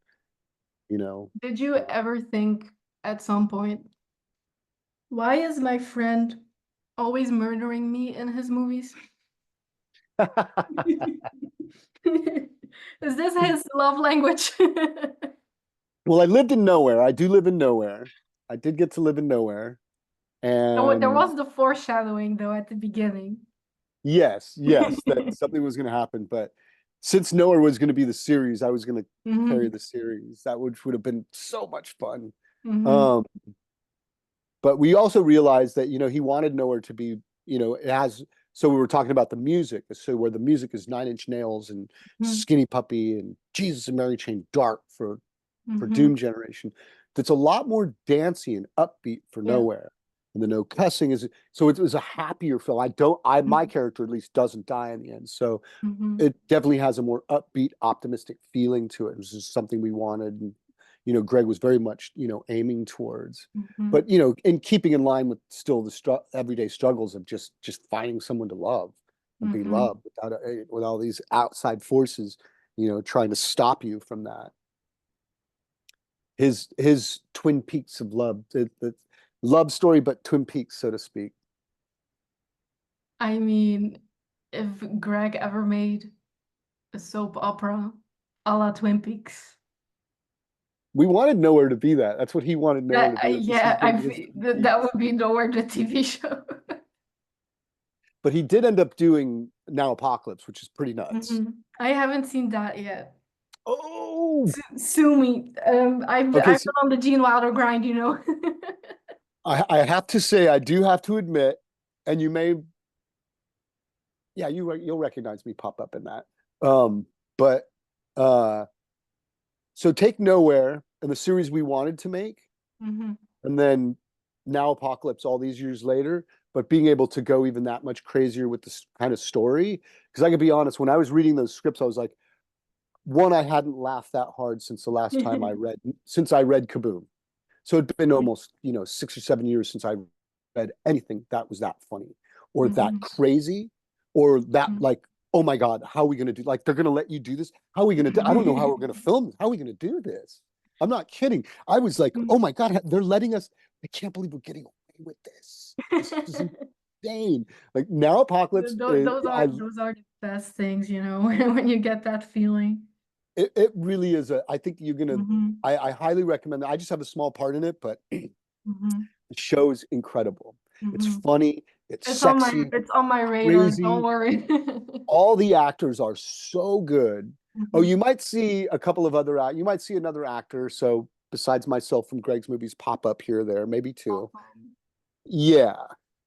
Speaker 2: you know
Speaker 1: Did you ever think at some point, why is my friend always murdering me in his movies? Is this his love language?
Speaker 2: well, I lived in nowhere. I do live in nowhere. I did get to live in nowhere.
Speaker 1: There
Speaker 2: And
Speaker 1: was the foreshadowing though at the beginning.
Speaker 2: yes, that something was going to happen. But since nowhere was going to be the series, I was going to carry
Speaker 1: Hmm.
Speaker 2: the series. That would have been so much fun.
Speaker 1: Hmm.
Speaker 2: um but we also realized that he wanted nowhere to be, it has. So we were talking about the music, so where the music is Nine Inch Nails and
Speaker 1: Hmm.
Speaker 2: Skinny Puppy and Jesus and Mary Chain Dark for
Speaker 1: Hmm.
Speaker 2: Doom Generation. That's a lot more dancey and upbeat for
Speaker 1: Yeah.
Speaker 2: Nowhere. And the no cussing is, so it was a happier film. My character at least doesn't die in the end. So
Speaker 1: Hmm.
Speaker 2: it definitely has a more upbeat, optimistic feeling to it. It was just something we wanted. And, Gregg was very much, aiming towards.
Speaker 1: Hmm.
Speaker 2: But, in keeping in line with still the everyday struggles of just finding someone to love and be
Speaker 1: Hmm.
Speaker 2: loved with all these outside forces, trying to stop you from that. His Twin Peaks of love, the love story, but Twin Peaks, so to speak.
Speaker 1: I mean, if Gregg ever made a soap opera a la Twin Peaks.
Speaker 2: We wanted Nowhere to be that. That's what he wanted Nowhere
Speaker 1: That
Speaker 2: to be. This was
Speaker 1: yeah,
Speaker 2: going to be his Twin
Speaker 1: that
Speaker 2: Peaks.
Speaker 1: would be nowhere the TV show.
Speaker 2: But he did end up doing Now Apocalypse, which is pretty nuts.
Speaker 1: I haven't seen that yet.
Speaker 2: Oh,
Speaker 1: Sue me.
Speaker 2: okay.
Speaker 1: I've
Speaker 2: So
Speaker 1: been on the Gene Wilder grind, you know.
Speaker 2: I have to say, I do have to admit, and you may, yeah, you'll recognize me pop up in that. But uh, so take Nowhere and the series we wanted to make,
Speaker 1: hmm
Speaker 2: and then Now Apocalypse all these years later, but being able to go even that much crazier with this kind of story. Because I could be honest, when I was reading those scripts, I was like, one, I hadn't laughed that hard since the last time since I read Kaboom. So it'd been almost, 6 or 7 years since I read anything that was that funny or that
Speaker 1: hmm
Speaker 2: crazy or that like, oh my God, how are we going to do? Like, they're going to let you do this? How are we going to do? I don't know how we're going to film this. How are we going to do this? I'm not kidding. I was like, oh my God, they're letting us. I can't believe we're getting away with this. This is insane. Like now, Apocalypse is,
Speaker 1: Those are the best things, you know, when you get that feeling.
Speaker 2: it really is I think you're gonna.
Speaker 1: hmm
Speaker 2: I highly recommend that. I just have a small part in it, but the
Speaker 1: hmm
Speaker 2: show is incredible. It's
Speaker 1: hmm
Speaker 2: funny. It's sexy,
Speaker 1: It's on my radar. Don't
Speaker 2: crazy.
Speaker 1: worry.
Speaker 2: All the actors are so good. Oh,
Speaker 1: hmm
Speaker 2: you might see a couple of other you might see another actor. So besides myself from Gregg's movies pop up here or there, maybe two. Yeah.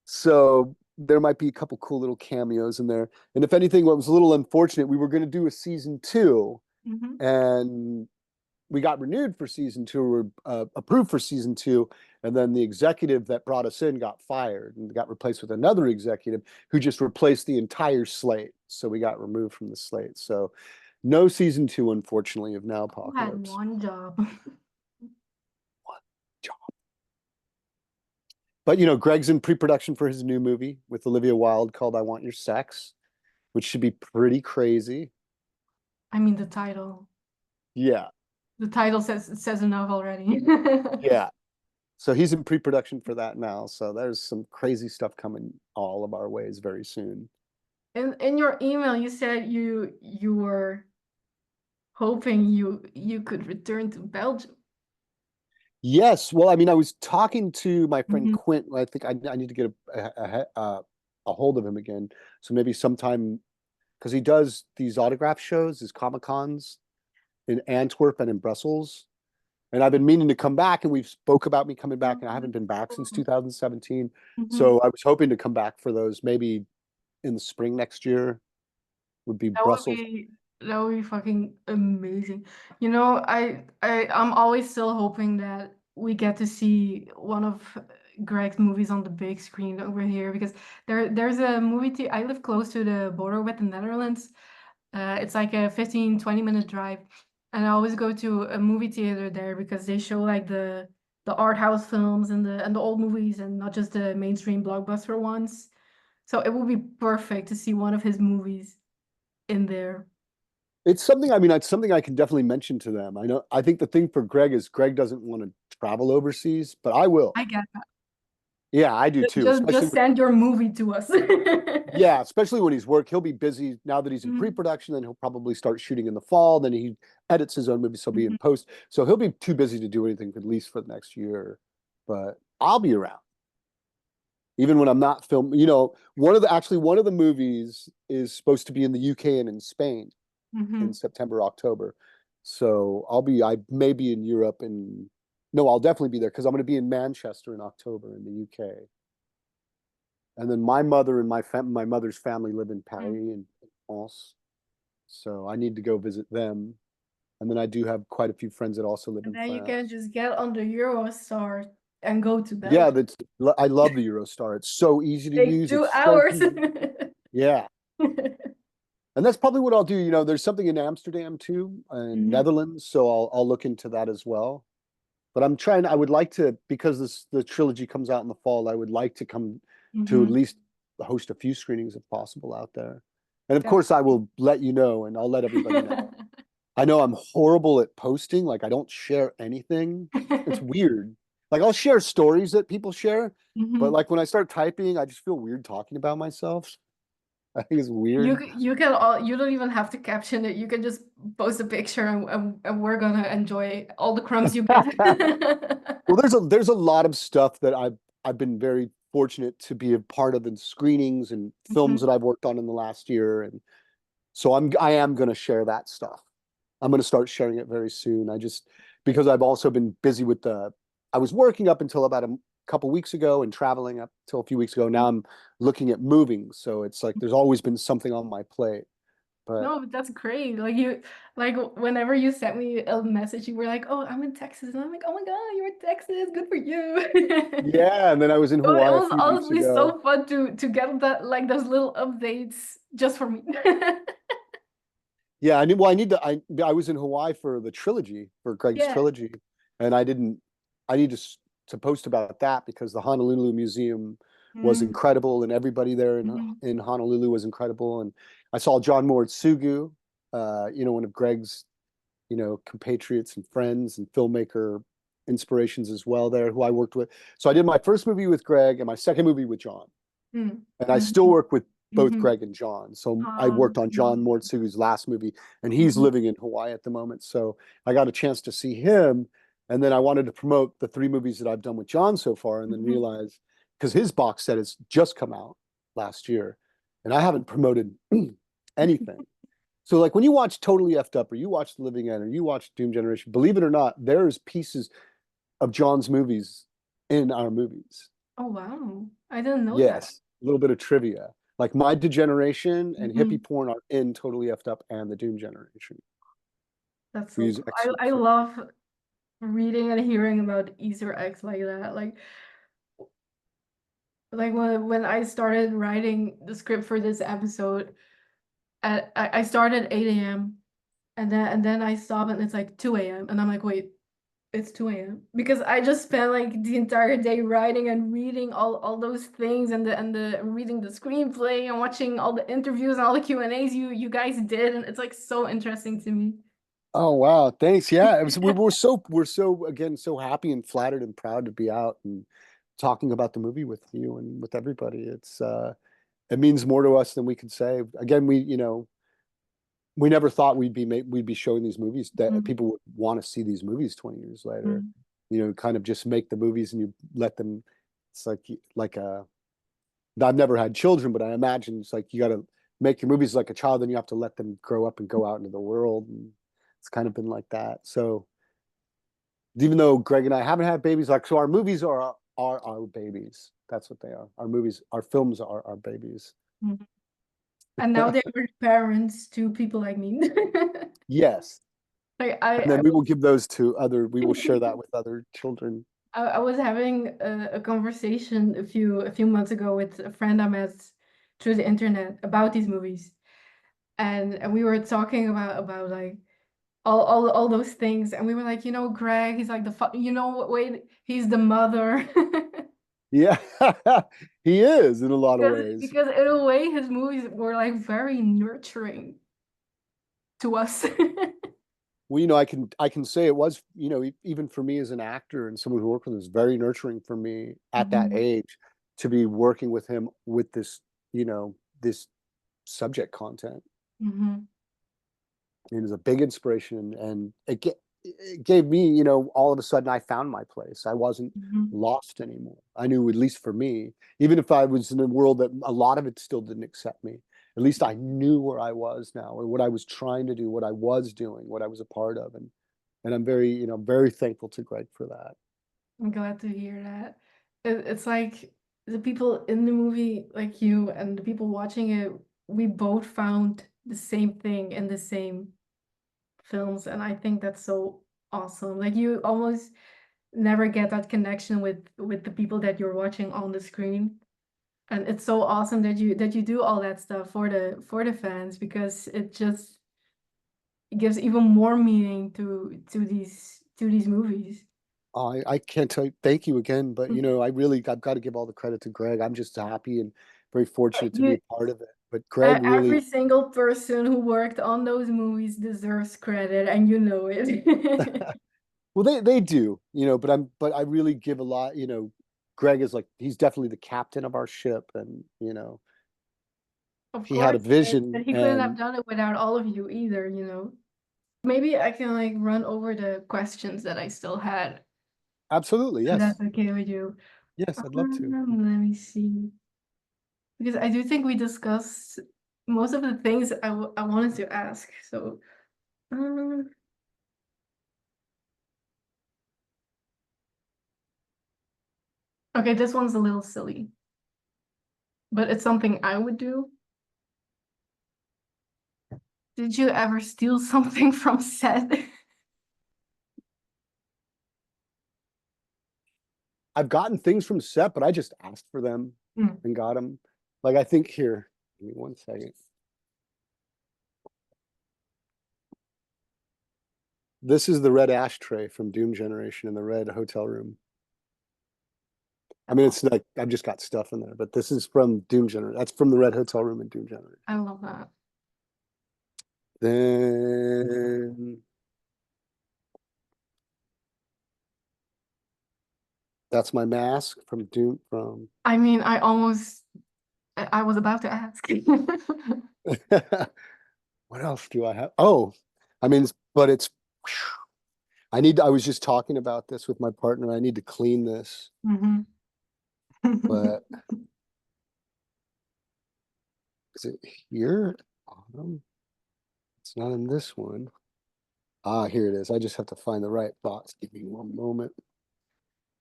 Speaker 2: So there might be a couple cool little cameos in there. And if anything, what was a little unfortunate, we were going to do a season two,
Speaker 1: hmm
Speaker 2: and we got renewed for season two, or approved for season two, and then the executive that brought us in got fired and got replaced with another executive who just replaced the entire slate. So we got removed from the slate. So no season two, unfortunately, of Now
Speaker 1: Who had
Speaker 2: Apocalypse.
Speaker 1: one job?
Speaker 2: What job? But Gregg's in pre-production for his new movie with Olivia Wilde called "I Want Your Sex," which should be pretty crazy.
Speaker 1: I mean, the title.
Speaker 2: Yeah,
Speaker 1: The title says enough already.
Speaker 2: yeah. So he's in pre-production for that now. So there's some crazy stuff coming all of our ways very soon.
Speaker 1: In your email, you said you were hoping you could return to Belgium.
Speaker 2: Yes. Well, I mean, I was talking to my friend
Speaker 1: hmm
Speaker 2: Quint. I think I need to get a hold of him again. So maybe sometime, because he does these autograph shows, these Comic Cons in Antwerp and in Brussels. And I've been meaning to come back, and we've spoke about me coming back, and I haven't been back since 2017.
Speaker 1: hmm
Speaker 2: So I was hoping to come back for those maybe in the spring next year would be Brussels.
Speaker 1: That would be fucking amazing. You know, I'm always still hoping that we get to see one of Greg's movies on the big screen over here because there's a I live close to the border with the Netherlands. It's like a 15-20 minute drive. And I always go to a movie theater there because they show like the art house films and the old movies and not just the mainstream blockbuster ones. So it would be perfect to see one of his movies in there.
Speaker 2: It's something, I mean, it's something I can definitely mention to them. I think the thing for Gregg is Gregg doesn't want to travel overseas, but I will.
Speaker 1: I get that.
Speaker 2: Yeah, I do too, especially
Speaker 1: Just send your movie to us.
Speaker 2: yeah, especially when he's work. He'll be busy now that he's in
Speaker 1: Mhm,
Speaker 2: pre-production, then he'll probably start shooting in the fall. Then he edits his own movies, so he'll be in
Speaker 1: mhm.
Speaker 2: post. So he'll be too busy to do anything for at least for the next year. But I'll be around. Even when I'm not filming. One of the movies is supposed to be in the UK and in Spain in
Speaker 1: Mhm.
Speaker 2: September, October. So I may be in Europe and no, I'll definitely be there because I'm going to be in Manchester in October in the UK. And then my mother and my mother's family live in Paris
Speaker 1: Mhm.
Speaker 2: and France. So I need to go visit them. And then I do have quite a few friends that also live
Speaker 1: And
Speaker 2: in
Speaker 1: then you can
Speaker 2: France.
Speaker 1: just get on the Eurostar and go to
Speaker 2: Yeah,
Speaker 1: Belgium.
Speaker 2: I love the Eurostar. It's so easy to
Speaker 1: Take
Speaker 2: use.
Speaker 1: two
Speaker 2: It's so
Speaker 1: hours.
Speaker 2: convenient. Yeah. And that's probably what I'll do. There's something in Amsterdam too, in
Speaker 1: Mhm,
Speaker 2: Netherlands. So I'll look into that as well. But I would like to, because the trilogy comes out in the fall, I would like to come to at
Speaker 1: mhm.
Speaker 2: least host a few screenings if possible out there. And of
Speaker 1: That
Speaker 2: course, I will let you know and I'll let everybody know. I know I'm horrible at posting. Like I don't share anything. It's weird. Like I'll share stories that people share, but
Speaker 1: Mhm.
Speaker 2: like when I start typing, I just feel weird talking about myself. I think it's weird.
Speaker 1: You don't even have to caption it. You can just post a picture and we're gonna enjoy all the crumbs you get.
Speaker 2: Well, there's a lot of stuff that I've been very fortunate to be a part of in screenings and films
Speaker 1: Mhm.
Speaker 2: that I've worked on in the last year, and so I am going to share that stuff. I'm going to start sharing it very soon. I just because I've also been busy with the I was working up until about a couple weeks ago and traveling up till a few weeks ago. Now I'm looking at moving, so it's like there's always been something on my plate. But
Speaker 1: No, but that's great. Like whenever you sent me a message, you were like, "Oh, I'm in Texas," and I'm like, "Oh my God, you're in Texas. Good for you."
Speaker 2: yeah, and then I was in
Speaker 1: So it
Speaker 2: Hawaii a
Speaker 1: was
Speaker 2: few weeks
Speaker 1: honestly
Speaker 2: ago.
Speaker 1: so fun to get that like those little updates just for me.
Speaker 2: Yeah, I need. Well, I need to. I was in Hawaii for the trilogy for Gregg's
Speaker 1: Yeah.
Speaker 2: trilogy, and I didn't. I need to post about that because the Honolulu Museum was
Speaker 1: Mm-hmm.
Speaker 2: incredible, and everybody there in Honolulu was incredible. And I saw John Mortsugu, one of Gregg's compatriots and friends and filmmaker inspirations as well there, who I worked with. So I did my first movie with Gregg and my second movie with John, and I still
Speaker 1: Mm-hmm.
Speaker 2: work with both
Speaker 1: Mm-hmm.
Speaker 2: Gregg and John. So I
Speaker 1: Oh,
Speaker 2: worked
Speaker 1: that's
Speaker 2: on John
Speaker 1: nice.
Speaker 2: Mortsugu's last movie, and he's
Speaker 1: Mm-hmm.
Speaker 2: living in Hawaii at the moment. So I got a chance to see him, and then I wanted to promote the three movies that I've done with John so far, and then
Speaker 1: Mm-hmm.
Speaker 2: realized because his box set has just come out last year, and I haven't promoted anything. So like when you watch Totally Effed Up or you watch The Living End or you watch Doom Generation, believe it or not, there's pieces of John's movies in our movies.
Speaker 1: Oh wow. I didn't know that.
Speaker 2: Yes, a little bit of trivia. Like My Degeneration and
Speaker 1: Mm-hmm.
Speaker 2: Hippie Porn are in Totally Effed Up and the Doom Generation.
Speaker 1: That's
Speaker 2: We
Speaker 1: so
Speaker 2: use
Speaker 1: cool.
Speaker 2: excerpts
Speaker 1: I
Speaker 2: from.
Speaker 1: love reading and hearing about Easter eggs like that. Like when I started writing the script for this episode, I started at 8 a.m. and then I stop and it's like 2 a.m. and I'm like, wait, it's 2 a.m. Because I just spent like the entire day writing and reading all those things and the reading the screenplay and watching all the interviews and all the Q&As you guys did, and it's like so interesting to me.
Speaker 2: Oh wow, thanks. Yeah, we're so again so happy and flattered and proud to be out and talking about the movie with you and with everybody. It means more to us than we could say. Again, we never thought we'd be showing these movies that
Speaker 1: Mhm.
Speaker 2: people would want to see these movies 20 years later.
Speaker 1: Mhm.
Speaker 2: Kind of just make the movies and you let them. It's like a. I've never had children, but I imagine it's like you got to make your movies like a child, then you have to let them grow up and go out into the world. And it's kind of been like that. So even though Gregg and I haven't had babies, like so our movies are our babies. That's what they are. Our movies, our films are our babies.
Speaker 1: Mhm. And now they are parents to people like me.
Speaker 2: Yes.
Speaker 1: Like
Speaker 2: And then we will give those to other, we will share that with other children.
Speaker 1: I was having a conversation a few months ago with a friend I met through the internet about these movies, and we were talking about like all those things, and we were like, Gregg, he's like wait, he's the mother.
Speaker 2: Yeah, he is in a lot of
Speaker 1: because
Speaker 2: ways.
Speaker 1: because in a way his movies were like very nurturing to us.
Speaker 2: Well, I can say it was, even for me as an actor and someone who worked with him, it was very nurturing for me at that
Speaker 1: Mhm.
Speaker 2: age to be working with him with this subject content.
Speaker 1: Mhm.
Speaker 2: It was a big inspiration, and it gave me, all of a sudden I found my place. I wasn't
Speaker 1: Mhm.
Speaker 2: lost anymore. I knew, at least for me, even if I was in a world that a lot of it still didn't accept me, at least I knew where I was now, or what I was trying to do, what I was doing, what I was a part of, and I'm very, very thankful to Gregg for that.
Speaker 1: I'm glad to hear that. It's like the people in the movie, like you, and the people watching it, we both found the same thing in the same films, and I think that's so awesome. Like you almost never get that connection with the people that you're watching on the screen. And it's so awesome that you do all that stuff for the fans because it just gives even more meaning to these movies.
Speaker 2: I can't tell you, thank you again, but I've got to give all the credit to Gregg. I'm just happy and very fortunate to be
Speaker 1: You
Speaker 2: a part of it. But Gregg
Speaker 1: every
Speaker 2: really,
Speaker 1: single person who worked on those movies deserves credit, and you know it.
Speaker 2: well, they do, but I really give a lot, Gregg is like he's definitely the captain of our ship, and
Speaker 1: Of
Speaker 2: He had a
Speaker 1: course, and
Speaker 2: vision,
Speaker 1: he couldn't have
Speaker 2: and
Speaker 1: done it without all of you either, you know. Maybe I can like run over the questions that I still had,
Speaker 2: absolutely,
Speaker 1: if that's
Speaker 2: yes.
Speaker 1: okay with you.
Speaker 2: Yes, I'd love to.
Speaker 1: Let me see. Because I do think we discussed most of the things I wanted to ask. So, um, okay, this one's a little silly, but it's something I would do. Did you ever steal something from set?
Speaker 2: I've gotten things from set, but I just asked for them
Speaker 1: Hmm.
Speaker 2: and got them. Like I think here, give me one second. This is the red ashtray from Doom Generation in the red hotel room. I mean, it's like I've just got stuff in there, but this is from Doom Generation. That's from the red hotel room in Doom Generation.
Speaker 1: I love that.
Speaker 2: Then that's my mask from Doom from
Speaker 1: I mean, I was about to ask.
Speaker 2: what else do I have? Oh, I mean, but it's I was just talking about this with my partner. I need to clean this,
Speaker 1: Mhm.
Speaker 2: but is it here? It's not in this one. Ah, here it is. I just have to find the right box. Give me one moment.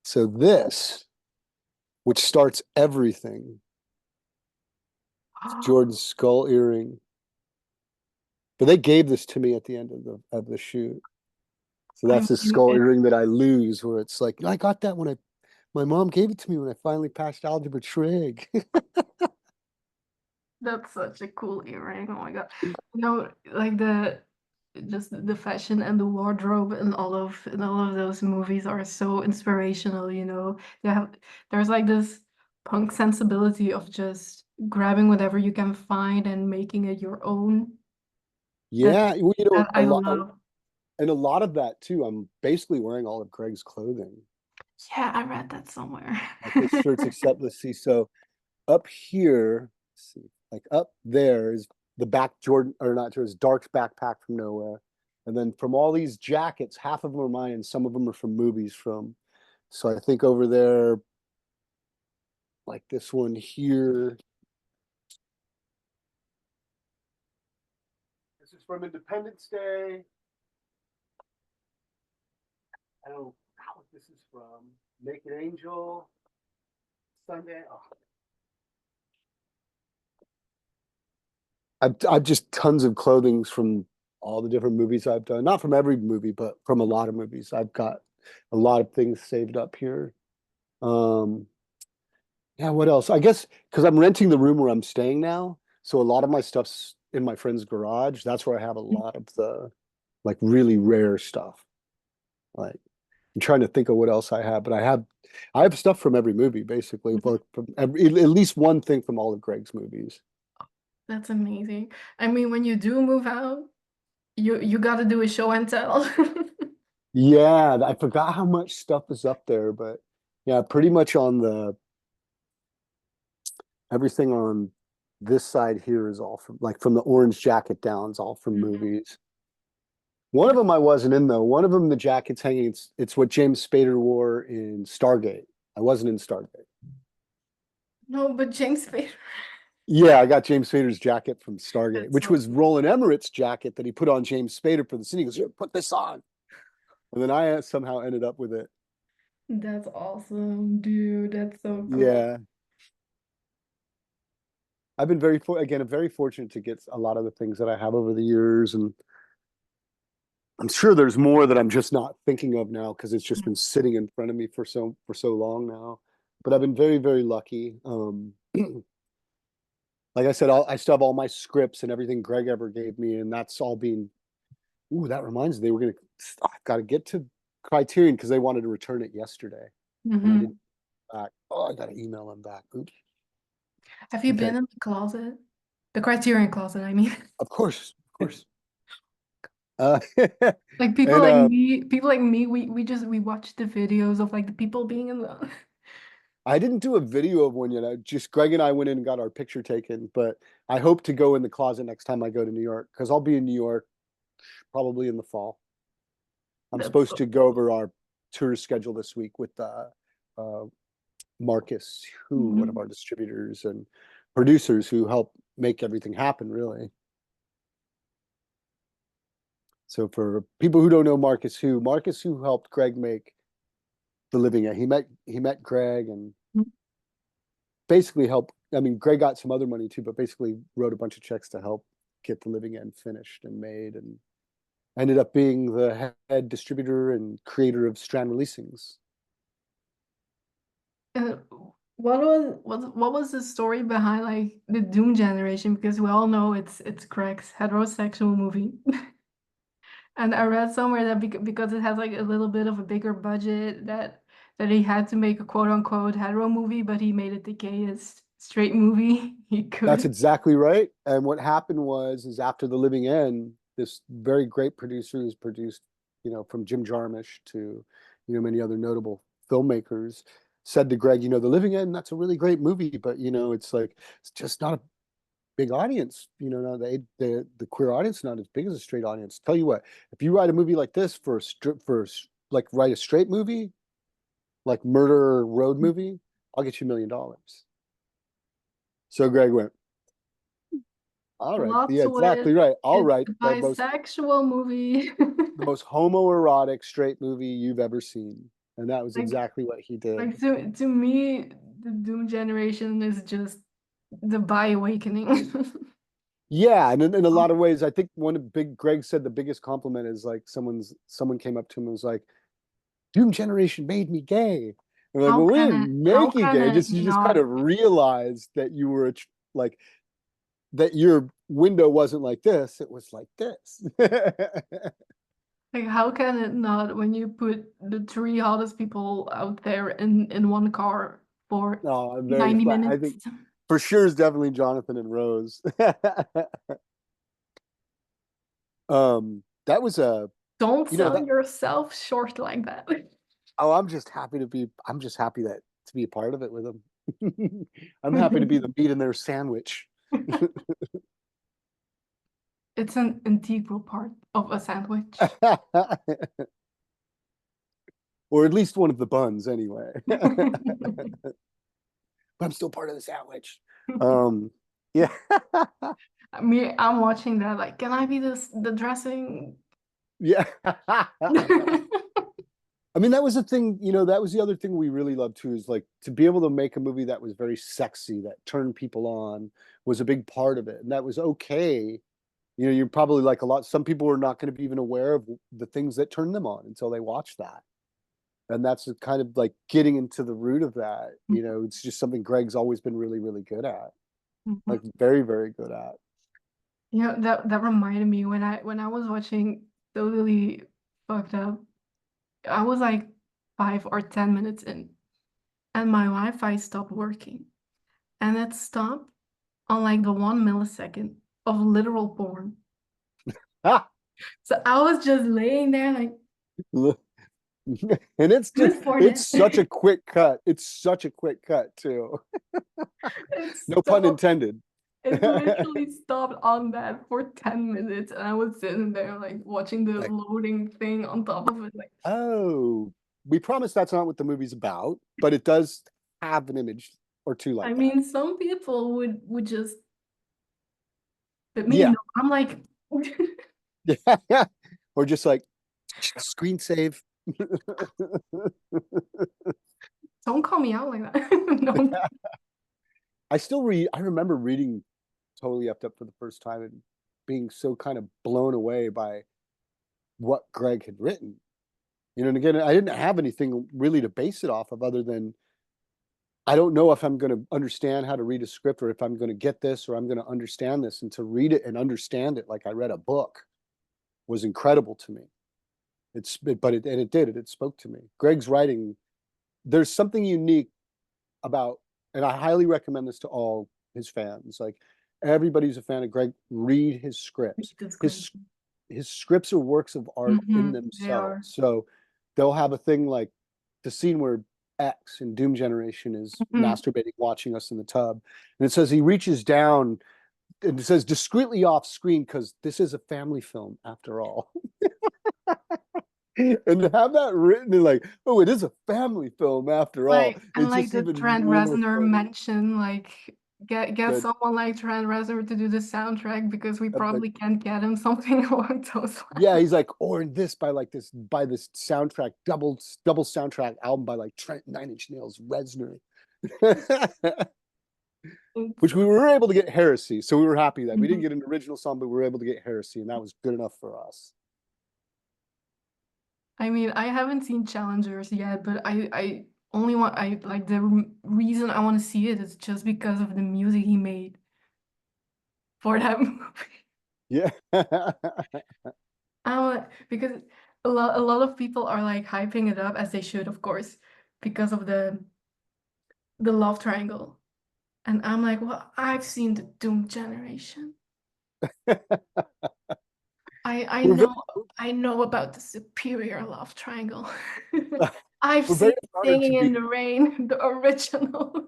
Speaker 2: So this, which starts everything, Jordan's skull earring. But they gave this to me at the end of the shoot. So
Speaker 1: I
Speaker 2: that's the
Speaker 1: mean,
Speaker 2: skull earring that I lose, where it's like I got that when I my mom gave it to me when I finally passed algebra trig.
Speaker 1: that's such a cool earring. Oh my God. You know, like the just the fashion and the wardrobe and all of those movies are so inspirational, you know. They have there's like this punk sensibility of just grabbing whatever you can find and making it your own. That
Speaker 2: Yeah, well,
Speaker 1: that
Speaker 2: a
Speaker 1: I
Speaker 2: lot
Speaker 1: love.
Speaker 2: and a lot of that too. I'm basically wearing all of Gregg's clothing,
Speaker 1: Yeah, I read that somewhere.
Speaker 2: like his shirts, except let's see. So up here, let's see, like up there is the back Jordan or not Jordan's Dark's backpack from nowhere. And then from all these jackets, half of them are mine and some of them are from movies from. So I think over there, like this one here. This is from Independence Day. I don't know what this is from. Naked Angel. Sunday. Oh. I've just tons of clothing from all the different movies I've done. Not from every movie, but from a lot of movies. I've got a lot of things saved up here. Um, yeah, what else? I guess because I'm renting the room where I'm staying now, so a lot of my stuff's in my friend's garage. That's where I have a lot of the like really rare stuff. Like I'm trying to think of what else I have, but I have stuff from every movie basically, but from every, at least one thing from all of Greg's movies.
Speaker 1: That's amazing. I mean, when you do move out, you got to do a show and tell.
Speaker 2: Yeah, I forgot how much stuff is up there, but yeah, pretty much on the everything on this side here is all from like from the orange jacket down is all from
Speaker 1: Mhm.
Speaker 2: movies. One of them I wasn't in though. One of them the jacket's hanging. It's what James Spader wore in Stargate. I wasn't in Stargate.
Speaker 1: No, but James Spader.
Speaker 2: Yeah, I got James Spader's jacket from Stargate,
Speaker 1: That's
Speaker 2: which
Speaker 1: so
Speaker 2: was
Speaker 1: cool.
Speaker 2: Roland Emmerich's jacket that he put on James Spader for the scene. He goes, "Here, put this on," and then I somehow ended up with it.
Speaker 1: That's awesome, dude. That's so cool.
Speaker 2: Yeah, I've been again very fortunate to get a lot of the things that I have over the years, and I'm sure there's more that I'm just not thinking of now because it's just been sitting in front of me for so long now. But I've been very lucky. Like I said, I still have all my scripts and everything Greg ever gave me, and that's all being. Ooh, that reminds me, they were gonna. I've got to get to Criterion because they wanted to return it yesterday, and I didn't
Speaker 1: Hmm.
Speaker 2: back. Oh, I got to email them back. Oops.
Speaker 1: Have you
Speaker 2: Okay,
Speaker 1: been in the closet? The Criterion closet, I mean.
Speaker 2: of course, of course.
Speaker 1: Like
Speaker 2: And
Speaker 1: people like me, we watch the videos of like the people being in the
Speaker 2: I didn't do a video of one yet. Just Greg and I went in and got our picture taken, but I hope to go in the closet next time I go to New York because I'll be in New York probably in the fall. I'm
Speaker 1: That's
Speaker 2: supposed
Speaker 1: so
Speaker 2: to go over our tour schedule this week with uh, Marcus, who one of
Speaker 1: Mhm.
Speaker 2: our distributors and producers who help make everything happen, really. So for people who don't know Marcus who helped Greg make The Living End. He met Greg and basically helped. I mean, Greg got some other money too, but basically wrote a bunch of checks to help get The Living End finished and made, and ended up being the head distributor and creator of Strand Releasings.
Speaker 1: Uh, what was the story behind like the Doom generation? Because we all know it's Craig's heterosexual movie. And I read somewhere that because it has like a little bit of a bigger budget that he had to make a quote unquote hetero movie, but he made it the gayest straight movie he
Speaker 2: That's
Speaker 1: could.
Speaker 2: exactly right. And what happened is after The Living End, this very great producer who's produced, from Jim Jarmusch to, many other notable filmmakers, said to Greg, The Living End, that's a really great movie, but it's like it's just not a big audience. No, the queer audience is not as big as a straight audience. Tell you what, if you write a movie like this like write a straight movie, like Murder Road movie, I'll get you $1 million. So Greg went, all right.
Speaker 1: Plot
Speaker 2: Yeah,
Speaker 1: twist,
Speaker 2: exactly right. All
Speaker 1: it's
Speaker 2: right.
Speaker 1: a
Speaker 2: The most
Speaker 1: bisexual movie.
Speaker 2: the most homoerotic straight movie you've ever seen. And that was
Speaker 1: Like
Speaker 2: exactly what he did.
Speaker 1: like to me, the Doom generation is just the bi awakening.
Speaker 2: Yeah, and in a lot of ways, I think one of big Greg said the biggest compliment is like someone came up to him and was like, Doom Generation made me gay. And like, well, we didn't
Speaker 1: How
Speaker 2: make you
Speaker 1: can
Speaker 2: gay.
Speaker 1: it
Speaker 2: Just you just kind
Speaker 1: not?
Speaker 2: of realized that you were like that your window wasn't like this, it was like this.
Speaker 1: Like, how can it not when you put the three hottest people out there in one car for
Speaker 2: No, very
Speaker 1: 90
Speaker 2: flat. I
Speaker 1: minutes?
Speaker 2: think for sure is definitely Jonathan and Rose. That was a
Speaker 1: Don't sell
Speaker 2: that
Speaker 1: yourself short like that.
Speaker 2: oh, I'm just happy that to be a part of it with them. I'm happy to be the meat in their sandwich.
Speaker 1: It's an integral part of a sandwich.
Speaker 2: Or at least one of the buns anyway. But I'm still part of the sandwich. Yeah.
Speaker 1: I'm watching that like, can I be the dressing?
Speaker 2: Yeah. I mean, that was the thing, that was the other thing we really loved too, is like to be able to make a movie that was very sexy, that turned people on, was a big part of it. And that was okay. You're probably like some people are not going to be even aware of the things that turn them on until they watch that. And that's kind of like getting into the root of that. It's just something Greg's always been really, really good at, like very, very good at.
Speaker 1: That reminded me when I was watching Totally Fucked Up. I was like 5 or 10 minutes in, and my Wi-Fi stopped working, and it stopped on like the 1 millisecond of literal porn.
Speaker 2: Ah,
Speaker 1: So I was just laying there like,
Speaker 2: look. And
Speaker 1: good for
Speaker 2: it's
Speaker 1: them.
Speaker 2: such a quick cut. It's such a quick cut too.
Speaker 1: It's
Speaker 2: No pun
Speaker 1: so
Speaker 2: intended.
Speaker 1: it literally stopped on that for 10 minutes, and I was sitting there like watching the
Speaker 2: Like,
Speaker 1: loading thing on top of it. Like,
Speaker 2: oh, we promise that's not what the movie's about, but it does have an image or two
Speaker 1: I
Speaker 2: like that.
Speaker 1: mean, some people would just, but me,
Speaker 2: Yeah.
Speaker 1: no. I'm like,
Speaker 2: Yeah. Or just like screen save.
Speaker 1: don't call me out like that. No.
Speaker 2: I remember reading Totally Effed Up for the first time and being so kind of blown away by what Greg had written. And again, I didn't have anything really to base it off of other than I don't know if I'm going to understand how to read a script or if I'm going to get this or I'm going to understand this. And to read it and understand it like I read a book was incredible to me. It spoke to me. Greg's writing, there's something unique about, and I highly recommend this to all his fans. Like everybody who's a fan of Greg, read his scripts.
Speaker 1: It's great.
Speaker 2: His scripts are works of art in
Speaker 1: They
Speaker 2: themselves.
Speaker 1: are.
Speaker 2: So they'll have a thing like the scene where X in Doom Generation is
Speaker 1: Mhm.
Speaker 2: masturbating, watching us in the tub. And it says he reaches down and it says discreetly off screen because this is a family film after all. And to have that written in like, oh, it is a family film after all,
Speaker 1: And
Speaker 2: it's
Speaker 1: like
Speaker 2: just
Speaker 1: the
Speaker 2: even
Speaker 1: Trent
Speaker 2: more
Speaker 1: Reznor
Speaker 2: funny
Speaker 1: mention, like get
Speaker 2: that
Speaker 1: someone like Trent Reznor to do the soundtrack because we
Speaker 2: of the
Speaker 1: probably can't get him something along those
Speaker 2: yeah,
Speaker 1: lines.
Speaker 2: he's like, or in this by like this by this soundtrack, double soundtrack album by like Trent Nine Inch Nails Reznor.
Speaker 1: It's,
Speaker 2: Which we were able to get Heresy. So we were happy that we didn't
Speaker 1: mhm.
Speaker 2: get an original song, but we were able to get Heresy, and that was good enough for us.
Speaker 1: I mean, I haven't seen Challengers yet, but I only want I like the reason I want to see it is just because of the music he made for that movie.
Speaker 2: Yeah.
Speaker 1: Because a lot of people are like hyping it up as they should, of course, because of the love triangle. And I'm like, well, I've seen the Doom Generation. I
Speaker 2: we're very
Speaker 1: know I know about the superior love triangle. I've
Speaker 2: we're
Speaker 1: seen
Speaker 2: very honored to
Speaker 1: Singing
Speaker 2: be
Speaker 1: in the Rain, the original.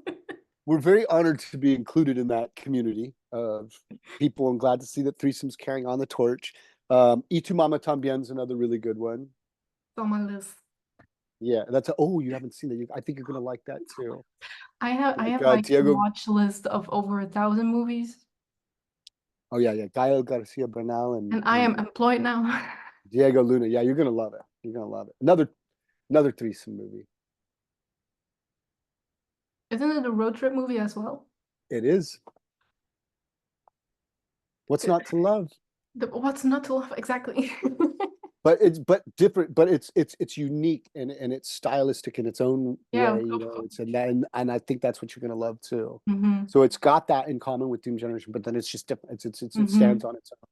Speaker 2: we're very honored to be included in that community of people and glad to see that Threesome's carrying on the torch. Y Tu Mama Tambien's another really good one.
Speaker 1: It's on my list.
Speaker 2: Yeah, that's oh, you haven't seen that. I think you're gonna like that too.
Speaker 1: I
Speaker 2: Like
Speaker 1: have like a
Speaker 2: Diego.
Speaker 1: watch list of over 1,000 movies,
Speaker 2: Oh yeah, yeah. Gael Garcia Bernal
Speaker 1: and I
Speaker 2: and
Speaker 1: am employed now.
Speaker 2: Diego Luna. Yeah, you're gonna love it. You're gonna love it. Another threesome movie.
Speaker 1: Isn't it a road trip movie as well?
Speaker 2: It is. What's not to love?
Speaker 1: What's not to love exactly?
Speaker 2: But it's but different. But it's unique and it's stylistic in its own
Speaker 1: Yeah,
Speaker 2: way. You know, it's and I think that's what you're gonna love too.
Speaker 1: mm-hmm,
Speaker 2: So it's got that in common with Doom Generation, but then it's just different. It
Speaker 1: mm-hmm,
Speaker 2: stands on its own.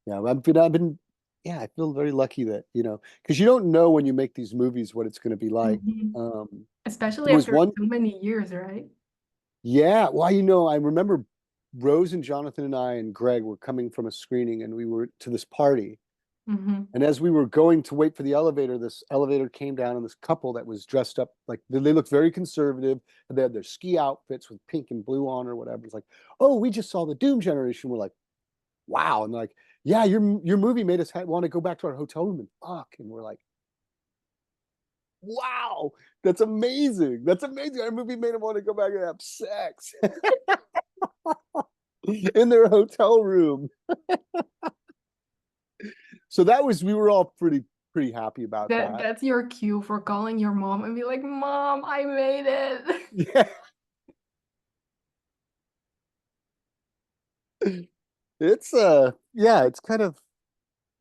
Speaker 2: Yeah, I've been yeah, I feel very lucky that because you don't know when you make these movies what it's going to be like.
Speaker 1: mm-hmm. Especially
Speaker 2: There was
Speaker 1: after
Speaker 2: one,
Speaker 1: so many years, right?
Speaker 2: yeah. Well, I remember Rose and Jonathan and I and Greg were coming from a screening, and we were to this party.
Speaker 1: Mm-hmm.
Speaker 2: And as we were going to wait for the elevator, this elevator came down, and this couple that was dressed up like they looked very conservative, and they had their ski outfits with pink and blue on or whatever. It's like, oh, we just saw the Doom Generation. We're like, wow, and they're like, yeah, your movie made us want to go back to our hotel room and fuck, and we're like, wow, that's amazing. That's amazing. Our movie made them want to go back and have sex in their hotel room. So we were all pretty happy about that.
Speaker 1: That's your cue for calling your mom and be like, Mom, I made it.
Speaker 2: Yeah. It's yeah, it's kind of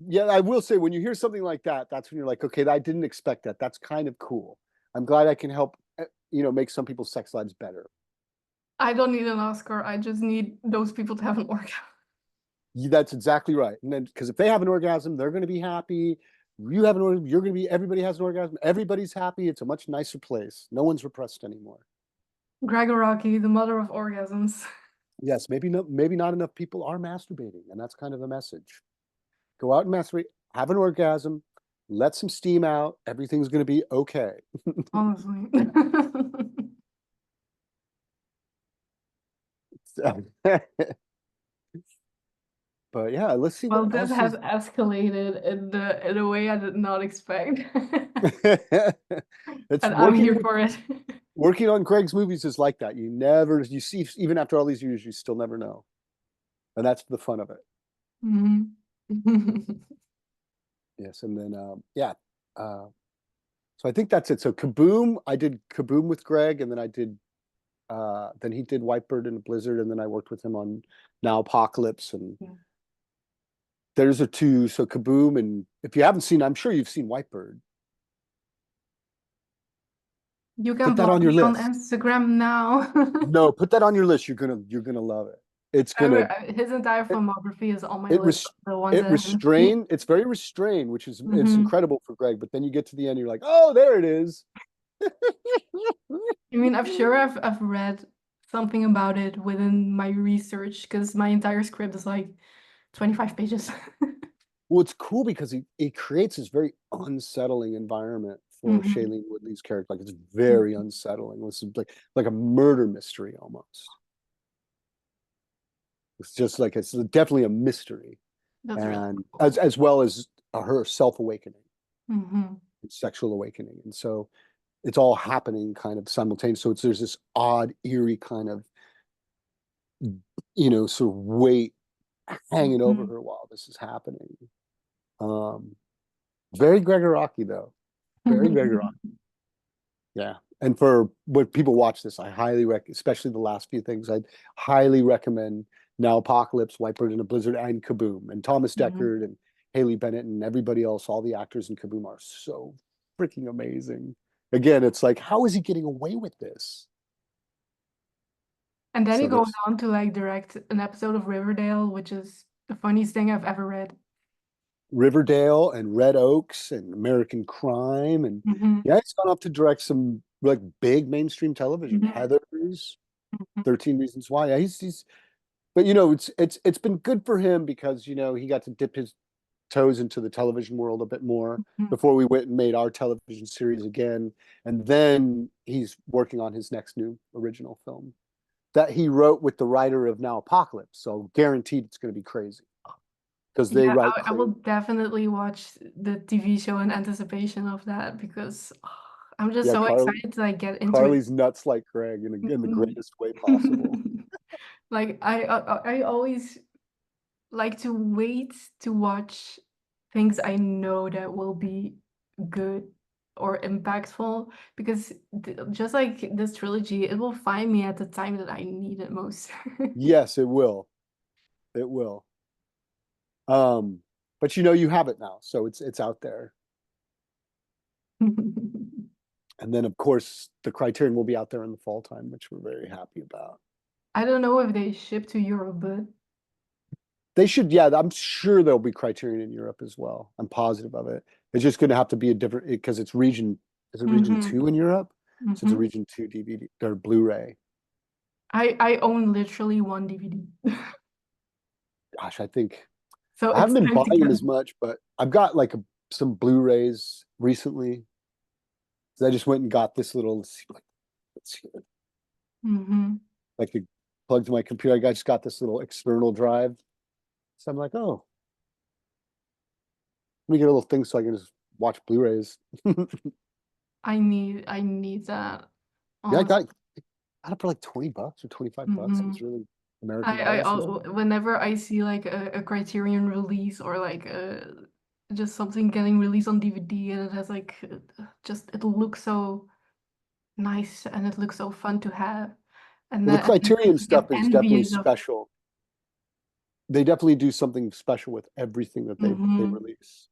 Speaker 2: yeah, I will say when you hear something like that, that's when you're like, okay, I didn't expect that. That's kind of cool. I'm glad I can help make some people's sex lives better.
Speaker 1: I don't need an Oscar. I just need those people to have an orgasm.
Speaker 2: That's exactly right. And then because if they have an orgasm, they're going to be happy. You have an orgasm, you're going to be everybody has an orgasm. Everybody's happy. It's a much nicer place. No one's repressed anymore.
Speaker 1: Gregg Araki, the mother of orgasms.
Speaker 2: Yes, maybe not enough people are masturbating, and that's kind of a message. Go out and masturbate, have an orgasm, let some steam out. Everything's going to be okay.
Speaker 1: Honestly.
Speaker 2: But yeah, let's see
Speaker 1: Well,
Speaker 2: what
Speaker 1: this
Speaker 2: else
Speaker 1: has
Speaker 2: is.
Speaker 1: escalated in a way I did not expect.
Speaker 2: It's
Speaker 1: And I'm here for it.
Speaker 2: working on Greg's movies is like that. You see, even after all these years, you still never know. And that's the fun of it.
Speaker 1: Mhm.
Speaker 2: Yes. And then, yeah. Uh, so I think that's it. So Kaboom, I did Kaboom with Greg, and then then he did Whitebird and Blizzard, and then I worked with him on Now Apocalypse. And
Speaker 1: Yeah.
Speaker 2: there's a two. So Kaboom, and if you haven't seen, I'm sure you've seen Whitebird.
Speaker 1: You can
Speaker 2: Put that on
Speaker 1: block
Speaker 2: your
Speaker 1: me on
Speaker 2: list.
Speaker 1: Instagram now.
Speaker 2: No, put that on your list. You're gonna love it. It's gonna
Speaker 1: His entire
Speaker 2: it,
Speaker 1: filmography is on my
Speaker 2: it
Speaker 1: list
Speaker 2: res
Speaker 1: of the ones
Speaker 2: it
Speaker 1: I haven't seen.
Speaker 2: restrained. It's very restrained, which is it's
Speaker 1: Hmm.
Speaker 2: incredible for Greg. But then you get to the end, you're like, oh, there it is.
Speaker 1: I mean, I'm sure I've read something about it within my research because my entire script is like 25 pages.
Speaker 2: Well, it's cool because it creates this very unsettling environment for
Speaker 1: Hmm.
Speaker 2: Shailene Woodley's character. Like it's very unsettling. It's like a murder mystery almost. It's just like it's definitely a mystery,
Speaker 1: That's really
Speaker 2: and
Speaker 1: cool.
Speaker 2: as well as her self awakening,
Speaker 1: Hmm.
Speaker 2: sexual awakening, and so it's all happening kind of simultaneously. So there's this odd, eerie kind of sort of weight hanging over
Speaker 1: Hmm.
Speaker 2: her while this is happening. Um, Very Gregg Araki though, very Gregg Araki. Yeah. And for when people watch this, I highly recommend, especially the last few things, I'd highly recommend Now Apocalypse, Whitebird in a Blizzard, and Kaboom. And Thomas
Speaker 1: Hmm.
Speaker 2: Deckard and Haley Bennett and everybody else, all the actors in Kaboom are so freaking amazing. Again, it's like, how is he getting away with this?
Speaker 1: And then he
Speaker 2: So
Speaker 1: goes
Speaker 2: there's
Speaker 1: on to like direct an episode of Riverdale, which is the funniest thing I've ever read.
Speaker 2: Riverdale and Red Oaks and American Crime. And
Speaker 1: Hmm.
Speaker 2: yeah, he's gone off to direct some like big mainstream television,
Speaker 1: Hmm.
Speaker 2: Heathers, 13 Reasons Why. Yeah, he's but it's been good for him because he got to dip his toes into the television world a bit more
Speaker 1: Hmm.
Speaker 2: before we went and made our television series again, and then he's working on his next new original film that he wrote with the writer of Now Apocalypse. So guaranteed it's going to be crazy because they
Speaker 1: Yeah,
Speaker 2: write
Speaker 1: I will
Speaker 2: crazy.
Speaker 1: definitely watch the TV show in anticipation of that because I'm just
Speaker 2: Yeah,
Speaker 1: so excited to like get into it.
Speaker 2: Carly's nuts like Greg in the
Speaker 1: Mhm.
Speaker 2: greatest way possible.
Speaker 1: Like I always like to wait to watch things I know that will be good or impactful because just like this trilogy, it will find me at the time that I need it most.
Speaker 2: Yes, it will. It will. Um, but you have it now, so it's out there. And then, of course, the Criterion will be out there in the fall time, which we're very happy about.
Speaker 1: I don't know if they ship to Europe, but
Speaker 2: They should, yeah, I'm sure there'll be Criterion in Europe as well. I'm positive of it. It's just going to have to be a different because it's is it region
Speaker 1: hmm
Speaker 2: two in Europe? So it's a
Speaker 1: hmm
Speaker 2: region two DVD or Blu-ray.
Speaker 1: I own literally one DVD.
Speaker 2: Gosh, I think
Speaker 1: So
Speaker 2: I haven't
Speaker 1: it's
Speaker 2: been
Speaker 1: time to
Speaker 2: buying them
Speaker 1: get
Speaker 2: as much, but I've got like some Blu-rays recently. So I just went and got this little, let's see,
Speaker 1: hmm
Speaker 2: like a plug to my computer. I just got this little external drive. So I'm like, oh, let me get a little thing so I can just watch Blu-rays.
Speaker 1: I need that,
Speaker 2: Yeah, I
Speaker 1: honestly.
Speaker 2: got it for like 20 bucks or 25 bucks. It
Speaker 1: Hmm.
Speaker 2: was really American dollars.
Speaker 1: Whenever I see like a Criterion release or like just something getting released on DVD and it has like just it looks so nice and it looks so fun to have
Speaker 2: Well, the
Speaker 1: and then I
Speaker 2: Criterion
Speaker 1: get
Speaker 2: stuff is definitely
Speaker 1: envious of
Speaker 2: special. They definitely do something special with everything that they
Speaker 1: hmm
Speaker 2: release.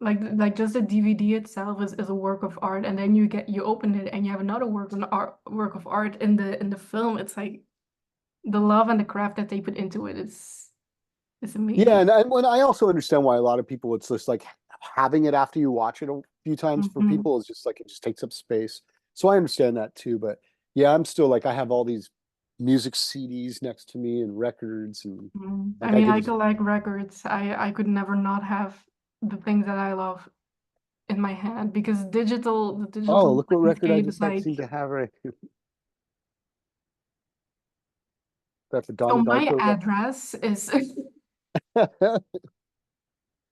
Speaker 1: like just the DVD itself is a work of art and then you open it and you have another work of art in the film. It's like the love and the craft that they put into it is
Speaker 2: Yeah,
Speaker 1: amazing.
Speaker 2: and when I also understand why a lot of people it's just like having it after you watch it a few times for
Speaker 1: Hmm.
Speaker 2: people is just like it just takes up space. So I understand that too, but yeah, I'm still like I have all these music CDs next to me and records and
Speaker 1: I
Speaker 2: like I
Speaker 1: mean,
Speaker 2: could
Speaker 1: I
Speaker 2: just
Speaker 1: collect records. I could never not have the things that I love in my hand because the
Speaker 2: oh,
Speaker 1: digital
Speaker 2: look what record I
Speaker 1: landscape
Speaker 2: just
Speaker 1: is
Speaker 2: seem
Speaker 1: like.
Speaker 2: to have right. That's the
Speaker 1: So
Speaker 2: Donnie
Speaker 1: my
Speaker 2: Darko
Speaker 1: address is
Speaker 2: record.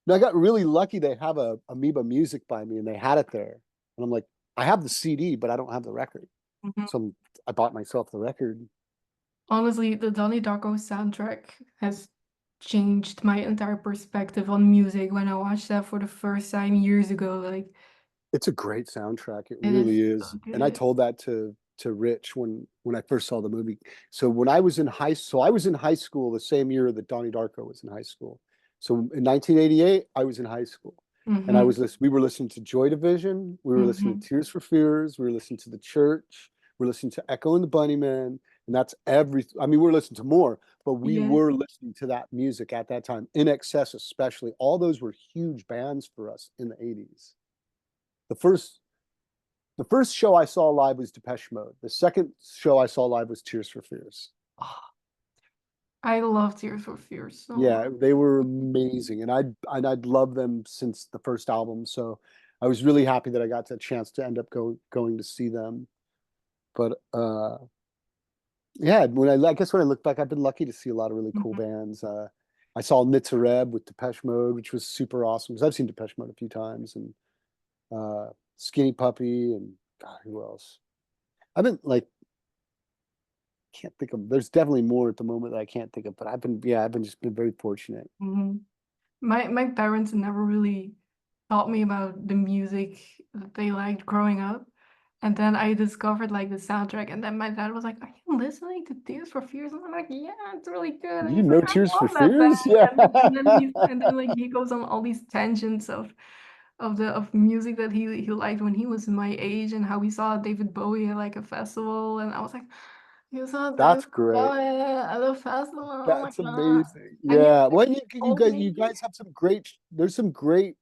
Speaker 2: No, I got really lucky. They have a Amoeba Music by me, and they had it there. And I'm like, I have the CD, but I don't have the record.
Speaker 1: Mhm.
Speaker 2: So I bought myself the record.
Speaker 1: Honestly, the Donnie Darko soundtrack has changed my entire perspective on music when I watched that for the first time years ago. Like
Speaker 2: It's a great soundtrack. It
Speaker 1: it is
Speaker 2: really
Speaker 1: so
Speaker 2: is. And I
Speaker 1: good.
Speaker 2: told that to Rich when I first saw the movie. So when I was in high school the same year that Donnie Darko was in high school. So in 1988, I was in high school. And
Speaker 1: Hmm.
Speaker 2: we were listening to Joy Division, we were listening
Speaker 1: Hmm.
Speaker 2: to Tears for Fears, we were listening to The Church, we were listening to Echo and the Bunnymen, and that's I mean, we were listening to more, but we
Speaker 1: Yeah.
Speaker 2: were listening to that music at that time. In Excess, especially. All those were huge bands for us in the 80s. The first the first show I saw live was Depeche Mode. The second show I saw live was Tears for Fears.
Speaker 1: I love Tears for Fears so much.
Speaker 2: Yeah, they were amazing, and I'd loved them since the first album. So I was really happy that I got the chance to end up going to see them. But yeah, I guess when I look back, I've been lucky to see a lot of really cool
Speaker 1: Mhm.
Speaker 2: bands. I saw Nitzareb with Depeche Mode, which was super awesome because I've seen Depeche Mode a few times, and uh, Skinny Puppy, and God, who else? I've been like can't think of. There's definitely more at the moment that I can't think of, but I've been just been very fortunate.
Speaker 1: Mhm. My parents never really taught me about the music that they liked growing up. And then I discovered like the soundtrack, and then my dad was like, "Are you listening to Tears for Fears?" And I'm like, "Yeah, it's really good." And
Speaker 2: You
Speaker 1: he's like,
Speaker 2: know
Speaker 1: "I
Speaker 2: Tears for
Speaker 1: love that band."
Speaker 2: Fears? Yeah.
Speaker 1: And then like he goes on all these tangents of music that he liked when he was my age, and how we saw David Bowie at like a festival, and I was like, "You saw David
Speaker 2: That's great.
Speaker 1: Bowie at a festival? Oh my
Speaker 2: That's
Speaker 1: God!"
Speaker 2: amazing.
Speaker 1: And he
Speaker 2: Yeah. Well,
Speaker 1: told
Speaker 2: you
Speaker 1: me.
Speaker 2: guys have some great, there's some great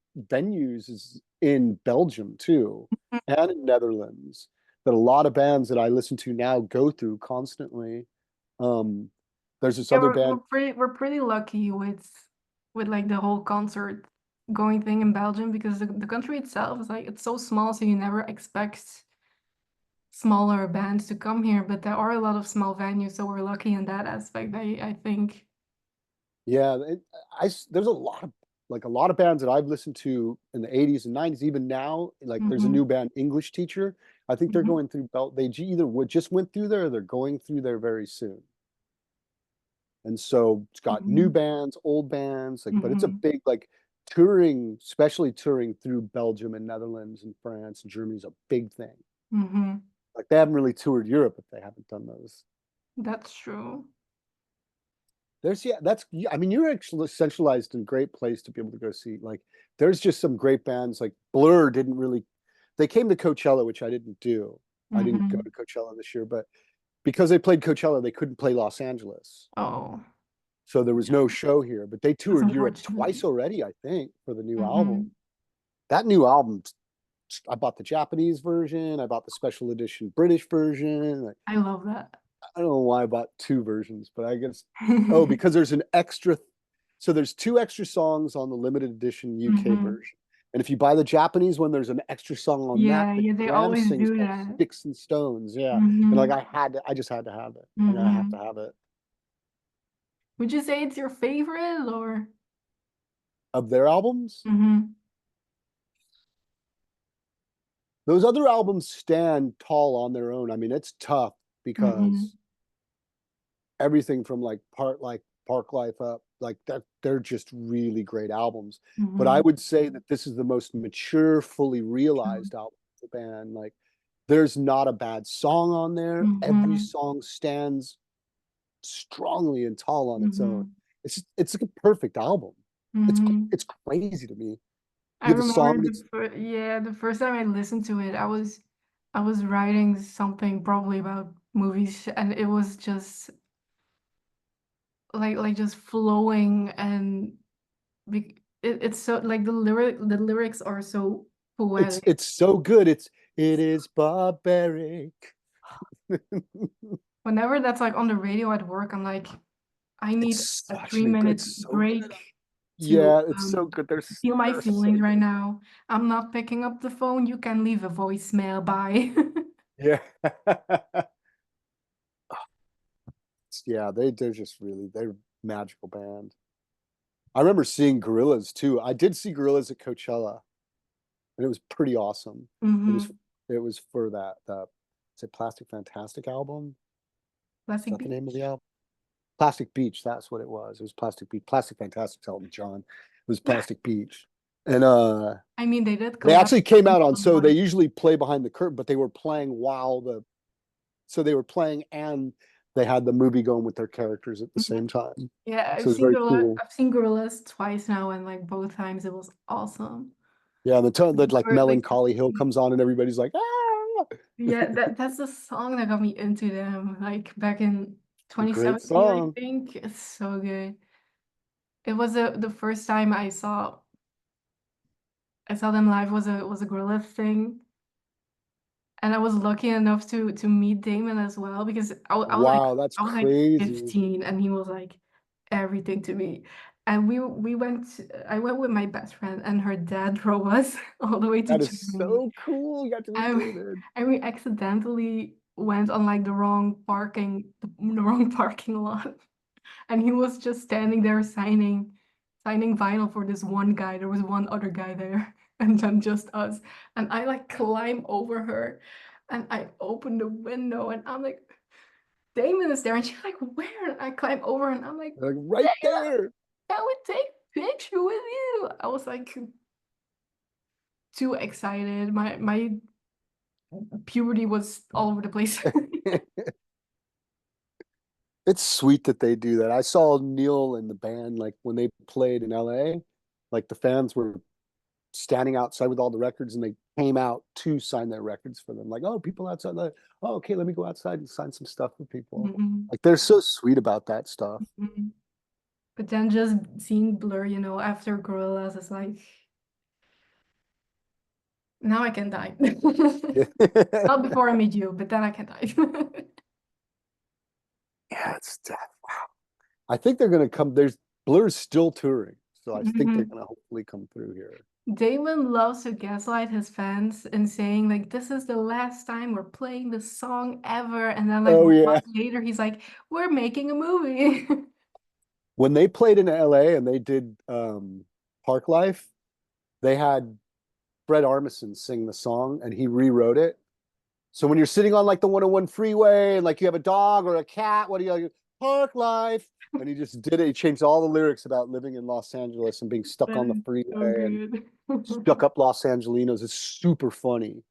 Speaker 2: in Belgium too, and in Netherlands that a lot of bands that I listen to now go through constantly. Um, there's this
Speaker 1: Yeah,
Speaker 2: other
Speaker 1: we're
Speaker 2: band.
Speaker 1: pretty lucky with like the whole concert going thing in Belgium, because the country itself is like it's so small, so you never expect smaller bands to come here, but there are a lot of small venues, so we're lucky in that aspect, I think.
Speaker 2: Yeah, there's a lot of a lot of bands that I've listened to in the 80s and 90s, even now. Like there's a
Speaker 1: Hmm.
Speaker 2: new band, English Teacher. I think they're
Speaker 1: Hmm.
Speaker 2: going through they either just went through there or they're going through there very soon. And so it's got new
Speaker 1: Hmm.
Speaker 2: bands, old bands, like, but it's a
Speaker 1: Hmm.
Speaker 2: big like touring, especially touring through Belgium and Netherlands and France and Germany is a big thing.
Speaker 1: Hmm.
Speaker 2: Like they haven't really toured Europe if they haven't done those.
Speaker 1: That's true.
Speaker 2: There's yeah, that's yeah, I mean, you're actually centralized in a great place to be able to go see. Like, there's just some great bands. Like Blur didn't really, they came to Coachella, which I didn't do. I didn't go
Speaker 1: Hmm.
Speaker 2: to Coachella this year, but because they played Coachella, they couldn't play Los Angeles,
Speaker 1: Oh,
Speaker 2: so there was no show here. But they
Speaker 1: that's
Speaker 2: toured Europe
Speaker 1: unfortunate.
Speaker 2: twice already, I think, for the new album.
Speaker 1: Hmm.
Speaker 2: That new album, I bought the Japanese version. I bought the special edition British version. Like,
Speaker 1: I love that.
Speaker 2: I don't know why I bought two versions, but I guess oh, because there's an extra. So there's two extra songs on the limited edition UK
Speaker 1: Hmm.
Speaker 2: version, and if you buy the Japanese one, there's an extra song on that
Speaker 1: Yeah,
Speaker 2: that
Speaker 1: yeah, they
Speaker 2: Graham
Speaker 1: always
Speaker 2: sings
Speaker 1: do
Speaker 2: called
Speaker 1: that.
Speaker 2: "Sticks and Stones." Yeah, and like
Speaker 1: Hmm.
Speaker 2: I just had to have it. Like I have to
Speaker 1: Hmm.
Speaker 2: have it
Speaker 1: Would you say it's your favorite or?
Speaker 2: of their albums.
Speaker 1: Hmm.
Speaker 2: Those other albums stand tall on their own. I mean, it's tough
Speaker 1: Hmm.
Speaker 2: because everything from like Park Life up, like that, they're just really great albums. But I
Speaker 1: Hmm.
Speaker 2: would say that this is the most mature, fully
Speaker 1: True.
Speaker 2: realized album of the band. Like there's not a bad song on there. Every
Speaker 1: Hmm.
Speaker 2: song stands strongly and tall on its own.
Speaker 1: Hmm.
Speaker 2: It's like a perfect album. It's
Speaker 1: Hmm.
Speaker 2: it's crazy to me.
Speaker 1: I
Speaker 2: You have a
Speaker 1: remember
Speaker 2: song that's
Speaker 1: the first time I listened to it, I was writing something probably about movies, and it was just like just flowing, and it's so like the lyrics are so poetic.
Speaker 2: it's so good. It is barbaric.
Speaker 1: Whenever that's like on the radio at work, I'm like, I need
Speaker 2: It's
Speaker 1: a
Speaker 2: such an
Speaker 1: three-minute
Speaker 2: it's so good.
Speaker 1: break to
Speaker 2: Yeah, it's so good.
Speaker 1: feel my
Speaker 2: They're so
Speaker 1: feelings right
Speaker 2: good.
Speaker 1: now. I'm not picking up the phone. You can leave a voicemail. Bye.
Speaker 2: Yeah. Yeah, they're just they're a magical band. I remember seeing Gorillas too. I did see Gorillas at Coachella, and it was pretty awesome. It was
Speaker 1: Hmm.
Speaker 2: it was for the is it Plastic Fantastic album? Is
Speaker 1: Classic
Speaker 2: that the name of the
Speaker 1: Beach.
Speaker 2: album? Plastic Beach, that's what it was. It was Plastic Beach. Plastic Fantastic's album, John. It was Plastic Beach. And
Speaker 1: I mean, they did
Speaker 2: they
Speaker 1: collab
Speaker 2: actually came
Speaker 1: with
Speaker 2: out on, so they
Speaker 1: someone.
Speaker 2: usually play behind the curtain, but they were playing while so they were playing and they had the movie going with their characters at the
Speaker 1: Mhm.
Speaker 2: same time.
Speaker 1: Yeah,
Speaker 2: So it was very cool.
Speaker 1: I've seen Gorillas twice now, and like both times it was awesome.
Speaker 2: Yeah, the tone that like
Speaker 1: Like,
Speaker 2: Melancholy Hill comes on and everybody's like, ah,
Speaker 1: yeah, that's the song that got me into them. Like back in
Speaker 2: a great
Speaker 1: 2017, I
Speaker 2: song.
Speaker 1: think. It's so good. It was the first time I saw them live was a Gorillaz thing, and I was lucky enough to meet Damon as well, because I was like
Speaker 2: Wow, that's
Speaker 1: I was like
Speaker 2: crazy.
Speaker 1: 15, and he was like everything to me. And I went with my best friend and her dad drove us all the way to
Speaker 2: That is
Speaker 1: Germany.
Speaker 2: so cool. You got to meet
Speaker 1: And,
Speaker 2: David.
Speaker 1: and we accidentally went on like the wrong parking lot. And he was just standing there signing vinyl for this one guy. There was one other guy there, and then just us. And I like climb over her and I open the window and I'm like, Damon is there. And she's like, where? And I climb over and I'm like,
Speaker 2: Like right
Speaker 1: Damon,
Speaker 2: there.
Speaker 1: can we take a picture with you? I was like too excited. My puberty was all over the place.
Speaker 2: It's sweet that they do that. I saw Neil and the band like when they played in LA, like the fans were standing outside with all the records and they came out to sign their records for them. Like, oh, people outside, like, oh, okay, let me go outside and sign some stuff for people.
Speaker 1: Mhm,
Speaker 2: Like they're so sweet about that stuff.
Speaker 1: mhm. But then just seeing Blur, after Gorillaz is like, now I can die. Not before I meet you, but then I can die.
Speaker 2: Yeah, it's wow. I think they're gonna come. There's Blur's still touring, so I think they're
Speaker 1: Mhm.
Speaker 2: gonna hopefully come through here.
Speaker 1: Damon loves to gaslight his fans and saying like, this is the last time we're playing this song ever. And then like
Speaker 2: Oh
Speaker 1: one
Speaker 2: yeah.
Speaker 1: month later, he's like, we're making a movie.
Speaker 2: When they played in LA and they did Park Life, they had Fred Armisen sing the song and he rewrote it. So when you're sitting on like the 101 freeway and like you have a dog or a cat, what do you Park Life? And he just did it. He changed all the lyrics about living in Los Angeles and being stuck
Speaker 1: That
Speaker 2: on the
Speaker 1: is so
Speaker 2: freeway and
Speaker 1: good.
Speaker 2: stuck up Los Angelinos. It's super funny.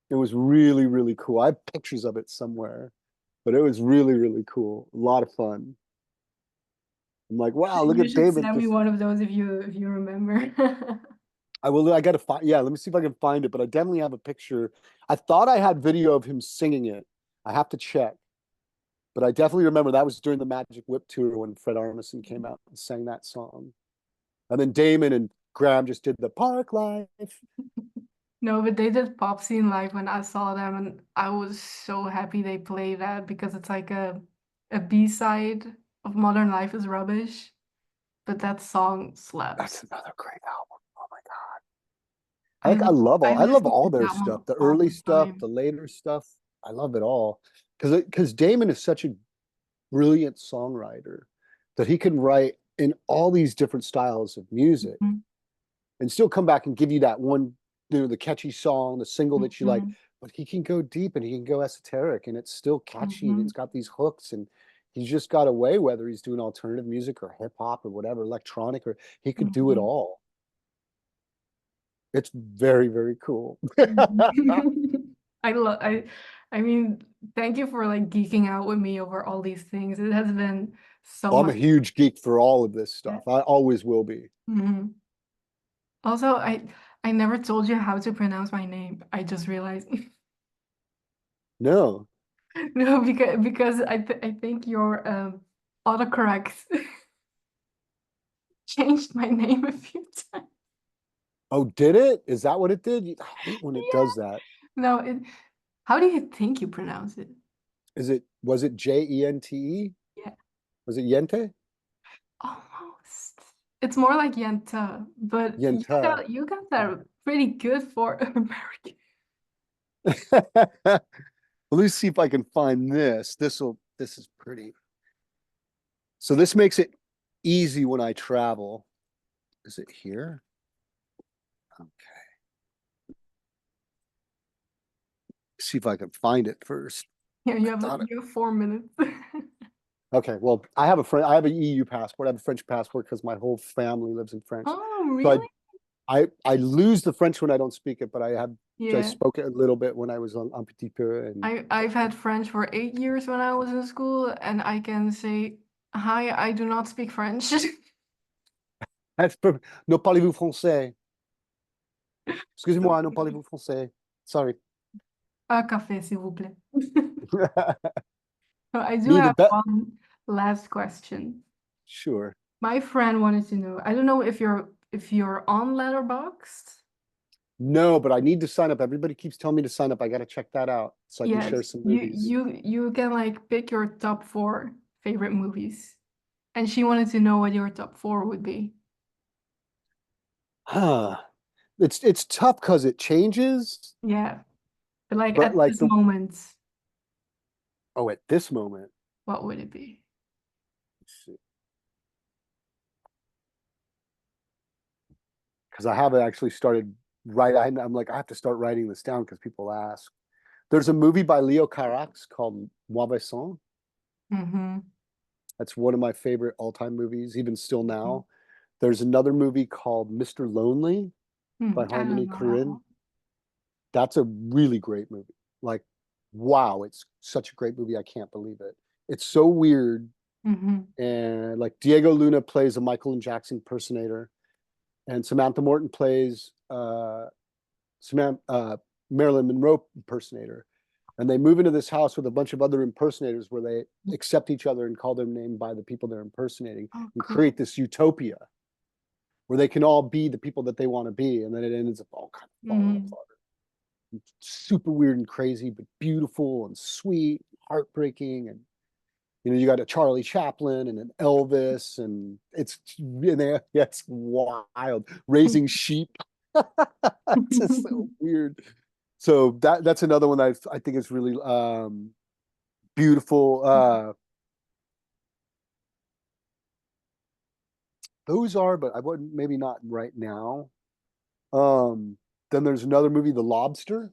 Speaker 2: It was really, really cool. I have pictures of it somewhere, but it was really, really cool. A lot of fun. I'm like, wow, look
Speaker 1: You
Speaker 2: at
Speaker 1: should
Speaker 2: David.
Speaker 1: send me
Speaker 2: Just
Speaker 1: one of those if you remember.
Speaker 2: I will. I gotta find. Yeah, let me see if I can find it. But I definitely have a picture. I thought I had video of him singing it. I have to check. But I definitely remember that was during the Magic Whip tour when Fred Armisen came out and sang that song. And then Damon and Graham just did the Park Life.
Speaker 1: No, but they did Pop Scene live when I saw them, and I was so happy they played that because it's like a B-side of Modern Life is Rubbish, but that song
Speaker 2: That's
Speaker 1: slaps.
Speaker 2: another great album. Oh my God.
Speaker 1: I
Speaker 2: I
Speaker 1: love
Speaker 2: love
Speaker 1: I
Speaker 2: all I love
Speaker 1: listen
Speaker 2: all
Speaker 1: to
Speaker 2: their
Speaker 1: that
Speaker 2: stuff.
Speaker 1: one
Speaker 2: The
Speaker 1: all
Speaker 2: early
Speaker 1: the
Speaker 2: stuff, the
Speaker 1: time.
Speaker 2: later stuff. I love it all. Because Damon is such a brilliant songwriter that he can write in all these different styles of music
Speaker 1: Mhm,
Speaker 2: and still come back and give you that one, the catchy song, the single that you like.
Speaker 1: mhm,
Speaker 2: But he can go deep and he can go esoteric and it's still catchy and it's
Speaker 1: mhm,
Speaker 2: got these hooks and he's just got a way, whether he's doing alternative music or hip hop or whatever, electronic, or he could do it
Speaker 1: mhm,
Speaker 2: all. It's very, very cool.
Speaker 1: mhm. I mean, thank you for like geeking out with me over all these things. It has been so
Speaker 2: Well, I'm a
Speaker 1: much.
Speaker 2: huge geek for all of this
Speaker 1: Yeah.
Speaker 2: stuff. I always will be.
Speaker 1: Mhm. Also, I never told you how to pronounce my name. I just realized.
Speaker 2: No.
Speaker 1: No, because I think your autocorrect changed my name a few times.
Speaker 2: Oh, did it? Is that what it did? I hate when it
Speaker 1: Yeah.
Speaker 2: does that.
Speaker 1: No, how do you think you pronounce it?
Speaker 2: Was it Jente?
Speaker 1: Yeah,
Speaker 2: Was it Yente?
Speaker 1: almost. It's more like Yenta, but you
Speaker 2: Yenta.
Speaker 1: got you got that pretty good for American.
Speaker 2: Let me see if I can find this. This is pretty. So this makes it easy when I travel. Is it here? Okay. See if I can find it first.
Speaker 1: Yeah,
Speaker 2: I thought it.
Speaker 1: you have 4 minutes.
Speaker 2: Okay, well, I have an EU passport. I have a French passport because my whole family lives in France.
Speaker 1: Oh,
Speaker 2: So
Speaker 1: really?
Speaker 2: I lose the French when I don't speak it, but I
Speaker 1: Yeah.
Speaker 2: spoke it a little bit when I was on un petit peu and
Speaker 1: I've had French for 8 years when I was in school, and I can say, hi, I do not speak French.
Speaker 2: that's perfect. No parlez-vous français? Excusez-moi, non parlez-vous français? Sorry.
Speaker 1: Un café, s'il vous plaît. So I do
Speaker 2: Me, the
Speaker 1: have
Speaker 2: bet.
Speaker 1: one last question.
Speaker 2: Sure.
Speaker 1: My friend wanted to know, I don't know if you're on Letterboxd.
Speaker 2: No, but I need to sign up. Everybody keeps telling me to sign up. I got to check that out so I can share
Speaker 1: Yes,
Speaker 2: some
Speaker 1: you
Speaker 2: movies.
Speaker 1: you you can like pick your top four favorite movies. And she wanted to know what your top four would be.
Speaker 2: Huh. It's tough because it changes,
Speaker 1: Yeah. But like
Speaker 2: but
Speaker 1: at
Speaker 2: like
Speaker 1: this
Speaker 2: the
Speaker 1: moment,
Speaker 2: oh, at this moment,
Speaker 1: what would it be?
Speaker 2: because I haven't actually started write. I'm like I have to start writing this down because people ask. There's a movie by Leo Carax called Moi.
Speaker 1: Mm-hmm.
Speaker 2: That's one of my favorite all-time movies, even still
Speaker 1: Mm-hmm.
Speaker 2: now. There's another movie called Mr. Lonely by
Speaker 1: I don't
Speaker 2: Harmony
Speaker 1: know that
Speaker 2: Korine.
Speaker 1: one.
Speaker 2: That's a really great movie. Like, wow, it's such a great movie. I can't believe it. It's so weird.
Speaker 1: Mm-hmm.
Speaker 2: And like Diego Luna plays a Michael and Jackson impersonator, and Samantha Morton plays Samantha Marilyn Monroe impersonator. And they move into this house with a bunch of other impersonators where they accept each other and call their name by the people they're impersonating
Speaker 1: Oh,
Speaker 2: and create
Speaker 1: cool.
Speaker 2: this utopia where they can all be the people that they want to be. And then it ends up all kind of falling
Speaker 1: Mm-hmm.
Speaker 2: apart. It's super weird and crazy, but beautiful and sweet, heartbreaking. And, you got a Charlie Chaplin and an Elvis, and it's wild. Raising sheep. It's just so weird. So that's another one that I think is really beautiful. Those are, but I wouldn't maybe not right now. Um, then there's another movie, The Lobster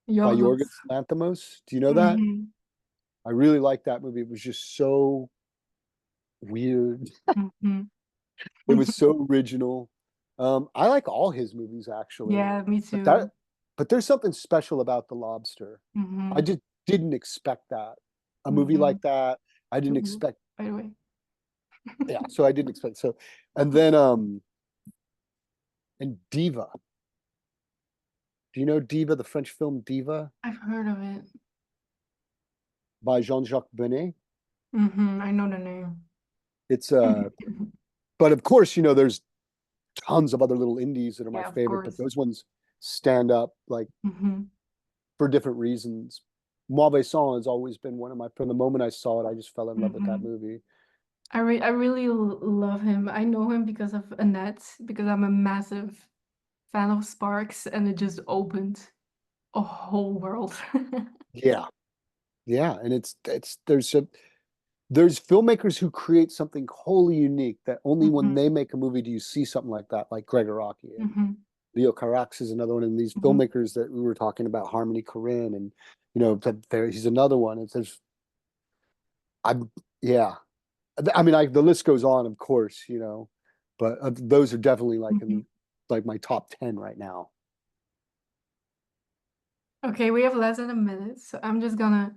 Speaker 2: by
Speaker 1: Yorgos.
Speaker 2: Yorgos Lanthimos. Do you know that?
Speaker 1: Mm-hmm.
Speaker 2: I really like that movie. It was just so weird.
Speaker 1: Mm-hmm.
Speaker 2: It was so original. I like all his movies actually,
Speaker 1: Yeah, me
Speaker 2: but
Speaker 1: too.
Speaker 2: there's something special about The Lobster. I
Speaker 1: Mm-hmm.
Speaker 2: just didn't expect that. A movie
Speaker 1: Mm-hmm.
Speaker 2: like that. I didn't
Speaker 1: Ooh,
Speaker 2: expect,
Speaker 1: by the way.
Speaker 2: yeah, so I didn't expect so. And then and Diva. Do you know Diva, the French film Diva
Speaker 1: I've heard of it.
Speaker 2: by Jean-Jacques Benet?
Speaker 1: Mm-hmm. I know the name.
Speaker 2: It's but of course, there's tons of other little indies that are my
Speaker 1: Yeah, of
Speaker 2: favorite, but
Speaker 1: course.
Speaker 2: those ones stand up like
Speaker 1: Mm-hmm.
Speaker 2: for different reasons. Mauvais Sang has always been one of my, from the moment I saw it, I just fell in love with that
Speaker 1: Mm-hmm.
Speaker 2: movie.
Speaker 1: I really love him. I know him because of Annette, because I'm a massive fan of Sparks, and it just opened a whole world.
Speaker 2: Yeah. Yeah. And there's filmmakers who create something wholly unique that only when
Speaker 1: Hmm.
Speaker 2: they make a movie do you see something like that, like Gregg Araki and
Speaker 1: Hmm.
Speaker 2: Leo Carax is another one. And these
Speaker 1: Hmm.
Speaker 2: filmmakers that we were talking about, Harmony Korine, and he's another one. I'm, yeah. I mean, the list goes on, of course, but those are definitely like
Speaker 1: Hmm.
Speaker 2: in like my top 10 right now.
Speaker 1: Okay, we have less than a minute, so I'm just gonna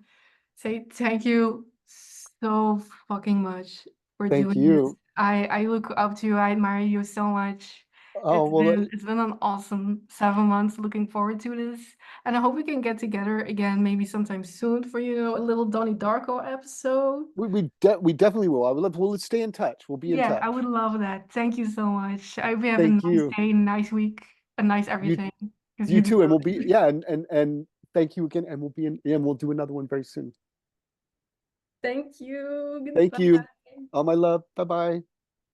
Speaker 1: say thank you so fucking much for
Speaker 2: Thank
Speaker 1: doing this.
Speaker 2: you.
Speaker 1: I look up to you. I admire you so much.
Speaker 2: Oh, well,
Speaker 1: It's been an awesome 7 months. Looking forward to this, and I hope we can get together again, maybe sometime soon for a little Donnie Darko episode.
Speaker 2: we definitely will. I would love, well, let's stay in touch. We'll be in
Speaker 1: Yeah, I
Speaker 2: touch.
Speaker 1: would love that. Thank you so much. I hope you have a
Speaker 2: Thank
Speaker 1: nice
Speaker 2: you.
Speaker 1: day, nice week, a nice
Speaker 2: You,
Speaker 1: everything, because
Speaker 2: you
Speaker 1: you
Speaker 2: too. And
Speaker 1: deserve
Speaker 2: we'll be,
Speaker 1: it.
Speaker 2: yeah. And thank you again. And we'll be in, yeah, and we'll do another one very soon.
Speaker 1: Thank you.
Speaker 2: Thank you.
Speaker 1: Goodbye.
Speaker 2: All my love. Bye bye.